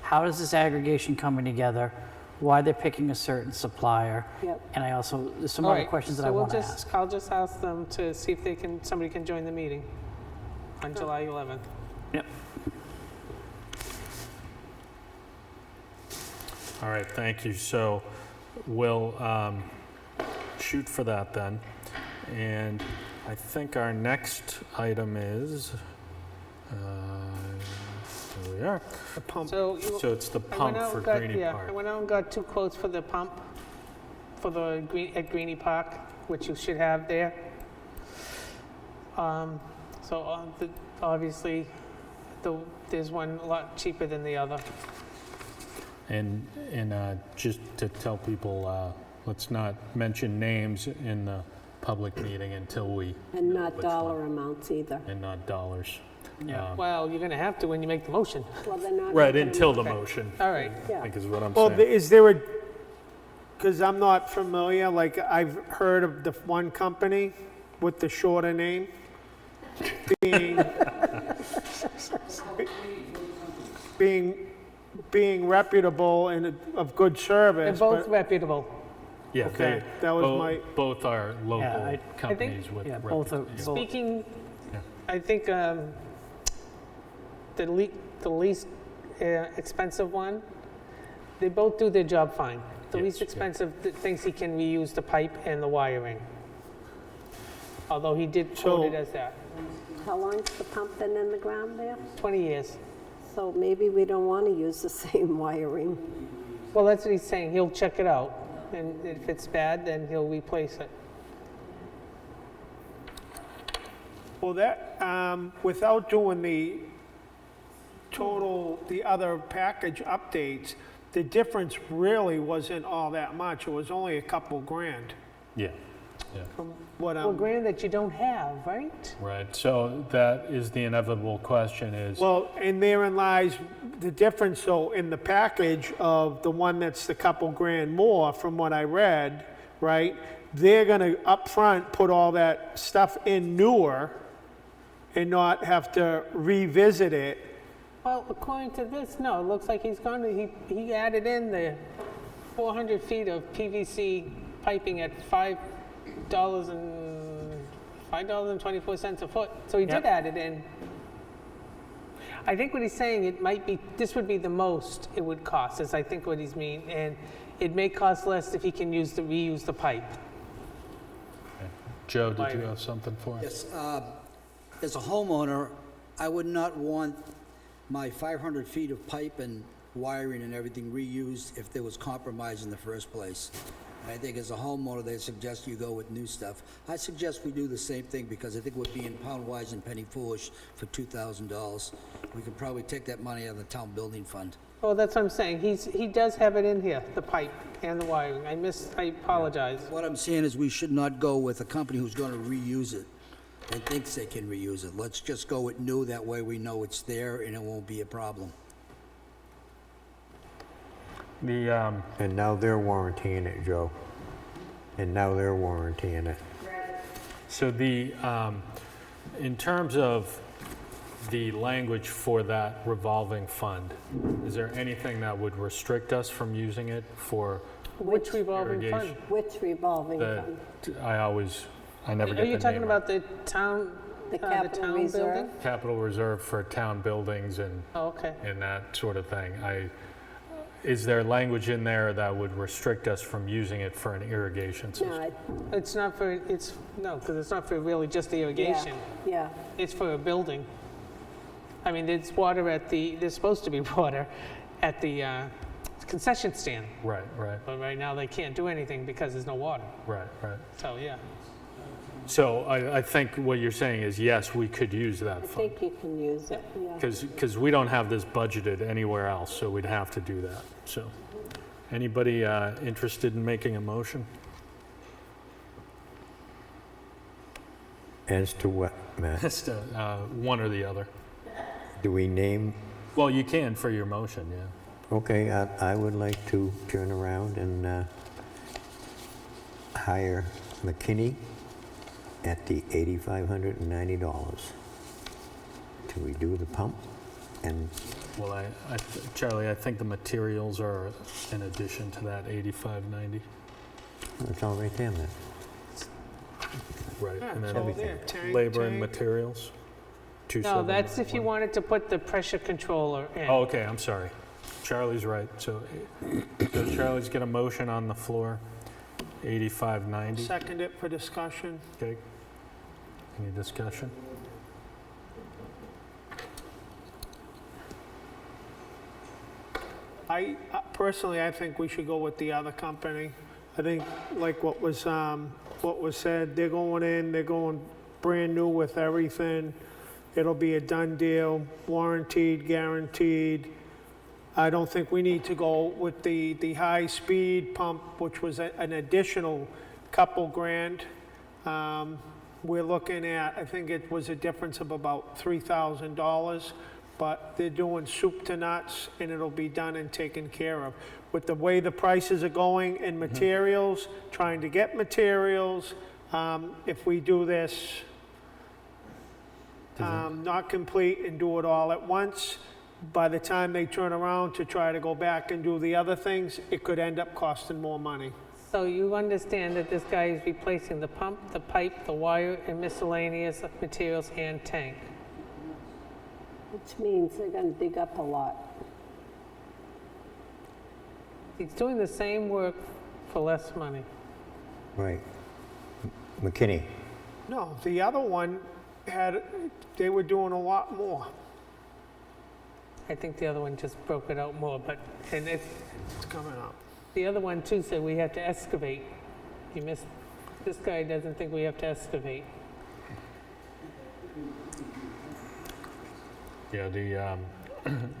how does this aggregation coming together, why they're picking a certain supplier, Yep. and I also, there's some All other right, questions that so I we'll want to just- ask. I'll just ask them to see if they can, somebody can join the meeting on July 11th. Yep. All right, thank you. So we'll shoot for that then. And I think our next item is, here we are. The pump. So So it's the I pump went out for and got- Greenie yeah, Park. I went out and got 2 quotes for the pump for the at Greenie Park, which you should have there. Obviously, there's one a lot cheaper than the other. And just to tell people, let's not mention names in the public meeting until we, And not which dollar amounts either. and not dollars. Yeah. Well, you're gonna have to when you make the motion. Well, they're not. Right, making until them- the motion, All right. I think is what I'm Well, saying. is there a, because I'm not familiar, like, I've heard of the one company with the shorter name being reputable and of good They're service. both but- reputable. Yeah, Okay, that was my- both are local I companies with. Yeah, both are, reputation. both. Speaking, Yeah. I think the least expensive one, they both do their job fine. The Yes, least yeah. expensive thinks he can reuse the pipe and the wiring. Although he did quote it as that. How long's the pump been in the ground there? 20 years. So maybe we don't want to use the same wiring. Well, that's what he's saying. He'll check it out. And if it's bad, then he'll replace it. Well, that, without doing the the other package updates, the difference really wasn't all that much. It was only a couple grand. Yeah, yeah. What, Well, granted that you don't have, right? Right, so that is the inevitable question is, well, and therein lies the difference, so in the package of the one that's the couple grand more, from what I read, right? They're gonna upfront put all that stuff in newer and not have to revisit it. Well, according to this, no, it looks like he's going to, he added in the 400 feet of PVC piping at $5.24 a foot. So he did add it in. I think what he's saying, it might be, this would be the most it would cost, is I think what he's mean. And it may cost less if he can reuse the pipe. Joe, did you have something for us? Yes, as a homeowner, I would not want my 500 feet of pipe and wiring and everything reused if there was compromise in the first place. I think as a homeowner, they suggest you go with new stuff. I suggest we do the same thing because I think we're being pound wise and penny foolish for $2,000. We could probably take that money out of the town building fund. Well, that's what I'm saying. He does have it in here, the pipe and the wiring. I apologize. What I'm saying is we should not go with a company who's going to reuse it and thinks they can reuse it. Let's just go with new, that way we know it's there and it won't be a problem. And now they're warrantying it, Joe. And now they're warrantying it. So in terms of the language for that revolving fund, is there anything that would restrict us from using it for Which revolving fund? irrigation? Which revolving The- fund? I never get the Are name. you talking of about the town, The the capital town reserve? building? Capital reserve for town buildings and Oh, okay. that sort of thing. Is there language in there that would restrict us from using it for an irrigation system? No, It's not for, no, because it's not for really just the irrigation. yeah. It's for a building. I mean, there's water there's supposed to be water at the concession stand. Right, right, But right now, they can't do anything because there's no water. right, right. So, yeah. So I think what you're saying is, yes, we could use that I fund. think you can use it, yeah. Because we don't have this budgeted anywhere else, so we'd have to do that. So, anybody interested in making a motion? As to what, Matt? Just one or the other. Do we name? Well, you can for your motion, yeah. Okay, I would like to turn around and hire McKinney at the $8,590 to redo the pump. And Well, Charlie, I think the materials are in addition to that 8590. it's all right there, Matt. Right, Yeah, and it's then all there. Tank, labor and tank. materials. No, that's if you wanted to put the pressure controller in. Oh, okay, I'm sorry. Charlie's right. So Charlie's got a motion on the floor, 8590. Second it for discussion. Okay. Any discussion? Personally, I think we should go with the other company. I think, like what was said, they're going brand new with everything. It'll be a done deal, warranted, guaranteed. I don't think we need to go with the high-speed pump, which was an additional couple grand. We're looking at, I think it was a difference of about $3,000, but they're doing soup to nuts, and it'll be done and taken care of. With the way the prices are going in materials, trying to get materials, if we do this not complete and do it all at once, by the time they turn around to try to go back and do the other things, it could end up costing more money. So you understand that this guy is replacing the pump, the pipe, the wire, and miscellaneous materials and tank. Which means they're gonna dig up a lot. He's doing the same work for less money. Right. McKinney. No, the other one they were doing a lot more. I think the other one just broke it out more, but, and it's coming up. The other one too said we have to excavate. You missed, this guy doesn't think we have to excavate. Yeah,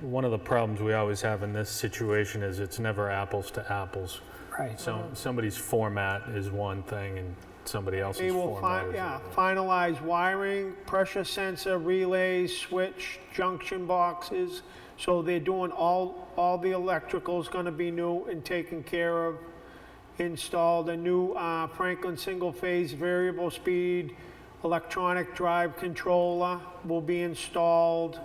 one of the problems we always have in this situation is it's never apples to apples. Right. So somebody's format is one thing and somebody else's They will format is finalize wiring, pressure sensor, relays, switch, junction boxes. So they're doing all the electrical's gonna be new and taken care of. Installed a new Franklin single-phase variable speed electronic drive controller will be installed.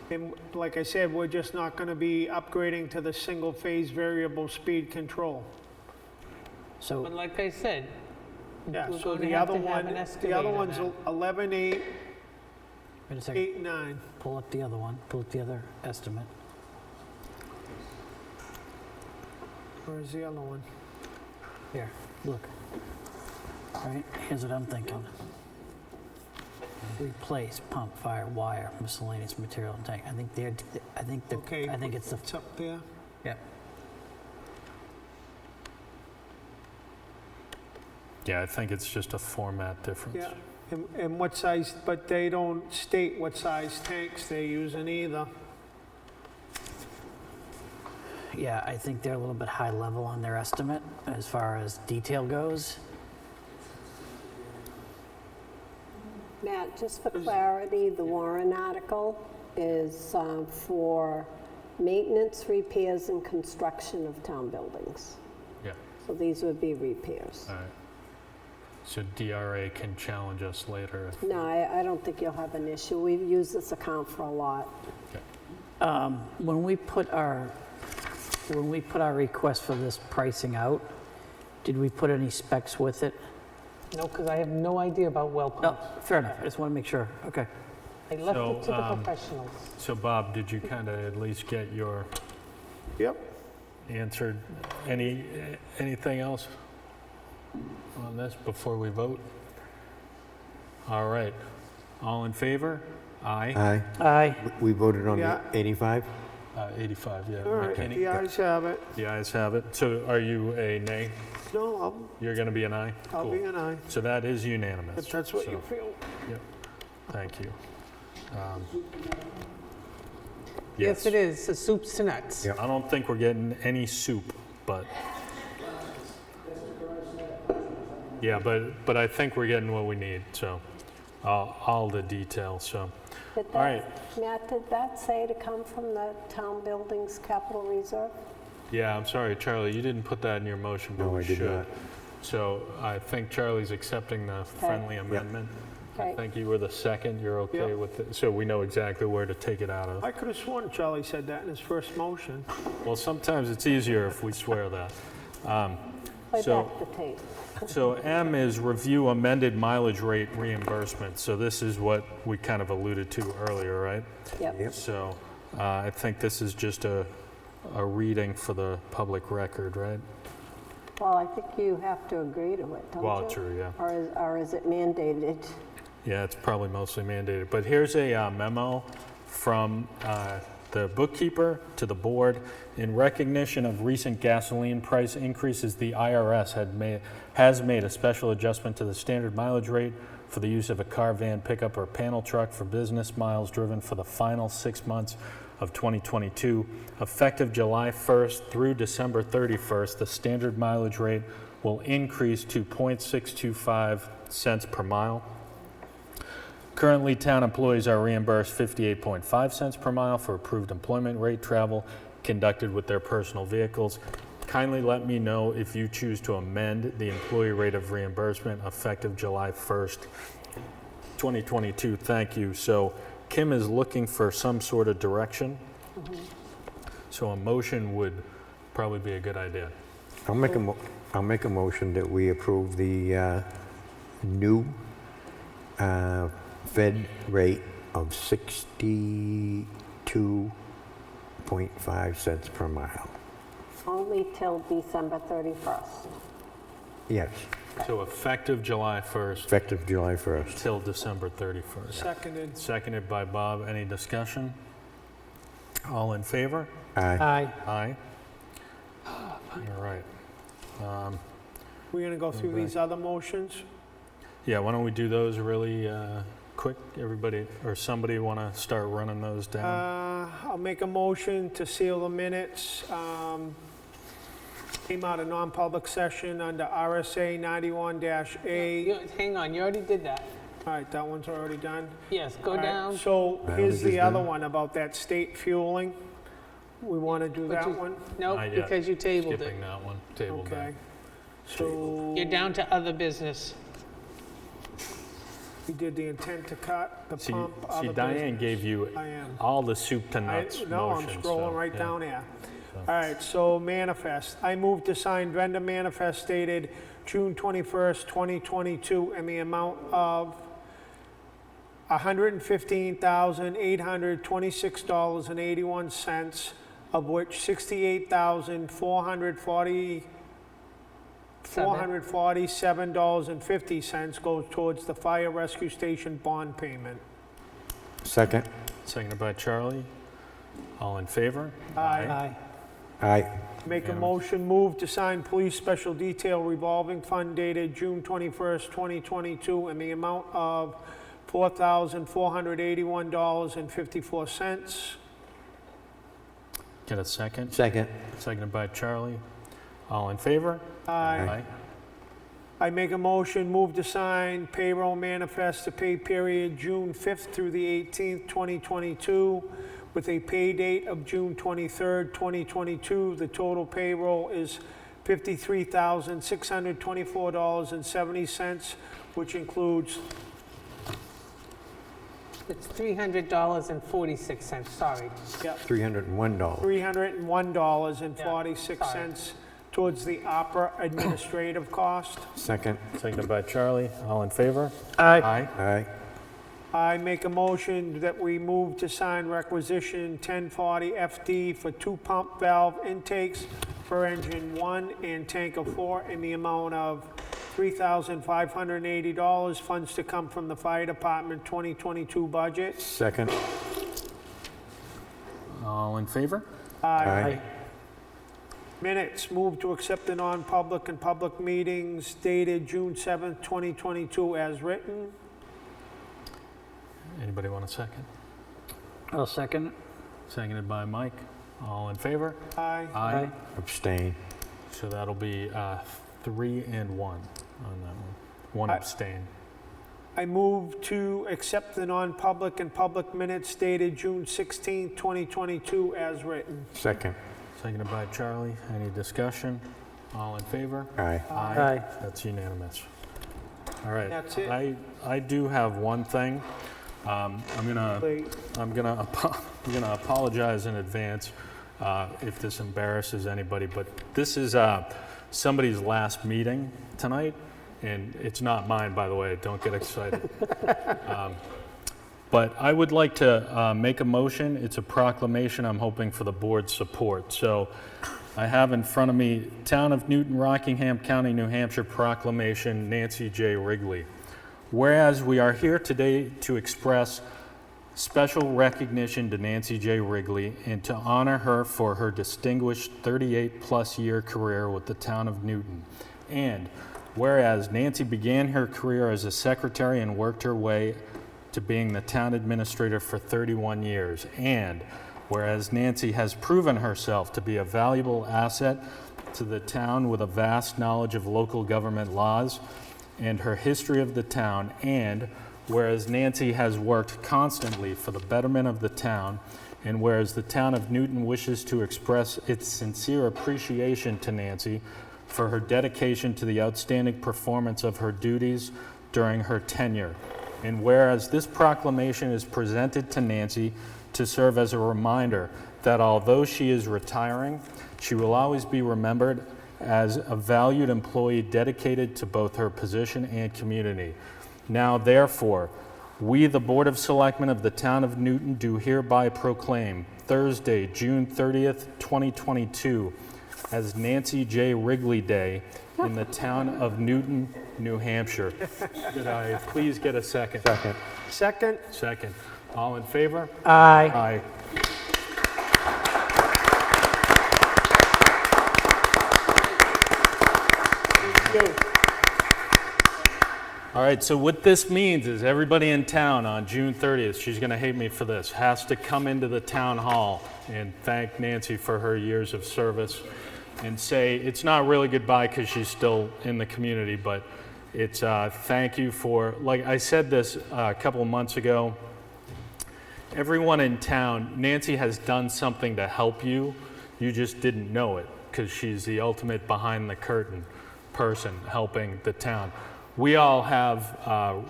And like I said, we're just not going to be upgrading to the single-phase variable speed control. So, But like I said, Yeah, we're so going to the have other to have one, an the excavator other one's now. 11.8, wait a second. 8.9. Pull up the other one. Pull up the other estimate. Where's the other one? Here, look. All right, here's what I'm thinking. Replace pump, fire, wire, miscellaneous material, and tank. Okay, I think it's the, it's up there. yeah. Yeah, I think it's just a format difference. Yeah, and what size, but they don't state what size tanks they're using either. Yeah, I think they're a little bit high level on their estimate as far as detail goes. Matt, just for clarity, the Warren article is for maintenance, repairs, and construction of town buildings. Yeah, So these would be repairs. all right. So DRA can challenge us later if No, I don't think you'll have an issue. We've used this account for a lot. When we put our request for this pricing out, did we put any specs with it? No, because I have no idea about well No, pumps. fair enough. I just want to make sure. Okay. I left it to the So, professionals. So Bob, did you kind of at least get your Yep. answered anything else? on this before we vote? All right. All in favor? Aye. Aye. Aye. We voted on Yeah. the 85? 85, yeah. All right, McKinney? the ayes have it. The ayes have it. So are you a nay? No, You're going to be an aye? I'll Cool. be an aye, So that is unanimous. if that's what So, you feel. Yep. Thank you. Yes, it is, the soups to nuts. I don't think we're getting any soup, but. Yeah, but I think we're getting what we need, so, all the details, so. Did All right. Matt, did that say to come from the town buildings capital reserve? Yeah, I'm sorry, Charlie, you didn't put that in your motion, but No, we I did should. not. So I think Charlie's accepting the friendly amendment. I Okay. think you were the second, you're okay Yep. with it, so we know exactly where to take it out of. I could have sworn Charlie said that in his first motion. Well, sometimes it's easier if we swear that. Play So- back the tape. So M is review amended mileage rate reimbursement. So this is what we kind of alluded to earlier, right? Yep. So I think this is just a reading for the public record, right? Well, I think you have to agree to it, don't you? Well, true, yeah. Or is it mandated? Yeah, it's probably mostly mandated. But here's a memo from the bookkeeper to the board. In recognition of recent gasoline price increases, the IRS has made a special adjustment to the standard mileage rate for the use of a car, van, pickup, or panel truck for business miles driven for the final 6 months of 2022. Effective July 1st through December 31st, the standard mileage rate will increase to 0.625 cents per mile. Currently, town employees are reimbursed 58.5 cents per mile for approved employment rate travel conducted with their personal vehicles. Kindly let me know if you choose to amend the employee rate of reimbursement effective July 1st, 2022. Thank you. So Kim is looking for some sort of direction. So a motion would probably be a good idea. I'll make a motion that we approve the new Fed rate of 62.5 cents per mile. Only till December 31st. Yes, So effective July 1st effective July 1st. till December 31st. Seconded. Seconded by Bob. Any discussion? All in favor? Aye. Aye. Aye. All right. We're gonna go through these other motions. Yeah, why don't we do those really quick? Everybody, or somebody want to start running those down? I'll make a motion to seal the minutes. Came out of non-public session under RSA 91-A. Hang on, you already did that. All right, that one's already done. Yes, go All right, down. So That here's was the just other done. one about that state fueling. We want to do But that you- one? Nope, Not yet. because you tabled it. Skipping that one, tabled that. Okay. So You're down to other business. we did the intent to cut, the See, pump, see, other Diane business. gave you I am. all the soup to nuts No, I'm motions, scrolling so, right yeah. down here. All right, so manifest. I move to sign vendor manifest dated June 21st, 2022, in the amount of $115,826.81, of which $68,447.50 goes towards the fire rescue station bond payment. Second. Seconded by Charlie. All in favor? Aye. Aye. Make a motion, move to sign police special detail revolving fund dated June 21st, 2022, in the amount of $4,481.54. Get a second? Second. Seconded by Charlie. All in favor? Aye. I make a motion, move to sign payroll manifest to pay period June 5th through the 18th, 2022, with a pay date of June 23rd, 2022. The total payroll is $53,624.70, which includes It's $300.46, sorry. $301. $301.46 towards the ARPA administrative cost. Second. Seconded by Charlie. All in favor? Aye. Aye. Aye. I make a motion that we move to sign requisition 1040 FD for 2 pump valve intakes for engine 1 and tanker 4 in the amount of $3,580, funds to come from the Fire Department 2022 budget. Second. All in favor? Aye. Minutes, move to accept the non-public and public meetings dated June 7th, 2022 as written. Anybody want a second? I'll second it. Seconded by Mike. All in favor? Aye. Aye. Abstain. So that'll be 3 and 1 on that one. One abstain. I move to accept the non-public and public minutes dated June 16th, 2022 as written. Second. Seconded by Charlie. Any discussion? All in favor? Aye. Aye. That's unanimous. All right. That's it. I do have one thing. I'm gonna apologize in advance if this embarrasses anybody, but this is somebody's last meeting tonight, and it's not mine, by the way. Don't get excited. But I would like to make a motion. It's a proclamation. I'm hoping for the board's support. So I have in front of me Town of Newton, Rockingham County, New Hampshire Proclamation, Nancy J. Wrigley. Whereas we are here today to express special recognition to Nancy J. Wrigley and to honor her for her distinguished 38-plus year career with the Town of Newton. And whereas Nancy began her career as a secretary and worked her way to being the town administrator for 31 years. And whereas Nancy has proven herself to be a valuable asset to the town with a vast knowledge of local government laws and her history of the town, and whereas Nancy has worked constantly for the betterment of the town, and whereas the Town of Newton wishes to express its sincere appreciation to Nancy for her dedication to the outstanding performance of her duties during her tenure. And whereas this proclamation is presented to Nancy to serve as a reminder that although she is retiring, she will always be remembered as a valued employee dedicated to both her position and community. Now, therefore, we, the Board of Selectmen of the Town of Newton, do hereby proclaim Thursday, June 30th, 2022, as Nancy J. Wrigley Day in the town of Newton, New Hampshire. Could I please get a second? Second. Second. Second. All in favor? Aye. Aye. All right, so what this means is everybody in town on June 30th, she's going to hate me for this, has to come into the town hall and thank Nancy for her years of service and say, it's not really goodbye because she's still in the community, but it's thank you for, like I said this a couple of months ago, everyone in town, Nancy has done something to help you, you just didn't know it because she's the ultimate behind the curtain person helping the town. We all have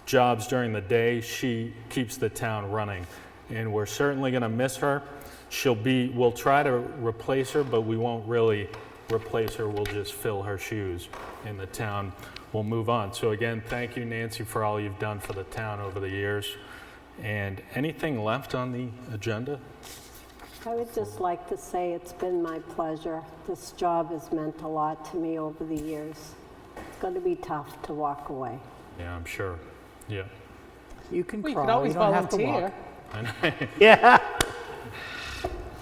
jobs during the day. She keeps the town running, and we're certainly going to miss her. We'll try to replace her, but we won't really replace her. We'll just fill her shoes, and the town will move on. So again, thank you, Nancy, for all you've done for the town over the years. And anything left on the agenda? I would just like to say it's been my pleasure. This job has meant a lot to me over the years. It's going to be tough to walk away. Yeah, I'm sure. Yeah. You can Well, you crawl. could always you don't have to volunteer. walk. Yeah.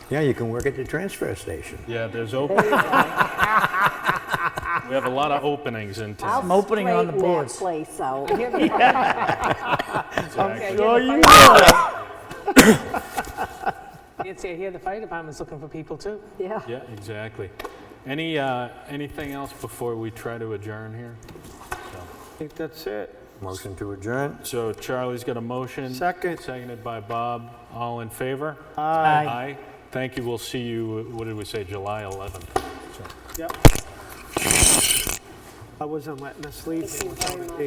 Yeah, you can work at the transfer station. Yeah, there's openings. We have a lot of openings in town. Some opening on the Straighten that boards. place out. Okay, Sure you Nancy, I hear the fire department's looking for people too. Yeah. Yeah, exactly. Anything else before we try to adjourn here? I think that's it. Motion to adjourn. So Charlie's got a motion. Second. Seconded by Bob. All in favor? Aye. Aye. Thank you. We'll see you, what did we say, July 11th? So. Yep. I wasn't letting us leave. Thank you very much.